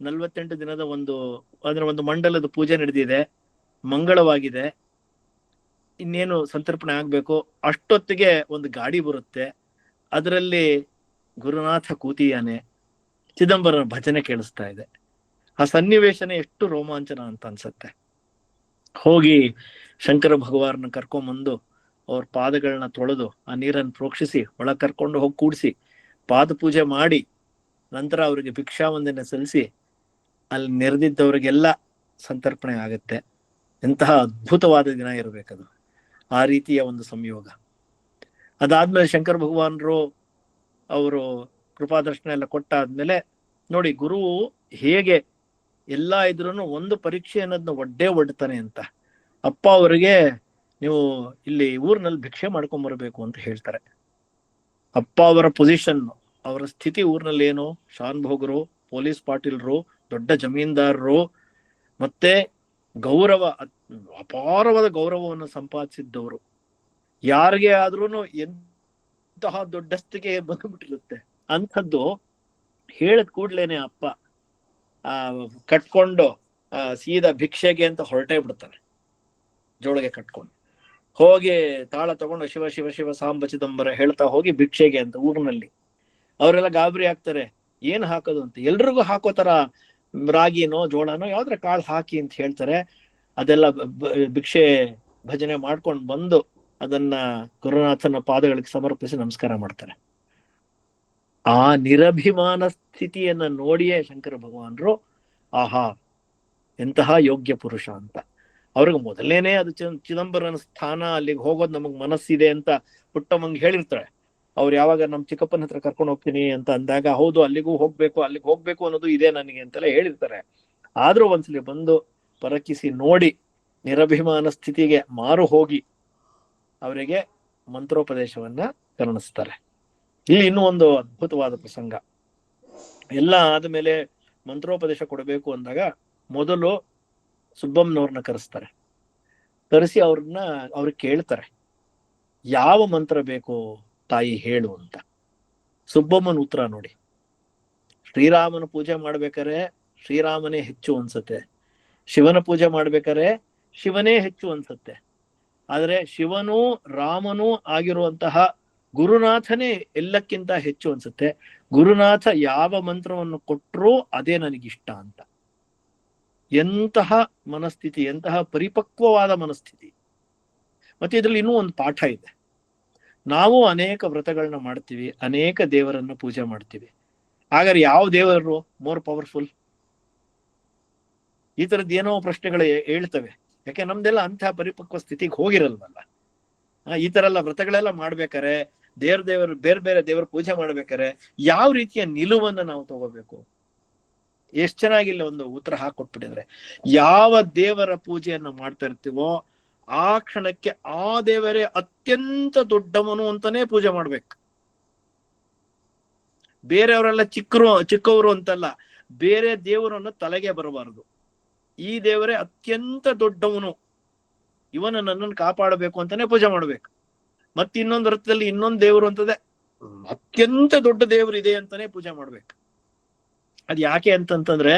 48 ದಿನದ ಒಂದು ಮಂಡಲದ ಪೂಜೆ ನಡೆದಿದೆ, ಮಂಗಳವಾಗಿದೆ, ಇನ್ನೇನು ಸಂತರ್ಪಣೆ ಆಗ್ಬೇಕು. ಅಷ್ಟೊತ್ತಿಗೆ ಒಂದು ಗಾಡಿ ಬರುತ್ತೆ, ಅದರಲ್ಲಿ ಗುರುನಾಥ ಕೂತಿಯಾನೆ, ಚಿದಂಬರನ ಭಜನೆ ಕೇಳಿಸ್ತಾ ಇದೆ. ಆ ಸನ್ನಿವೇಶನೇ ಎಷ್ಟು ರೋಮಾಂಚನ ಅಂತ ಅನ್ಸತ್ತೆ. ಹೋಗಿ ಶಂಕರ ಭಗವಾನನ ಕರ್ಕೊಂಬಂದು ಅವ್ರ ಪಾದಗಳನ್ನ ತೊಳೆದು ಆ ನೀರನ್ನು ಪ್ರೋಕ್ಷಿಸಿ ಒಳಗೆ ಕರ್ಕೊಂಡು ಹೋಗಿ ಕೂಡಿಸಿ ಪಾದ ಪೂಜೆ ಮಾಡಿ ನಂತರ ಅವರಿಗೆ ಭಿಕ್ಷಾವಂದನೆ ಸಲ್ಲಿಸಿ ಅಲ್ಲಿ ನೆರೆದಿದ್ದವರಿಗೆಲ್ಲ ಸಂತರ್ಪಣೆ ಆಗತ್ತೆ. ಎಂತಹ ಅದ್ಭುತವಾದ ದಿನ ಇರಬೇಕದು, ಆ ರೀತಿಯ ಒಂದು ಸಂಯೋಗ. ಅದಾದ್ಮೇಲೆ ಶಂಕರ ಭಗವಾನರು ಅವರು ಕೃಪಾದರ್ಶನ ಎಲ್ಲ ಕೊಟ್ಟಾದ್ಮೇಲೆ ನೋಡಿ, ಗುರು ಹೇಗೆ ಎಲ್ಲ ಇದ್ರೂ ಒಂದು ಪರೀಕ್ಷೆ ಅನ್ನೋದನ್ನ ಒಡ್ತಾನೆ ಅಂತ. ಅಪ್ಪ ಅವರಿಗೆ ನೀವು ಇಲ್ಲಿ ಊರಿನಲ್ಲಿ ಭಿಕ್ಷೆ ಮಾಡ್ಕೊಂಬರ್ಬೇಕು ಅಂತ ಹೇಳ್ತಾರೆ. ಅಪ್ಪ ಅವರ ಪೊಸಿಷನ್, ಅವರ ಸ್ಥಿತಿ ಊರಿನಲ್ಲಿ ಏನು, ಶಾನ್ಭೋಗರು, ಪೊಲೀಸ್ ಪಾಟೀಲ್ರು, ದೊಡ್ಡ ಜಮೀನ್ದಾರರು, ಮತ್ತೆ ಗೌರವ, ಅಪಾರವಾದ ಗೌರವವನ್ನು ಸಂಪಾದಿಸಿದ್ದವರು. ಯಾರಿಗೆ ಆದ್ರೂ ಎಂತಹ ದೊಡ್ಡಸ್ತಿಗೆ ಬಂದ್ಬಿಟ್ಟಿರುತ್ತೆ. ಅಂಥದ್ದು ಹೇಳಿದ ಕೂಡ್ಲೇನೆ ಅಪ್ಪ ಕಟ್ಕೊಂಡು ಸೀದಾ ಭಿಕ್ಷೆಗೆ ಅಂತ ಹೊರಟೇ ಬಿಡ್ತಾನೆ. ಜೋಳಿಗೆ ಕಟ್ಕೊಂಡು ಹೋಗಿ ತಾಳ ತಗೊಂಡು ಶಿವ ಶಿವ ಶಿವ ಸಾಂಬ ಚಿದಂಬರ ಹೇಳ್ತಾ ಹೋಗಿ ಭಿಕ್ಷೆಗೆ ಅಂತ ಊರಿನಲ್ಲಿ. ಅವರೆಲ್ಲ ಗಾಬರಿ ಆಗ್ತಾರೆ, ಏನ್ ಹಾಕೋದು ಅಂತ. ಎಲ್ರಿಗೂ ಹಾಕೋ ತರ ರಾಗಿನೋ ಜೋಳನೋ ಯಾವ್ದ್ರ ಕಾಳು ಹಾಕಿ ಅಂತ ಹೇಳ್ತಾರೆ. ಅದೆಲ್ಲ ಭಿಕ್ಷೆ ಭಜನೆ ಮಾಡ್ಕೊಂಡು ಬಂದು ಅದನ್ನ ಗುರುನಾಥನ ಪಾದಗಳಿಗೆ ಸಮರ್ಪಿಸಿ ನಮಸ್ಕಾರ ಮಾಡ್ತಾರೆ. ಆ ನಿರಭಿಮಾನ ಸ್ಥಿತಿಯನ್ನ ನೋಡಿಯೇ ಶಂಕರ ಭಗವಾನರು ಆಹಾ ಎಂತಹ ಯೋಗ್ಯ ಪುರುಷ ಅಂತ. ಅವ್ರಿಗೆ ಮೊದಲೇನೆ ಅದು ಚಿದಂಬರನ ಸ್ಥಾನ, ಅಲ್ಲಿಗೆ ಹೋಗೋದು ನಮಗ್ ಮನಸ್ಸಿದೆ ಅಂತ ಪುಟ್ಟಮ್ಮಂಗ್ ಹೇಳಿರ್ತಾಳೆ. ಅವ್ರು ಯಾವಾಗ ನಮ್ ಚಿಕ್ಕಪ್ಪನ ಹತ್ರ ಕರ್ಕೊಂಡು ಹೋಗ್ತೀನಿ ಅಂತ ಅಂದಾಗ, ಹೌದು ಅಲ್ಲಿಗೆ ಹೋಗ್ಬೇಕು ಅನ್ನೋದು ಇದೆ ನನಗೆ ಅಂತೆಲ್ಲ ಹೇಳಿರ್ತಾರೆ. ಆದ್ರೂ ಒಂದ್ಸಲಿ ಬಂದು ಪರಕಿಸಿ ನೋಡಿ ನಿರಭಿಮಾನ ಸ್ಥಿತಿಗೆ ಮಾರು ಹೋಗಿ ಅವರಿಗೆ ಮಂತ್ರೋಪದೇಶವನ್ನ ಕರುಣಿಸ್ತಾರೆ. ಇಲ್ಲಿ ಇನ್ನೂ ಒಂದು ಅದ್ಭುತವಾದ ಪ್ರಸಂಗ. ಎಲ್ಲ ಆದ್ಮೇಲೆ ಮಂತ್ರೋಪದೇಶ ಕೊಡಬೇಕು ಅಂದಾಗ ಮೊದಲು ಸುಬ್ಬಮ್ಮನವ್ರನ್ನ ಕರೆಸ್ತಾರೆ. ಕರೆಸಿ ಅವ್ರಿಗೆ ಕೇಳ್ತಾರೆ, ಯಾವ ಮಂತ್ರ ಬೇಕು ತಾಯಿ ಹೇಳು ಅಂತ. ಸುಬ್ಬಮ್ಮನ ಉತ್ತರ ನೋಡಿ, ಶ್ರೀರಾಮನ ಪೂಜೆ ಮಾಡ್ಬೇಕಾರೆ ಶ್ರೀರಾಮನೇ ಹೆಚ್ಚು ಅನ್ಸತ್ತೆ, ಶಿವನ ಪೂಜೆ ಮಾಡ್ಬೇಕಾರೆ ಶಿವನೇ ಹೆಚ್ಚು ಅನ್ಸತ್ತೆ, ಆದ್ರೆ ಶಿವನೂ ರಾಮನೂ ಆಗಿರುವಂತಹ ಗುರುನಾಥನೇ ಎಲ್ಲಕ್ಕಿಂತ ಹೆಚ್ಚು ಅನ್ಸುತ್ತೆ. ಗುರುನಾಥ ಯಾವ ಮಂತ್ರವನ್ನು ಕೊಟ್ರೂ ಅದೇ ನನಗಿಷ್ಟ ಅಂತ. ಎಂತಹ ಮನಸ್ಥಿತಿ, ಎಂತಹ ಪರಿಪಕ್ವವಾದ ಮನಸ್ಥಿತಿ. ಮತ್ತೆ ಇದ್ರಲ್ಲಿ ಇನ್ನೂ ಒಂದು ಪಾಠ ಇದೆ. ನಾವು ಅನೇಕ ವ್ರತಗಳನ್ನ ಮಾಡ್ತೀವಿ, ಅನೇಕ ದೇವರನ್ನ ಪೂಜೆ ಮಾಡ್ತೀವಿ. ಹಾಗಾದ್ರೆ ಯಾವ ದೇವರು ಮೋರ್ ಪವರ್ಫುಲ್? ಈ ತರದ್ ಏನೋ ಪ್ರಶ್ನೆಗಳು ಹೇಳ್ತವೆ. ಯಾಕೆ ನಮ್ದೆಲ್ಲ ಅಂತಹ ಪರಿಪಕ್ವ ಸ್ಥಿತಿಗೆ ಹೋಗಿರಲ್ವಲ್ಲ. ಈ ತರ ಎಲ್ಲ ವ್ರತಗಳೆಲ್ಲ ಮಾಡ್ಬೇಕಾರೆ, ಬೇರೆ ಬೇರೆ ದೇವರ ಪೂಜೆ ಮಾಡ್ಬೇಕಾರೆ ಯಾವ ರೀತಿಯ ನಿಲುವನ್ನ ನಾವು ತಗೋಬೇಕು? ಎಷ್ಟ್ ಚೆನ್ನಾಗಿಲ್ಲ ಒಂದು ಉತ್ತರ ಹಾಕೊಟ್ಬಿಟ್ಟಿದ್ರೆ, ಯಾವ ದೇವರ ಪೂಜೆಯನ್ನ ಮಾಡ್ತಾ ಇರ್ತೀವೋ ಆ ಕ್ಷಣಕ್ಕೆ ಆ ದೇವರೇ ಅತ್ಯಂತ ದೊಡ್ಡವನು ಅಂತಾನೆ ಪೂಜೆ ಮಾಡ್ಬೇಕು. ಬೇರೆಯವರೆಲ್ಲ ಚಿಕ್ಕವರು ಅಂತಲ್ಲ, ಬೇರೆ ದೇವರನ್ನು ತಲೆಗೆ ಬರಬಾರದು. ಈ ದೇವರೇ ಅತ್ಯಂತ ದೊಡ್ಡವನು, ಇವನ ನನ್ನನ್ನು ಕಾಪಾಡಬೇಕು ಅಂತಾನೆ ಪೂಜೆ ಮಾಡ್ಬೇಕು. ಮತ್ತೆ ಇನ್ನೊಂದು ಅರ್ಥದಲ್ಲಿ ಇನ್ನೊಂದು ದೇವರು ಅಂತದೆ, ಅತ್ಯಂತ ದೊಡ್ಡ ದೇವರು ಇದೆ ಅಂತಾನೆ ಪೂಜೆ ಮಾಡ್ಬೇಕು. ಅದ್ ಯಾಕೆ ಅಂತಂತಂದ್ರೆ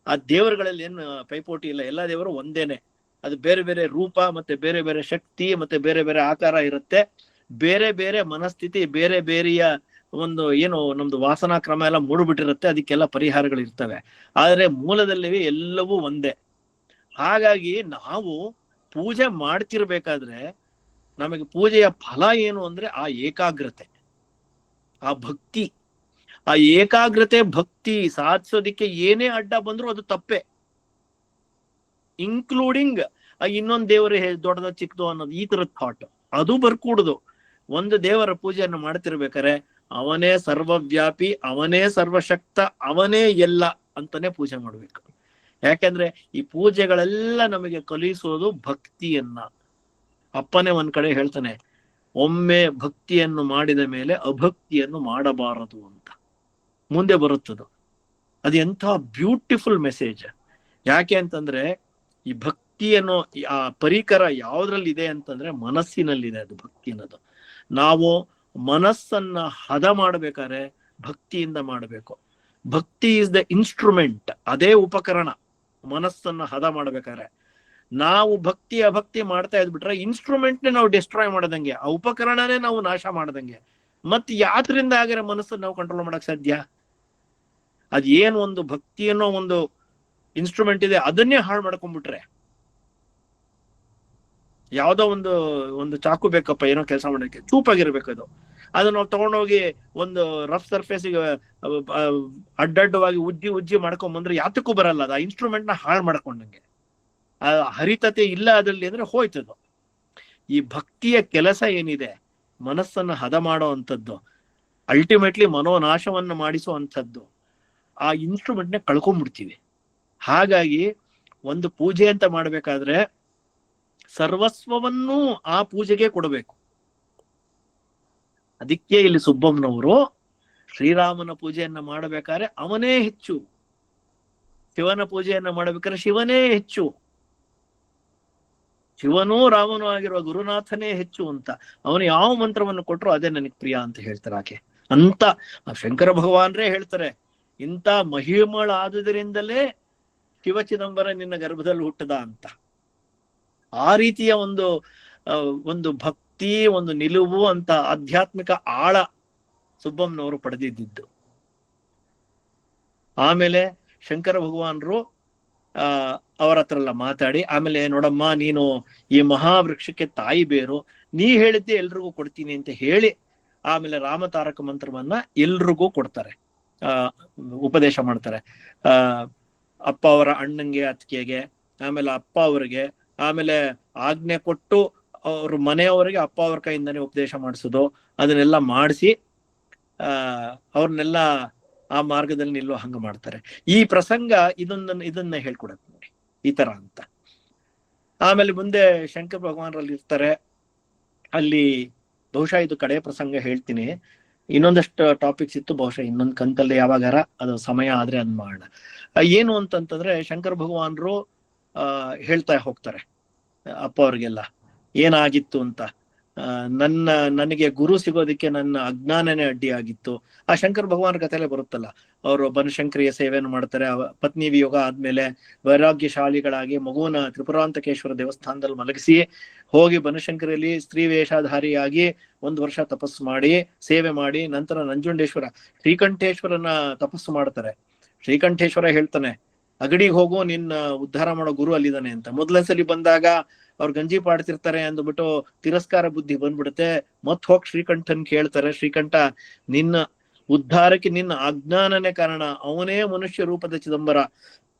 ಆ ದೇವರುಗಳಲ್ಲಿ ಏನು ಪೈಪೋಟಿ ಇಲ್ಲ, ಎಲ್ಲಾ ದೇವರು ಒಂದೇನೆ. ಅದು ಬೇರೆ ಬೇರೆ ರೂಪ, ಮತ್ತೆ ಬೇರೆ ಬೇರೆ ಶಕ್ತಿ, ಮತ್ತೆ ಬೇರೆ ಬೇರೆ ಆಕಾರ ಇರುತ್ತೆ. ಬೇರೆ ಬೇರೆ ಮನಸ್ಥಿತಿ, ಬೇರೆ ಬೇರೆಯ ಒಂದು ಏನು ನಮ್ದು ವಾಸನಾ ಕ್ರಮ ಎಲ್ಲ ಮೂಡ್ಬಿಟ್ಟಿರುತ್ತೆ. ಅದಕ್ಕೆಲ್ಲ ಪರಿಹಾರಗಳು ಇರ್ತವೆ. ಆದ್ರೆ ಮೂಲದಲ್ಲಿ ಎಲ್ಲವೂ ಒಂದೇ. ಹಾಗಾಗಿ ನಾವು ಪೂಜೆ ಮಾಡ್ತಿರ್ಬೇಕಾದ್ರೆ ನಮಗೆ ಪೂಜೆಯ ಫಲ ಏನು ಅಂದ್ರೆ ಆ ಏಕಾಗ್ರತೆ, ಆ ಭಕ್ತಿ. ಆ ಏಕಾಗ್ರತೆ ಭಕ್ತಿ ಸಾಧಿಸೋದಿಕ್ಕೆ ಏನೇ ಅಡ್ಡ ಬಂದ್ರು ಅದು ತಪ್ಪೆ. ಇನ್ಕ್ಲೂಡಿಂಗ್ ಇನ್ನೊಂದು ದೇವರು ದೊಡ್ಡದ ಚಿಕ್ಕದು ಅನ್ನೋದು, ಈ ತರದ ಥಾಟ್ ಅದು ಬರ್ಕೂಡುದು. ಒಂದು ದೇವರ ಪೂಜೆಯನ್ನು ಮಾಡ್ತಿರ್ಬೇಕಾರೆ ಅವನೇ ಸರ್ವವ್ಯಾಪಿ, ಅವನೇ ಸರ್ವಶಕ್ತ, ಅವನೇ ಎಲ್ಲ ಅಂತಾನೆ ಪೂಜೆ ಮಾಡ್ಬೇಕು. ಯಾಕೆಂದ್ರೆ ಈ ಪೂಜೆಗಳೆಲ್ಲ ನಮಗೆ ಕಲಿಸೋದು ಭಕ್ತಿಯನ್ನ. ಅಪ್ಪನೇ ಒಂದ್ ಕಡೆ ಹೇಳ್ತಾನೆ, ಒಮ್ಮೆ ಭಕ್ತಿಯನ್ನು ಮಾಡಿದ ಮೇಲೆ ಅಭಕ್ತಿಯನ್ನು ಮಾಡಬಾರದು ಅಂತ. ಮುಂದೆ ಬರುತ್ತದು. ಅದು ಎಂಥ ಬ್ಯೂಟಿಫುಲ್ ಮೆಸೇಜ್. ಯಾಕೆ ಅಂತಂದ್ರೆ ಈ ಭಕ್ತಿ ಅನ್ನೋ ಆ ಪರಿಕರ ಯಾವ್ದ್ರಲ್ಲಿದೆ ಅಂತಂದ್ರೆ ಮನಸ್ಸಿನಲ್ಲಿದೆ. ಅದು ಭಕ್ತಿ ಅನ್ನೋದು. ನಾವು ಮನಸ್ಸನ್ನ ಹದ ಮಾಡ್ಬೇಕಾದ್ರೆ ಭಕ್ತಿಯಿಂದ ಮಾಡಬೇಕು. ಭಕ್ತಿ ಇಸ್ ದ ಇನ್ಸ್ಟ್ರೂಮೆಂಟ್, ಅದೇ ಉಪಕರಣ. ಮನಸ್ಸನ್ನ ಹದ ಮಾಡ್ಬೇಕಾದ್ರೆ ನಾವು ಭಕ್ತಿ ಅಭಕ್ತಿ ಮಾಡ್ತಾ ಇದ್ಬಿಟ್ರೆ ಇನ್ಸ್ಟ್ರೂಮೆಂಟ್ನೇ ನಾವು ಡಿಸ್ಟ್ರಾಯ್ ಮಾಡದಂಗೆ, ಆ ಉಪಕರಣನೇ ನಾವು ನಾಶ ಮಾಡದಂಗೆ. ಮತ್ತೆ ಯಾತ್ರಿಂದ ಆಗಿರೋ ಮನಸ್ಸನ್ನು ನಾವು ಕಂಟ್ರೋಲ್ ಮಾಡಕ್ ಸಾಧ್ಯ? ಅದ್ ಏನು ಒಂದು ಭಕ್ತಿ ಅನ್ನೋ ಒಂದು ಇನ್ಸ್ಟ್ರೂಮೆಂಟ್ ಇದೆ, ಅದನ್ನೇ ಹಾಳು ಮಾಡ್ಕೊಂಡ್ಬಿಟ್ರೆ. ಯಾವ್ದೋ ಒಂದು ಚಾಕು ಬೇಕಪ್ಪ ಏನೋ ಕೆಲಸ ಮಾಡೋಕೆ, ಚೂಪಾಗಿರ್ಬೇಕು ಅದು. ಅದನ್ನ ನಾವು ತಗೊಂಡೋಗಿ ಒಂದು ರಫ್ ಸರ್ಫೇಸಿಗೆ ಅಡ್ಡಡ್ಡವಾಗಿ ಉಜ್ಜಿ ಮಾಡ್ಕೊಂಡ್ ಬಂದ್ರೆ ಯಾತಕ್ಕೂ ಬರಲ್ಲ. ಅದು ಆ ಇನ್ಸ್ಟ್ರೂಮೆಂಟ್ ನ ಹಾಳು ಮಾಡ್ಕೊಂಡಂಗೆ. ಆ ಹರಿತತೆ ಇಲ್ಲ ಅದ್ರಲ್ಲಿ ಅಂದ್ರೆ ಹೋಯ್ತದು. ಈ ಭಕ್ತಿಯ ಕೆಲಸ ಏನಿದೆ, ಮನಸ್ಸನ್ನ ಹದ ಮಾಡೋ ಅಂಥದ್ದು, ಅಲ್ಟಿಮೇಟ್ಲಿ ಮನೋನಾಶವನ್ನ ಮಾಡಿಸೋ ಅಂಥದ್ದು, ಆ ಇನ್ಸ್ಟ್ರೂಮೆಂಟ್ನ ಕಳ್ಕೊಂಡ್ಬಿಡ್ತೀವಿ. ಹಾಗಾಗಿ ಒಂದು ಪೂಜೆ ಅಂತ ಮಾಡ್ಬೇಕಾದ್ರೆ ಸರ್ವಸ್ವವನ್ನೂ ಆ ಪೂಜೆಗೆ ಕೊಡಬೇಕು. ಅದಕ್ಕೆ ಇಲ್ಲಿ ಸುಬ್ಬಮ್ಮನವರು ಶ್ರೀರಾಮನ ಪೂಜೆಯನ್ನ ಮಾಡಬೇಕಾದ್ರೆ ಅವನೇ ಹೆಚ್ಚು, ಶಿವನ ಪೂಜೆಯನ್ನ ಮಾಡಬೇಕಾದ್ರೆ ಶಿವನೇ ಹೆಚ್ಚು, ಶಿವನೂ ರಾಮನೂ ಆಗಿರುವ ಗುರುನಾಥನೇ ಹೆಚ್ಚು ಅಂತ. ಅವನು ಯಾವ ಮಂತ್ರವನ್ನು ಕೊಟ್ಟರು ಅದೇ ನನಗೆ ಪ್ರಿಯ ಅಂತ ಹೇಳ್ತಾರೆ ಆಕೆ. ಅಂತ ಶಂಕರ ಭಗವಾನ್ರೇ ಹೇಳ್ತಾರೆ, ಇಂಥ ಮಹಿಮಳಾದುದರಿಂದಲೇ ಶಿವ ಚಿದಂಬರ ನಿನ್ನ ಗರ್ಭದಲ್ಲಿ ಹುಟ್ಟದ ಅಂತ. ಆ ರೀತಿಯ ಒಂದು ಭಕ್ತಿ, ಒಂದು ನಿಲುವು ಅಂತ ಆಧ್ಯಾತ್ಮಿಕ ಆಳ ಸುಬ್ಬಮ್ಮನವರು ಪಡೆದಿದ್ದು. ಆಮೇಲೆ ಶಂಕರ ಭಗವಾನರು ಅವರ ಹತ್ರ ಎಲ್ಲ ಮಾತಾಡಿ, ಆಮೇಲೆ ನೋಡಮ್ಮ ನೀನು ಈ ಮಹಾವೃಕ್ಷಕ್ಕೆ ತಾಯಿ ಬೇರು, ನೀ ಹೇಳಿದ್ದೆ ಎಲ್ರಿಗೂ ಕೊಡ್ತೀನಿ ಅಂತ ಹೇಳಿ ಆಮೇಲೆ ರಾಮತಾರಕ ಮಂತ್ರವನ್ನ ಎಲ್ರಿಗೂ ಕೊಡ್ತಾರೆ, ಉಪದೇಶ ಮಾಡ್ತಾರೆ. ಅಪ್ಪ ಅವರ ಅಣ್ಣಂಗೆ, ಅತ್ತಿಗೆಗೆ, ಆಮೇಲೆ ಅಪ್ಪ ಅವರಿಗೆ, ಆಮೇಲೆ ಆಜ್ಞೆ ಕೊಟ್ಟು ಅವ್ರ ಮನೆಯವರಿಗೆ ಅಪ್ಪ ಅವ್ರ ಕೈಯಿಂದಾನೆ ಉಪದೇಶ ಮಾಡಿಸೋದು, ಅದನ್ನೆಲ್ಲ ಮಾಡಿಸಿ ಅವ್ರನ್ನೆಲ್ಲ ಆ ಮಾರ್ಗದಲ್ಲಿ ನಿಲ್ಲೋ ಹಂಗ ಮಾಡ್ತಾರೆ. ಈ ಪ್ರಸಂಗ ಇದನ್ನ ಹೇಳ್ಕೊಡತ್ತೆ ನೋಡಿ, ಈ ತರ ಅಂತ. ಆಮೇಲೆ ಮುಂದೆ ಶಂಕರ ಭಗವಾನರಲ್ಲಿ ಇರ್ತಾರೆ. ಅಲ್ಲಿ ಬಹುಶಃ ಇದು ಕಡೆ ಪ್ರಸಂಗ ಹೇಳ್ತೀನಿ, ಇನ್ನೊಂದಷ್ಟು ಟಾಪಿಕ್ಸ್ ಇತ್ತು, ಬಹುಶಃ ಇನ್ನೊಂದು ಕಂತಲ್ಲಿ ಯಾವಾಗಾರ ಅದು ಸಮಯ ಆದ್ರೆ ಅದ್ ಮಾಡೋಣ. ಏನು ಅಂತಂತಂದ್ರೆ ಶಂಕರ ಭಗವಾನರು ಹೇಳ್ತಾ ಹೋಗ್ತಾರೆ ಅಪ್ಪ ಅವ್ರಿಗೆಲ್ಲ ಏನಾಗಿತ್ತು ಅಂತ. ನನಗೆ ಗುರು ಸಿಗೋದಿಕ್ಕೆ ನನ್ನ ಅಜ್ಞಾನನೇ ಅಡ್ಡಿಯಾಗಿತ್ತು. ಆ ಶಂಕರ ಭಗವಾನ್ ಕಥೆಲೆ ಬರುತ್ತಲ್ಲ, ಅವರು ಬನಶಂಕರಿಯ ಸೇವೆಯನ್ನು ಮಾಡ್ತಾರೆ, ಪತ್ನಿ ವಿಯೋಗ ಆದ್ಮೇಲೆ ವೈರಾಗ್ಯಶಾಲಿಗಳಾಗಿ ಮಗುವನ ತ್ರಿಪುರಾಂತಕೇಶ್ವರ ದೇವಸ್ಥಾನದಲ್ಲಿ ಮಲಗಿಸಿ ಹೋಗಿ ಬನಶಂಕರಿಯಲ್ಲಿ ಸ್ತ್ರೀ ವೇಷಧಾರಿಯಾಗಿ 1 ವರ್ಷ ತಪಸ್ಸು ಮಾಡಿ ಸೇವೆ ಮಾಡಿ, ನಂತರ ನಂಜುಂಡೇಶ್ವರ ಶ್ರೀಕಂಠೇಶ್ವರನ ತಪಸ್ಸು ಮಾಡ್ತಾರೆ. ಶ್ರೀಕಂಠೇಶ್ವರ ಹೇಳ್ತಾನೆ, ಅಗಡಿಗೆ ಹೋಗು, ನಿನ್ನ ಉದ್ಧಾರ ಮಾಡೋ ಗುರು ಅಲ್ಲಿದ್ದಾನೆ ಅಂತ. ಮೊದಲನೇ ಸಲಿ ಬಂದಾಗ ಅವ್ರು ಗಂಜಿ ಪಾಡ್ತಿರ್ತಾರೆ ಅಂದ್ಬಿಟ್ಟು ತಿರಸ್ಕಾರ ಬುದ್ಧಿ ಬಂದ್ಬಿಡುತ್ತೆ. ಮತ್ ಹೋಗಿ ಶ್ರೀಕಂಠನ್ ಕೇಳ್ತಾರೆ, ಶ್ರೀಕಂಠ ನಿನ್ನ ಉದ್ಧಾರಕ್ಕೆ ನಿನ್ನ ಅಜ್ಞಾನನೇ ಕಾರಣ, ಅವನೇ ಮನುಷ್ಯ ರೂಪದ ಚಿದಂಬರ,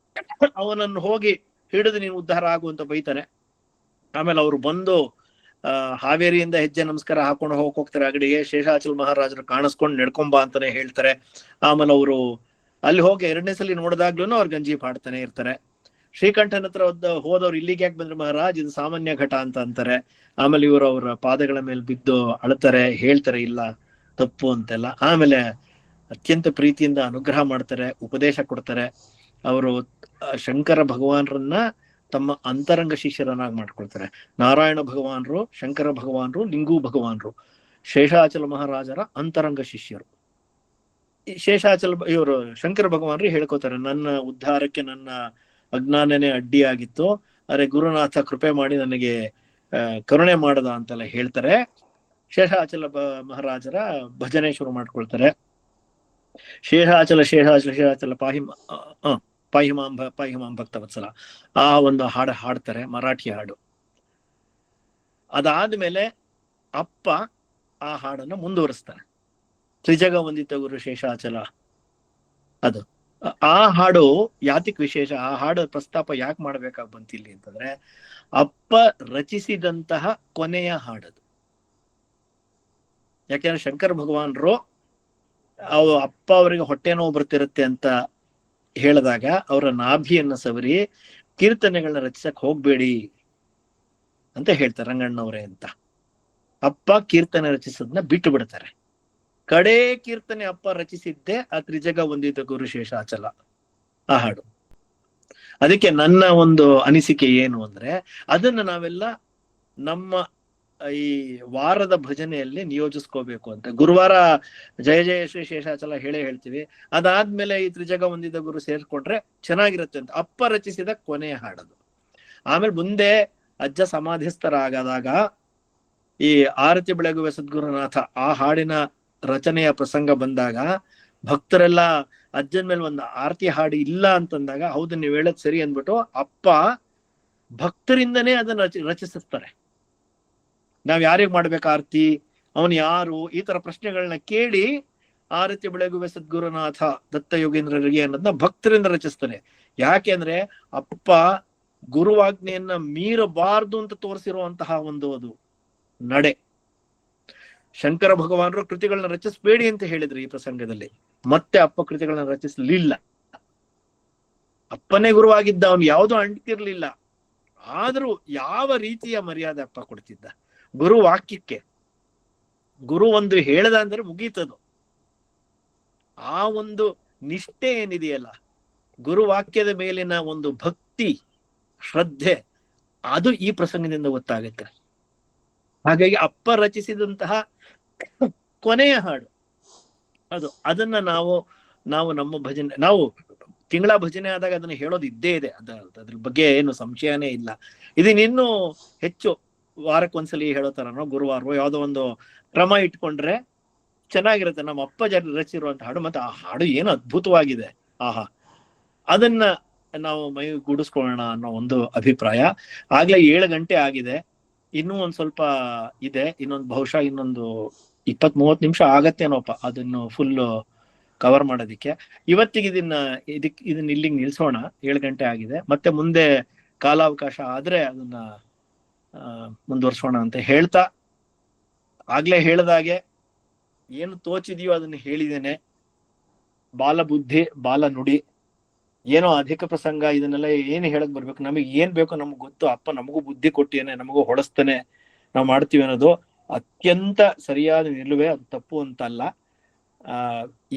ಅವನನ್ನು ಹೋಗಿ ಹಿಡಿದು ನೀನು ಉದ್ಧಾರ ಆಗು ಅಂತ ಬೈತಾನೆ. ಆಮೇಲೆ ಅವ್ರು ಬಂದು ಹಾವೇರಿಯಿಂದ ಹೆಜ್ಜೆ ನಮಸ್ಕಾರ ಹಾಕೊಂಡು ಹೋಗ್ತಾರೆ ಅಗಡಿಗೆ. ಶೇಷಾಚಲ ಮಹಾರಾಜರು ಕಾಣಿಸ್ಕೊಂಡು ನಡ್ಕೊಂಬ ಅಂತಾನೆ ಹೇಳ್ತಾರೆ. ಆಮೇಲೆ ಅವರು ಅಲ್ಲಿ ಹೋಗಿ 2ನೇ ಸಲ ನೋಡಿದಾಗ್ಲೂ ಅವ್ರು ಗಂಜಿ ಪಾಡ್ತಾನೆ ಇರ್ತಾರೆ. ಶ್ರೀಕಂಠನ ಹತ್ರ ಹೋದವ್ರು ಇಲ್ಲಿಗೆ ಯಾಕೆ ಬಂದ್ರೆ ಮಹಾರಾಜ್, ಇದು ಸಾಮಾನ್ಯ ಘಟ ಅಂತ ಅಂತಾರೆ. ಆಮೇಲೆ ಇವರು ಅವರ ಪಾದಗಳ ಮೇಲೆ ಬಿದ್ದು ಅಳ್ತಾರೆ, ಹೇಳ್ತಾರೆ ಇಲ್ಲ ತಪ್ಪು ಅಂತೆಲ್ಲ. ಆಮೇಲೆ ಅತ್ಯಂತ ಪ್ರೀತಿಯಿಂದ ಅನುಗ್ರಹ ಮಾಡ್ತಾರೆ, ಉಪದೇಶ ಕೊಡ್ತಾರೆ. ಅವರು ಶಂಕರ ಭಗವಾನರನ್ನ ತಮ್ಮ ಅಂತರಂಗ ಶಿಷ್ಯರನ್ನಾಗಿ ಮಾಡ್ಕೊಳ್ತಾರೆ. ನಾರಾಯಣ ಭಗವಾನರು, ಶಂಕರ ಭಗವಾನರು, ಲಿಂಗು ಭಗವಾನರು ಶೇಷಾಚಲ ಮಹಾರಾಜರ ಅಂತರಂಗ ಶಿಷ್ಯರು. ಶೇಷಾಚಲ ಇವರು ಶಂಕರ ಭಗವಾನರು ಹೇಳ್ಕೋತಾರೆ, ನನ್ನ ಉದ್ಧಾರಕ್ಕೆ ನನ್ನ ಅಜ್ಞಾನನೇ ಅಡ್ಡಿಯಾಗಿತ್ತು, ಅರೆ ಗುರುನಾಥ ಕೃಪೆ ಮಾಡಿ ನನಗೆ ಕರುಣೆ ಮಾಡದ ಅಂತೆಲ್ಲ ಹೇಳ್ತಾರೆ. ಶೇಷಾಚಲ ಮಹಾರಾಜರ ಭಜನೆ ಶುರು ಮಾಡ್ಕೊಳ್ತಾರೆ. ಶೇಷಾಚಲ ಶೇಷಾಚಲ ಶೇಷಾಚಲ ಪಾಹಿಮಾಂ ಭಕ್ತವತ್ಸಲ, ಆ ಒಂದು ಹಾಡ್ತಾರೆ, ಮರಾಠಿ ಹಾಡು. ಅದಾದ್ಮೇಲೆ ಅಪ್ಪ ಆ ಹಾಡನ್ನು ಮುಂದುವರಿಸ್ತಾನೆ, ತ್ರಿಜಗ ವಂದಿತ ಗುರು ಶೇಷಾಚಲ. ಅದು ಆ ಹಾಡು ಯಾತಿಕ್ ವಿಶೇಷ, ಆ ಹಾಡು ಪ್ರಸ್ತಾಪ ಯಾಕೆ ಮಾಡ್ಬೇಕಾಗಿ ಬಂತಿಲ್ಲಿ ಅಂತಂದ್ರೆ, ಅಪ್ಪ ರಚಿಸಿದಂತಹ ಕೊನೆಯ ಹಾಡದು. ಯಾಕೆಂದ್ರೆ ಶಂಕರ ಭಗವಾನರು ಅಪ್ಪ ಅವರಿಗೆ ಹೊಟ್ಟೆ ನೋವು ಬರ್ತಿರುತ್ತೆ ಅಂತ ಹೇಳಿದಾಗ ಅವರ ನಾಭಿಯನ್ನ ಸವರಿ ಕೀರ್ತನೆಗಳನ್ನ ರಚಿಸಕ್ ಹೋಗ್ಬೇಡಿ ಅಂತ ಹೇಳ್ತಾರೆ ರಂಗಣ್ಣವ್ರೆ ಅಂತ. ಅಪ್ಪ ಕೀರ್ತನೆ ರಚಿಸೋದನ್ನ ಬಿಟ್ಟು ಬಿಡ್ತಾರೆ. ಕಡೇ ಕೀರ್ತನೆ ಅಪ್ಪ ರಚಿಸಿದ್ದೆ ಆ ತ್ರಿಜಗ ವಂದಿತ ಗುರು ಶೇಷಾಚಲ ಆ ಹಾಡು. ಅದಕ್ಕೆ ನನ್ನ ಒಂದು ಅನಿಸಿಕೆ ಏನು ಅಂದ್ರೆ, ಅದನ್ನ ನಾವೆಲ್ಲ ನಮ್ಮ ಈ ವಾರದ ಭಜನೆಯಲ್ಲಿ ನಿಯೋಜಿಸ್ಕೋಬೇಕು ಅಂತ. ಗುರುವಾರ ಜಯ ಜಯ ಶ್ರೀ ಶೇಷಾಚಲ ಹೇಳ್ತೀವಿ, ಅದಾದ್ಮೇಲೆ ಈ ತ್ರಿಜಗ ವಂದಿತ ಗುರು ಸೇರ್ಕೊಂಡ್ರೆ ಚೆನ್ನಾಗಿರುತ್ತೆ ಅಂತ. ಅಪ್ಪ ರಚಿಸಿದ ಕೊನೆಯ ಹಾಡದು. ಆಮೇಲೆ ಮುಂದೆ ಅಜ್ಜ ಸಮಾಧಿಸ್ಥರಾಗದಾಗ ಈ ಆರತಿ ಬೆಳಗುವೆ ಸದ್ಗುರುನಾಥ ಆ ಹಾಡಿನ ರಚನೆಯ ಪ್ರಸಂಗ ಬಂದಾಗ ಭಕ್ತರೆಲ್ಲ ಅಜ್ಜನ ಮೇಲೆ ಒಂದು ಆರತಿ ಹಾಡು ಇಲ್ಲ ಅಂತಂದಾಗ, ಹೌದು ನೀವು ಹೇಳದ್ ಸರಿ ಅಂದ್ಬಿಟ್ಟು ಅಪ್ಪ ಭಕ್ತರಿಂದನೇ ಅದನ್ನ ರಚಿಸ್ತಾರೆ. ನಾವ್ ಯಾರಿಗ್ ಮಾಡ್ಬೇಕು ಆರತಿ, ಅವನು ಯಾರು, ಈ ತರ ಪ್ರಶ್ನೆಗಳನ್ನ ಕೇಳಿ ಆರತಿ ಬೆಳಗುವೆ ಸದ್ಗುರುನಾಥ ದತ್ತ ಯೋಗೇಂದ್ರರಿಗೆ ಅನ್ನೋದನ್ನ ಭಕ್ತರಿಂದ ರಚಿಸ್ತಾನೆ. ಯಾಕೆ ಅಂದ್ರೆ ಅಪ್ಪ ಗುರುವಾಜ್ಞೆಯನ್ನ ಮೀರಬಾರ್ದು ಅಂತ ತೋರಿಸಿರುವಂತಹ ಒಂದು ಅದು ನಡೆ. ಶಂಕರ ಭಗವಾನರು ಕೃತಿಗಳನ್ನ ರಚಿಸಬೇಡಿ ಅಂತ ಹೇಳಿದ್ರು ಈ ಪ್ರಸಂಗದಲ್ಲಿ, ಮತ್ತೆ ಅಪ್ಪ ಕೃತಿಗಳನ್ನ ರಚಿಸಲಿಲ್ಲ. ಅಪ್ಪನೇ ಗುರುವಾಗಿದ್ದ, ಅವನು ಯಾವುದೂ ಅಂಟಿರ್ಲಿಲ್ಲ. ಆದ್ರೂ ಯಾವ ರೀತಿಯ ಮರ್ಯಾದೆ ಅಪ್ಪ ಕೊಡ್ತಿದ್ದ ಗುರು ವಾಕ್ಯಕ್ಕೆ. ಗುರು ಒಂದು ಹೇಳ್ದ ಅಂದ್ರೆ ಮುಗೀತದು. ಆ ಒಂದು ನಿಷ್ಠೆ ಏನಿದೆಯಲ್ಲ, ಗುರು ವಾಕ್ಯದ ಮೇಲಿನ ಒಂದು ಭಕ್ತಿ ಶ್ರದ್ಧೆ, ಅದು ಈ ಪ್ರಸಂಗದಿಂದ ಗೊತ್ತಾಗುತ್ತೆ. ಹಾಗಾಗಿ ಅಪ್ಪ ರಚಿಸಿದಂತಹ ಕೊನೆಯ ಹಾಡು ಅದು. ಅದನ್ನ ನಾವು ನಮ್ಮ ಭಜನೆ, ನಾವು ತಿಂಗಳ ಭಜನೆ ಆದಾಗ ಅದನ್ನ ಹೇಳೋದು ಇದ್ದೇ ಇದೆ, ಅದ್ರ ಬಗ್ಗೆ ಏನು ಸಂಶಯನೇ ಇಲ್ಲ. ಇದನ್ನಿನ್ನೂ ಹೆಚ್ಚು ವಾರಕ್ಕೊಂದ್ಸಲಿ ಹೇಳೋ ತರನೋ ಗುರುವಾರ ಯಾವುದೋ ಒಂದು ಕ್ರಮ ಇಟ್ಕೊಂಡ್ರೆ ಚೆನ್ನಾಗಿರುತ್ತೆ. ನಮ್ಮ ಅಪ್ಪ ರಚಿರುವಂತ ಹಾಡು, ಮತ್ತೆ ಆ ಹಾಡು ಏನು ಅದ್ಭುತವಾಗಿದೆ, ಆಹಾ, ಅದನ್ನ ನಾವು ಮೈ ಗೂಡಿಸ್ಕೊಳ್ಳೋಣ ಅನ್ನೋ ಒಂದು ಅಭಿಪ್ರಾಯ. ಆಗ್ಲೇ 7 ಗಂಟೆ ಆಗಿದೆ, ಇನ್ನೂ ಒಂದ್ ಸ್ವಲ್ಪ ಇದೆ, ಬಹುಶಃ ಇನ್ನೊಂದು 20-30 ನಿಮಿಷ ಆಗತ್ತೇನೋಪ್ಪ ಅದನ್ನು ಫುಲ್ ಕವರ್ ಮಾಡೋದಿಕ್ಕೆ. ಇವತ್ತಿಗೆ ಇದನ್ನ ಇಲ್ಲಿಗೆ ನಿಲ್ಸೋಣ, 7 ಗಂಟೆ ಆಗಿದೆ. ಮತ್ತೆ ಮುಂದೆ ಕಾಲಾವಕಾಶ ಆದ್ರೆ ಅದನ್ನ ಮುಂದುವರ್ಸೋಣ ಅಂತ ಹೇಳ್ತಾ, ಆಗ್ಲೇ ಹೇಳ್ದಾಗೆ ಏನು ತೋಚಿದೆಯೋ ಅದನ್ನ ಹೇಳಿದ್ದೇನೆ. ಬಾಲ ಬುದ್ಧಿ ಬಾಲ ನುಡಿ, ಏನೋ ಅಧಿಕ ಪ್ರಸಂಗ ಇದನ್ನೆಲ್ಲ ಏನು ಹೇಳಕ್ ಬರ್ಬೇಕು, ನಮಗೆ ಏನ್ ಬೇಕೋ ನಮ್ಗೆ ಗೊತ್ತು. ಅಪ್ಪ ನಮಗೂ ಬುದ್ಧಿ ಕೊಟ್ಟಿಯೇನೆ, ನಮಗೂ ಹೊಡೆಸ್ತಾನೆ, ನಾವು ಮಾಡ್ತೀವಿ ಅನ್ನೋದು ಅತ್ಯಂತ ಸರಿಯಾದ ನಿಲುವೆ, ಅದು ತಪ್ಪು ಅಂತಲ್ಲ.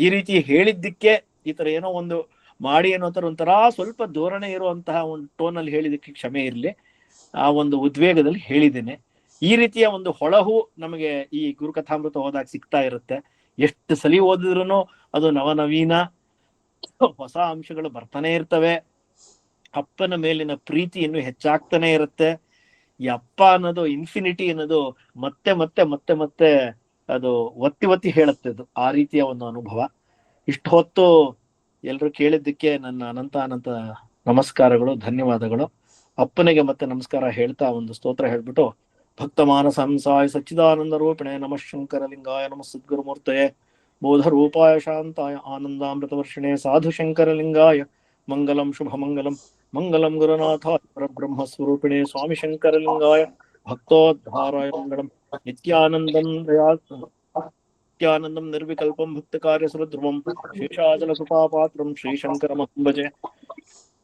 ಈ ರೀತಿ ಹೇಳಿದ್ದಕ್ಕೆ ಈ ತರ ಏನೋ ಒಂದು ಮಾಡಿ ಅನ್ನೋ ತರ ಒಂಥರ ಸ್ವಲ್ಪ ಧೋರಣೆ ಇರುವಂತಹ ಒಂದು ಟೋನಲ್ಲಿ ಹೇಳಿದಕ್ಕೆ ಕ್ಷಮೆ ಇರಲಿ. ಆ ಒಂದು ಉದ್ವೇಗದಲ್ಲಿ ಹೇಳಿದ್ದೇನೆ. ಈ ರೀತಿಯ ಒಂದು ಹೊಳಹು ನಮಗೆ ಈ ಗುರುಕಥಾಮೃತ ಹೋದಾಗ ಸಿಗ್ತಾ ಇರುತ್ತೆ. ಎಷ್ಟು ಸಲಿ ಓದಿದ್ರು ಅದು ನವನವೀನ ಹೊಸ ಅಂಶಗಳು ಬರ್ತಾನೆ ಇರ್ತವೆ. ಅಪ್ಪನ ಮೇಲಿನ ಪ್ರೀತಿ ಇನ್ನೂ ಹೆಚ್ಚಾಗ್ತಾನೆ ಇರುತ್ತೆ. ಈ ಅಪ್ಪ ಅನ್ನೋದು ಇನ್ಫಿನಿಟಿ ಅನ್ನೋದು ಮತ್ತೆ ಮತ್ತೆ ಮತ್ತೆ ಮತ್ತೆ ಅದು ಒತ್ತಿ ಒತ್ತಿ ಹೇಳುತ್ತೆ. ಅದು ಆ ರೀತಿಯ ಒಂದು ಅನುಭವ. ಇಷ್ಟು ಹೊತ್ತು ಎಲ್ರು ಕೇಳಿದ್ದಕ್ಕೆ ನನ್ನ ಅನಂತ ನಮಸ್ಕಾರಗಳು, ಧನ್ಯವಾದಗಳು. ಅಪ್ಪನಿಗೆ ಮತ್ತೆ ನಮಸ್ಕಾರ ಹೇಳ್ತಾ ಒಂದು ಸ್ತೋತ್ರ ಹೇಳ್ಬಿಟ್ಟು, ಭಕ್ತ ಮಾನಸ ಹಂಸಾಯ ಸಚ್ಚಿದಾನಂದ ರೂಪಿಣೆ ನಮಃ ಶಂಕರಲಿಂಗಾಯ ನಮಃ ಸದ್ಗುರುಮೂರ್ತಯೇ ಬೋಧ ರೂಪಾಯ ಶಾಂತಾಯ ಆನಂದಾಮೃತ ವರ್ಷಿಣೆ ಸಾಧು ಶಂಕರಲಿಂಗಾಯ ಮಂಗಲಂ ಶುಭಮಂಗಲಂ ಮಂಗಲಂ ಗುರುನಾಥಾಯ ಪರಬ್ರಹ್ಮ ಸ್ವರೂಪಿಣೆ ಸ್ವಾಮಿ ಶಂಕರಲಿಂಗಾಯ ಭಕ್ತೋದ್ಧಾರಾಯ ಮಂಗಳಂ ನಿತ್ಯಾನಂದಂ ನಿತ್ಯಾನಂದಂ ನಿರ್ವಿಕಲ್ಪಂ ಭಕ್ತ ಕಾರ್ಯ ಸುರಧ್ರುವಂ ಶೇಷಾಚಲ ಕೃಪಾಪಾತ್ರಂ ಶ್ರೀಶಂಕರಮಹಂ ಭಜೆ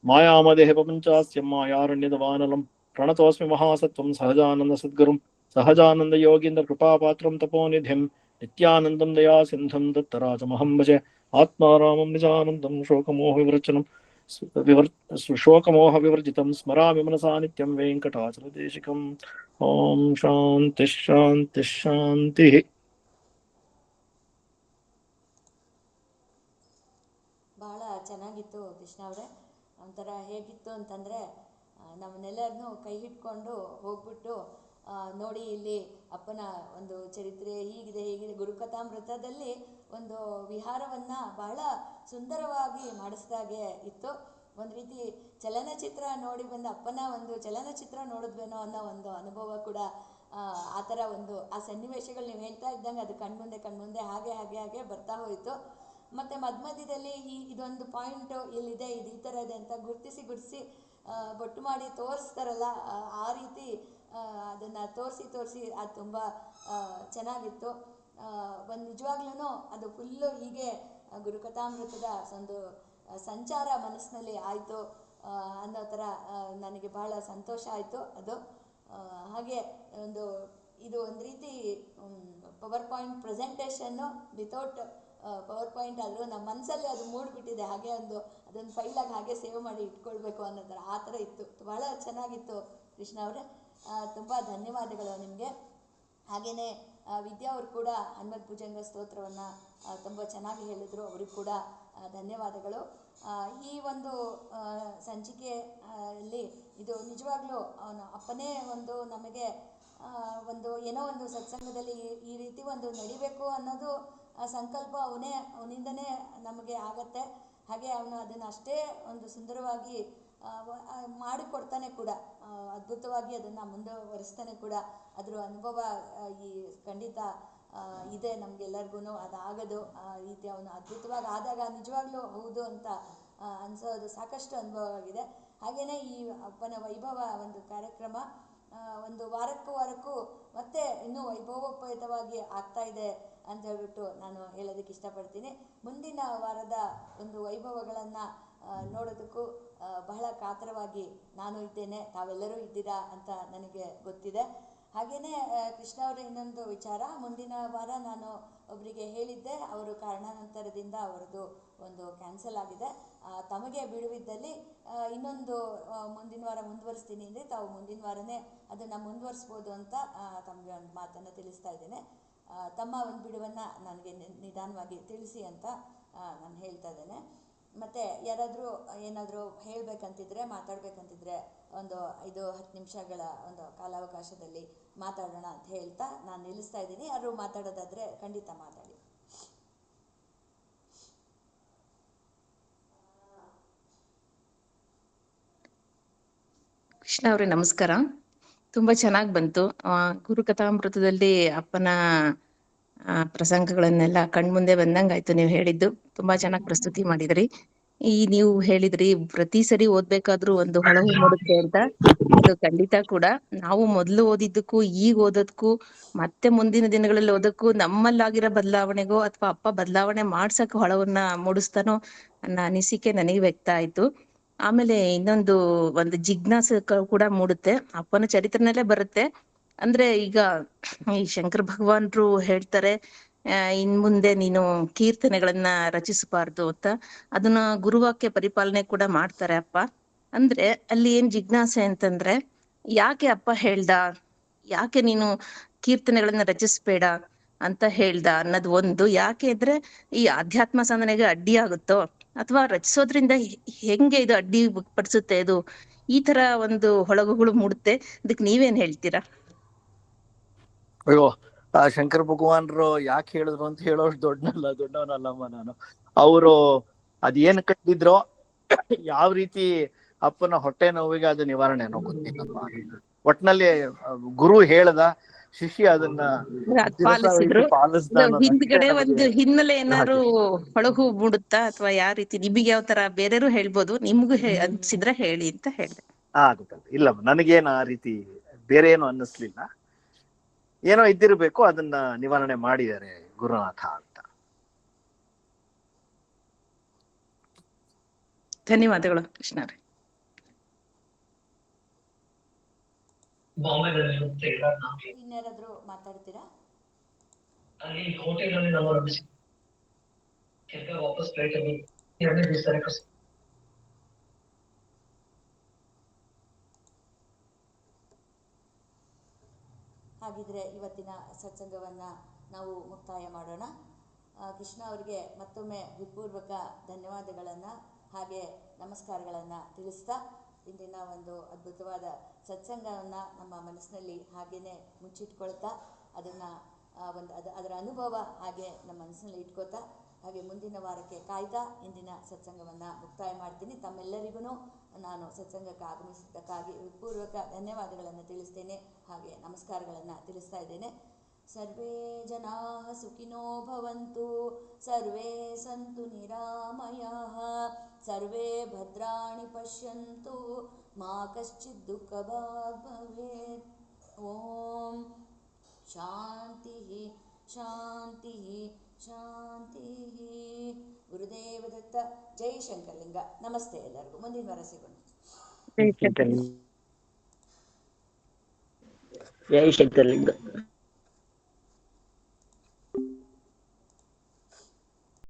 ಮಾಯಾಮದೇಹ ಪಂಚಾಸ್ಯಂ ಮಾಯಾರಣ್ಯದ ವಾನಲಂ ಪ್ರಣತೋಸ್ಮಿ ಮಹಾಸತ್ವಂ ಸಹಜಾನಂದ ಸದ್ಗುರುಂ ಸಹಜಾನಂದ ಯೋಗೀಂದ್ರ ಕೃಪಾಪಾತ್ರಂ ತಪೋನಿಧಿಂ ನಿತ್ಯಾನಂದಂ ದಯಾ ಸಿಂಧಂ ದತ್ತರಾಜಮಹಂ ಭಜೆ ಆತ್ಮಾರಾಮಂ ನಿಜಾನಂದಂ ಶೋಕಮೋಹ ವಿವರ್ಚನಂ ಶೋಕಮೋಹ ವಿವರ್ಜಿತಂ ಸ್ಮರಾಮಿ ಮನಸಾ ನಿತ್ಯಂ ವೆಂಕಟಾಚಲದೇಶಿಕಂ. ಓಂ ಶಾಂತಿ ಶಾಂತಿ ಶಾಂತಿ. ಬಹಳ ಚೆನ್ನಾಗಿತ್ತು ಕೃಷ್ಣ ಅವರೇ. ಒಂಥರ ಹೇಗಿತ್ತು ಅಂತಂದರೆ, ನಮ್ಮನ್ನೆಲ್ಲರನ್ನೂ ಕೈ ಹಿಡ್ಕೊಂಡು ಹೋಗ್ಬಿಟ್ಟು ನೋಡಿ ಇಲ್ಲಿ ಅಪ್ಪನ ಒಂದು ಚರಿತ್ರೆ ಹೀಗಿದೆ ಗುರುಕಥಾಮೃತದಲ್ಲಿ ಒಂದು ವಿಹಾರವನ್ನು ಬಹಳ ಸುಂದರವಾಗಿ ಮಾಡಿಸಿದಾಗೆ ಇತ್ತು. ಒಂದು ರೀತಿ ಚಲನಚಿತ್ರ ನೋಡಿ ಬಂದ ಅಪ್ಪನ ಒಂದು ಚಲನಚಿತ್ರ ನೋಡಿದ್ವೇನೋ ಅನ್ನೋ ಒಂದು ಅನುಭವ ಕೂಡ ಆ ಥರ ಒಂದು ಆ ಸನ್ನಿವೇಶಗಳು ನೀವು ಹೇಳ್ತಾ ಇದ್ದಂಗೆ ಅದು ಕಣ್ಮುಂದೆ ಹಾಗೆ ಬರ್ತಾ ಹೋಯಿತು. ಮತ್ತು ಮಧ್ಯದಲ್ಲಿ ಇದೊಂದು ಪಾಯಿಂಟು ಇಲ್ಲಿದೆ, ಇದು ಈ ಥರ ಇದೆ ಅಂತ ಗುರುತಿಸಿ ಬೊಟ್ಟು ಮಾಡಿ ತೋರಿಸ್ತಾರಲ್ಲ, ಆ ರೀತಿ ಅದನ್ನು ತೋರಿಸಿ ಅದು ತುಂಬ ಚೆನ್ನಾಗಿತ್ತು. ಒಂದು ನಿಜವಾಗ್ಲೂ ಅದು ಫುಲ್ಲು ಹೀಗೆ ಗುರುಕಥಾಮೃತದ ಒಂದು ಸಂಚಾರ ಮನಸ್ಸಿನಲ್ಲಿ ಆಯಿತು ಅನ್ನೋ ಥರ ನನಗೆ ಬಹಳ ಸಂತೋಷ ಆಯಿತು ಅದು. ಹಾಗೆ ಇದು ಒಂದು ರೀತಿ power point presentation without power point ಆದರೂ ನಮ್ಮ ಮನಸ್ಸಲ್ಲಿ ಅದು ಮೂಡಿಬಿಟ್ಟಿದೆ. ಹಾಗೆ ಅದೊಂದು ಫೈಲಾಗಿ ಹಾಗೆ ಸೇವ್ ಮಾಡಿ ಇಟ್ಕೊಳ್ಬೇಕು ಅನ್ನೋ ಥರ ಆ ಥರ ಇತ್ತು. ಭಾಳ ಚೆನ್ನಾಗಿತ್ತು ಕೃಷ್ಣ ಅವರೇ, ತುಂಬ ಧನ್ಯವಾದಗಳು ನಿಮಗೆ. ಹಾಗೆಯೇ ವಿದ್ಯಾ ಅವರು ಕೂಡ ಹನುಮತ್ ಭುಜಂಗ ಸ್ತೋತ್ರವನ್ನು ತುಂಬ ಚೆನ್ನಾಗಿ ಹೇಳಿದರು, ಅವ್ರಿಗೆ ಕೂಡ ಧನ್ಯವಾದಗಳು. ಈ ಒಂದು ಸಂಚಿಕೆಯಲ್ಲಿ ಇದು ನಿಜವಾಗ್ಲೂ ಅಪ್ಪನೇ ನಮಗೆ ಏನೋ ಒಂದು ಸತ್ಸಂಗದಲ್ಲಿ ಈ ರೀತಿ ನಡಿಬೇಕು ಅನ್ನೋದು ಸಂಕಲ್ಪ ಅವನಿಂದನೇ ನಮಗೆ ಆಗತ್ತೆ. ಹಾಗೆ ಅವನು ಅದನ್ನು ಅಷ್ಟೇ ಸುಂದರವಾಗಿ ಮಾಡಿಕೊಡ್ತಾನೆ ಕೂಡ, ಅದ್ಭುತವಾಗಿ ಅದನ್ನು ಮುಂದುವರಿಸ್ತಾನೆ ಕೂಡ. ಅದರ ಅನುಭವ ಖಂಡಿತ ಇದೆ ನಮಗೆಲ್ಲರಿಗೂ. ಅದಾಗೋದು ಆ ರೀತಿ ಅವನು ಅದ್ಭುತವಾಗಿ ಆದಾಗ ನಿಜವಾಗ್ಲೂ ಹೌದು ಅಂತ ಅನಿಸೋದು ಸಾಕಷ್ಟು ಅನುಭವವಾಗಿದೆ. ಹಾಗೆಯೇ ಈ ಅಪ್ಪನ ವೈಭವ ಕಾರ್ಯಕ್ರಮ ವಾರಕ್ಕೂ ಮತ್ತೆ ಇನ್ನೂ ವೈಭವೋಪೇತವಾಗಿ ಆಗ್ತಾ ಇದೆ ಅಂತ ಹೇಳ್ಬಿಟ್ಟು ನಾನು ಹೇಳೋದಕ್ಕೆ ಇಷ್ಟಪಡ್ತೀನಿ. ಮುಂದಿನ ವಾರದ ವೈಭವಗಳನ್ನು ನೋಡೋದಕ್ಕೂ ಬಹಳ ಕಾತರವಾಗಿ ನಾನು ಇದ್ದೇನೆ, ತಾವೆಲ್ಲರೂ ಇದ್ದೀರಾ ಅಂತ ನನಗೆ ಗೊತ್ತಿದೆ. ಹಾಗೆಯೇ ಕೃಷ್ಣ ಅವರ ಇನ್ನೊಂದು ವಿಚಾರ, ಮುಂದಿನ ವಾರ ನಾನು ಒಬ್ಬರಿಗೆ ಹೇಳಿದ್ದೆ, ಅವರು ಕಾರಣಾಂತರದಿಂದ ಅವರದ್ದು ಕ್ಯಾನ್ಸಲ್ ಆಗಿದೆ. ತಮಗೆ ಬಿಡುವಿದ್ದಲ್ಲಿ ಇನ್ನೊಂದು ಮುಂದಿನ ವಾರ ಮುಂದುವರಿಸ್ತೀನಿ ಅಂದರೆ ತಾವು ಮುಂದಿನ ವಾರನೇ ಅದನ್ನು ಮುಂದುವರಿಸ್ಬೋದು ಅಂತ ತಮಗೆ ಒಂದು ಮಾತನ್ನು ತಿಳಿಸ್ತಾ ಇದ್ದೇನೆ. ತಮ್ಮ ಒಂದು ಬಿಡುವನ್ನು ನನಗೆ ನಿಧಾನವಾಗಿ ತಿಳಿಸಿ ಅಂತ ನಾನು ಹೇಳ್ತಾ ಇದ್ದೇನೆ. ಮತ್ತು ಯಾರಾದರೂ ಏನಾದರೂ ಹೇಳಬೇಕಂತಿದ್ರೆ ಮಾತಾಡಬೇಕಂತಿದ್ರೆ ಒಂದು 5-10 ನಿಮಿಷಗಳ ಒಂದು ಕಾಲಾವಕಾಶದಲ್ಲಿ ಮಾತಾಡೋಣ ಅಂತ ಹೇಳ್ತಾ ನಾನು ನಿಲ್ಲಿಸ್ತಾ ಇದ್ದೀನಿ. ಯಾರು ಮಾತಾಡೋದಾದರೆ ಖಂಡಿತ ಮಾತಾಡಿ. ಕೃಷ್ಣ ಅವರೇ ನಮಸ್ಕಾರ. ತುಂಬಾ ಚೆನ್ನಾಗಿ ಬಂತು. ಗುರುಕಥಾಮೃತದಲ್ಲಿ ಅಪ್ಪನ ಪ್ರಸಂಗಗಳನ್ನೆಲ್ಲ ಕಣ್ಮುಂದೆ ಬಂದಂಗಾಯ್ತು. ನೀವು ಹೇಳಿದ್ದು ತುಂಬಾ ಚೆನ್ನಾಗಿ ಪ್ರಸ್ತುತಿ ಮಾಡಿದ್ರಿ. ನೀವು ಹೇಳಿದ್ರಿ ಪ್ರತಿ ಸರಿ ಓದ್ಬೇಕಾದ್ರೂ ಒಂದು ಹೊಳಹು ಮೂಡುತ್ತೆ ಅಂತ. ಅದು ಖಂಡಿತ ಕೂಡ. ನಾವು ಮೊದಲು ಓದಿದ್ದಕ್ಕೂ ಈಗ ಓದೋದಕ್ಕೂ ಮತ್ತೆ ಮುಂದಿನ ದಿನಗಳಲ್ಲಿ ಓದಕ್ಕೂ ನಮ್ಮಲ್ಲಾಗಿರೋ ಬದಲಾವಣೆಗೋ ಅಥವಾ ಅಪ್ಪ ಬದಲಾವಣೆ ಮಾಡ್ಸಕ್ ಹೊಳವನ್ನ ಮೂಡಿಸ್ತಾನೋ ಅನ್ನೋ ಅನಿಸಿಕೆ ನನಗೆ ವ್ಯಕ್ತ ಆಯ್ತು. ಆಮೇಲೆ ಒಂದು ಜಿಜ್ಞಾಸೆ ಕೂಡ ಮೂಡುತ್ತೆ. ಅಪ್ಪನ ಚರಿತ್ರೆನಲ್ಲೇ ಬರುತ್ತೆ. ಅಂದ್ರೆ ಈಗ ಈ ಶಂಕರ ಭಗವಾನ್ರು ಹೇಳ್ತಾರೆ, ಇನ್ ಮುಂದೆ ನೀನು ಕೀರ್ತನೆಗಳನ್ನ ರಚಿಸಬಾರ್ದು ಅಂತ. ಅದನ್ನ ಗುರುವಾಕ್ಯ ಪರಿಪಾಲನೆ ಕೂಡ ಮಾಡ್ತಾರೆ ಅಪ್ಪ. ಅಂದ್ರೆ ಅಲ್ಲಿ ಏನ್ ಜಿಜ್ಞಾಸೆ ಅಂತಂದ್ರೆ, ಯಾಕೆ ಅಪ್ಪ ಹೇಳ್ದ, ಯಾಕೆ ನೀನು ಕೀರ್ತನೆಗಳನ್ನ ರಚಿಸ್ಬೇಡ ಅಂತ ಹೇಳ್ದ ಅನ್ನೋದು ಒಂದು. ಯಾಕೆ ಅಂದ್ರೆ ಈ ಆಧ್ಯಾತ್ಮ ಸಾಧನೆಗೆ ಅಡ್ಡಿ ಆಗುತ್ತೋ ಅಥವಾ ರಚಿಸೋದ್ರಿಂದ ಹೆಂಗೆ ಇದು ಅಡ್ಡಿ ಪಡಿಸುತ್ತೆ, ಇದು ಈ ತರ ಒಂದು ಹೊಳಗುಗಳು ಮೂಡುತ್ತೆ. ಅದಕ್ಕೆ ನೀವೇನ್ ಹೇಳ್ತೀರಾ? ಅಯ್ಯೋ, ಆ ಶಂಕರ ಭಗವಾನ್ರು ಯಾಕೆ ಹೇಳಿದ್ರು ಅಂತ ಹೇಳೋಷ್ಟು ದೊಡ್ಡವನಲ್ಲಮ್ಮ ನಾನು. ಅವರು ಅದೇನ್ ಕಂಡಿದ್ರೋ, ಯಾವ ರೀತಿ ಅಪ್ಪನ ಹೊಟ್ಟೆ ನೋವಿಗೆ ಅದು ನಿವಾರಣೆ ಅನ್ನೋ ಗೊತ್ತಿಲ್ಲಪ್ಪ. ಒಟ್ನಲ್ಲಿ ಗುರು ಹೇಳ್ದ, ಶಿಷ್ಯ ಅದನ್ನ ಪಾಲಿಸಿದ್ರು. ಹಿಂದ್ಗಡೆ ಒಂದು ಹಿನ್ನೆಲೆ ಏನಾದ್ರು ಹಾಗೆ. ಹೊಳಗು ಮೂಡುತ್ತಾ ಅಥವಾ ಯಾವ ರೀತಿ? ನಿಮಗೆ ಯಾವ ತರ ಬೇರೆಯವರು ಹೇಳ್ಬೋದು, ನಿಮ್ಗೂ ಅನ್ಸಿದ್ರೆ ಹೇಳಿ ಅಂತ ಹೇಳಿದೆ. ಗೊತ್ತಲ್ಲ. ಇಲ್ಲ, ನನಗೇನು ಆ ರೀತಿ ಬೇರೆ ಏನು ಅನ್ನಿಸ್ಲಿಲ್ಲ. ಏನೋ ಇದ್ದಿರ್ಬೇಕು, ಅದನ್ನ ನಿವಾರಣೆ ಮಾಡಿದ್ದಾರೆ ಗುರುನಾಥ ಅಂತ. ಧನ್ಯವಾದಗಳು ಕೃಷ್ಣ. ಇನ್ಯಾರಾದ್ರೂ ಮಾತಾಡ್ತೀರಾ? ಹಾಗಿದ್ರೆ ಇವತ್ತಿನ ಸತ್ಸಂಗವನ್ನು ನಾವು ಮುಕ್ತಾಯ ಮಾಡೋಣ. ಕೃಷ್ಣ ಅವರಿಗೆ ಮತ್ತೊಮ್ಮೆ ಹೃತ್ಪೂರ್ವಕ ಧನ್ಯವಾದಗಳನ್ನು ಹಾಗೆ ನಮಸ್ಕಾರಗಳನ್ನು ತಿಳಿಸ್ತಾ, ಇಂದಿನ ಒಂದು ಅದ್ಭುತವಾದ ಸತ್ಸಂಗವನ್ನು ನಮ್ಮ ಮನಸ್ಸಿನಲ್ಲಿ ಹಾಗೇ ಮುಚ್ಚಿಟ್ಕೊಳ್ತಾ, ಅದರ ಅನುಭವ ಹಾಗೆ ನಮ್ಮ ಮನಸ್ಸಿನಲ್ಲಿ ಇಟ್ಕೋತಾ, ಹಾಗೆ ಮುಂದಿನ ವಾರಕ್ಕೆ ಕಾಯ್ತಾ ಇಂದಿನ ಸತ್ಸಂಗವನ್ನು ಮುಕ್ತಾಯ ಮಾಡ್ತೀನಿ. ತಮ್ಮೆಲ್ಲರಿಗೂ ನಾನು ಸತ್ಸಂಗಕ್ಕೆ ಆಗಮಿಸಿದ್ದಕ್ಕಾಗಿ ಹೃತ್ಪೂರ್ವಕ ಧನ್ಯವಾದಗಳನ್ನು ತಿಳಿಸ್ತೇನೆ, ಹಾಗೆ ನಮಸ್ಕಾರಗಳನ್ನು ತಿಳಿಸ್ತಾ ಇದ್ದೇನೆ. ಸರ್ವೇ ಜನಾಃ ಸುಖಿನೋ ಭವಂತು, ಸರ್ವೇ ಸಂತು ನಿರಾಮಯಾಃ, ಸರ್ವೇ ಭದ್ರಾಣಿ ಪಶ್ಯಂತು, ಮಾ ಕಶ್ಚಿತ್ ದುಃಖಭಾಗ್ ಭವೇತ್. ಓಂ ಶಾಂತಿ ಶಾಂತಿ ಶಾಂತಿ. ಗುರುದೇವ ದತ್ತ. ಜೈ ಶಂಕರಲಿಂಗ. ನಮಸ್ತೆ ಎಲ್ಲರಿಗೂ. ಮುಂದಿನ ವಾರ ಸಿಗೋಣ. ಜೈ ಶಂಕರಲಿಂಗ.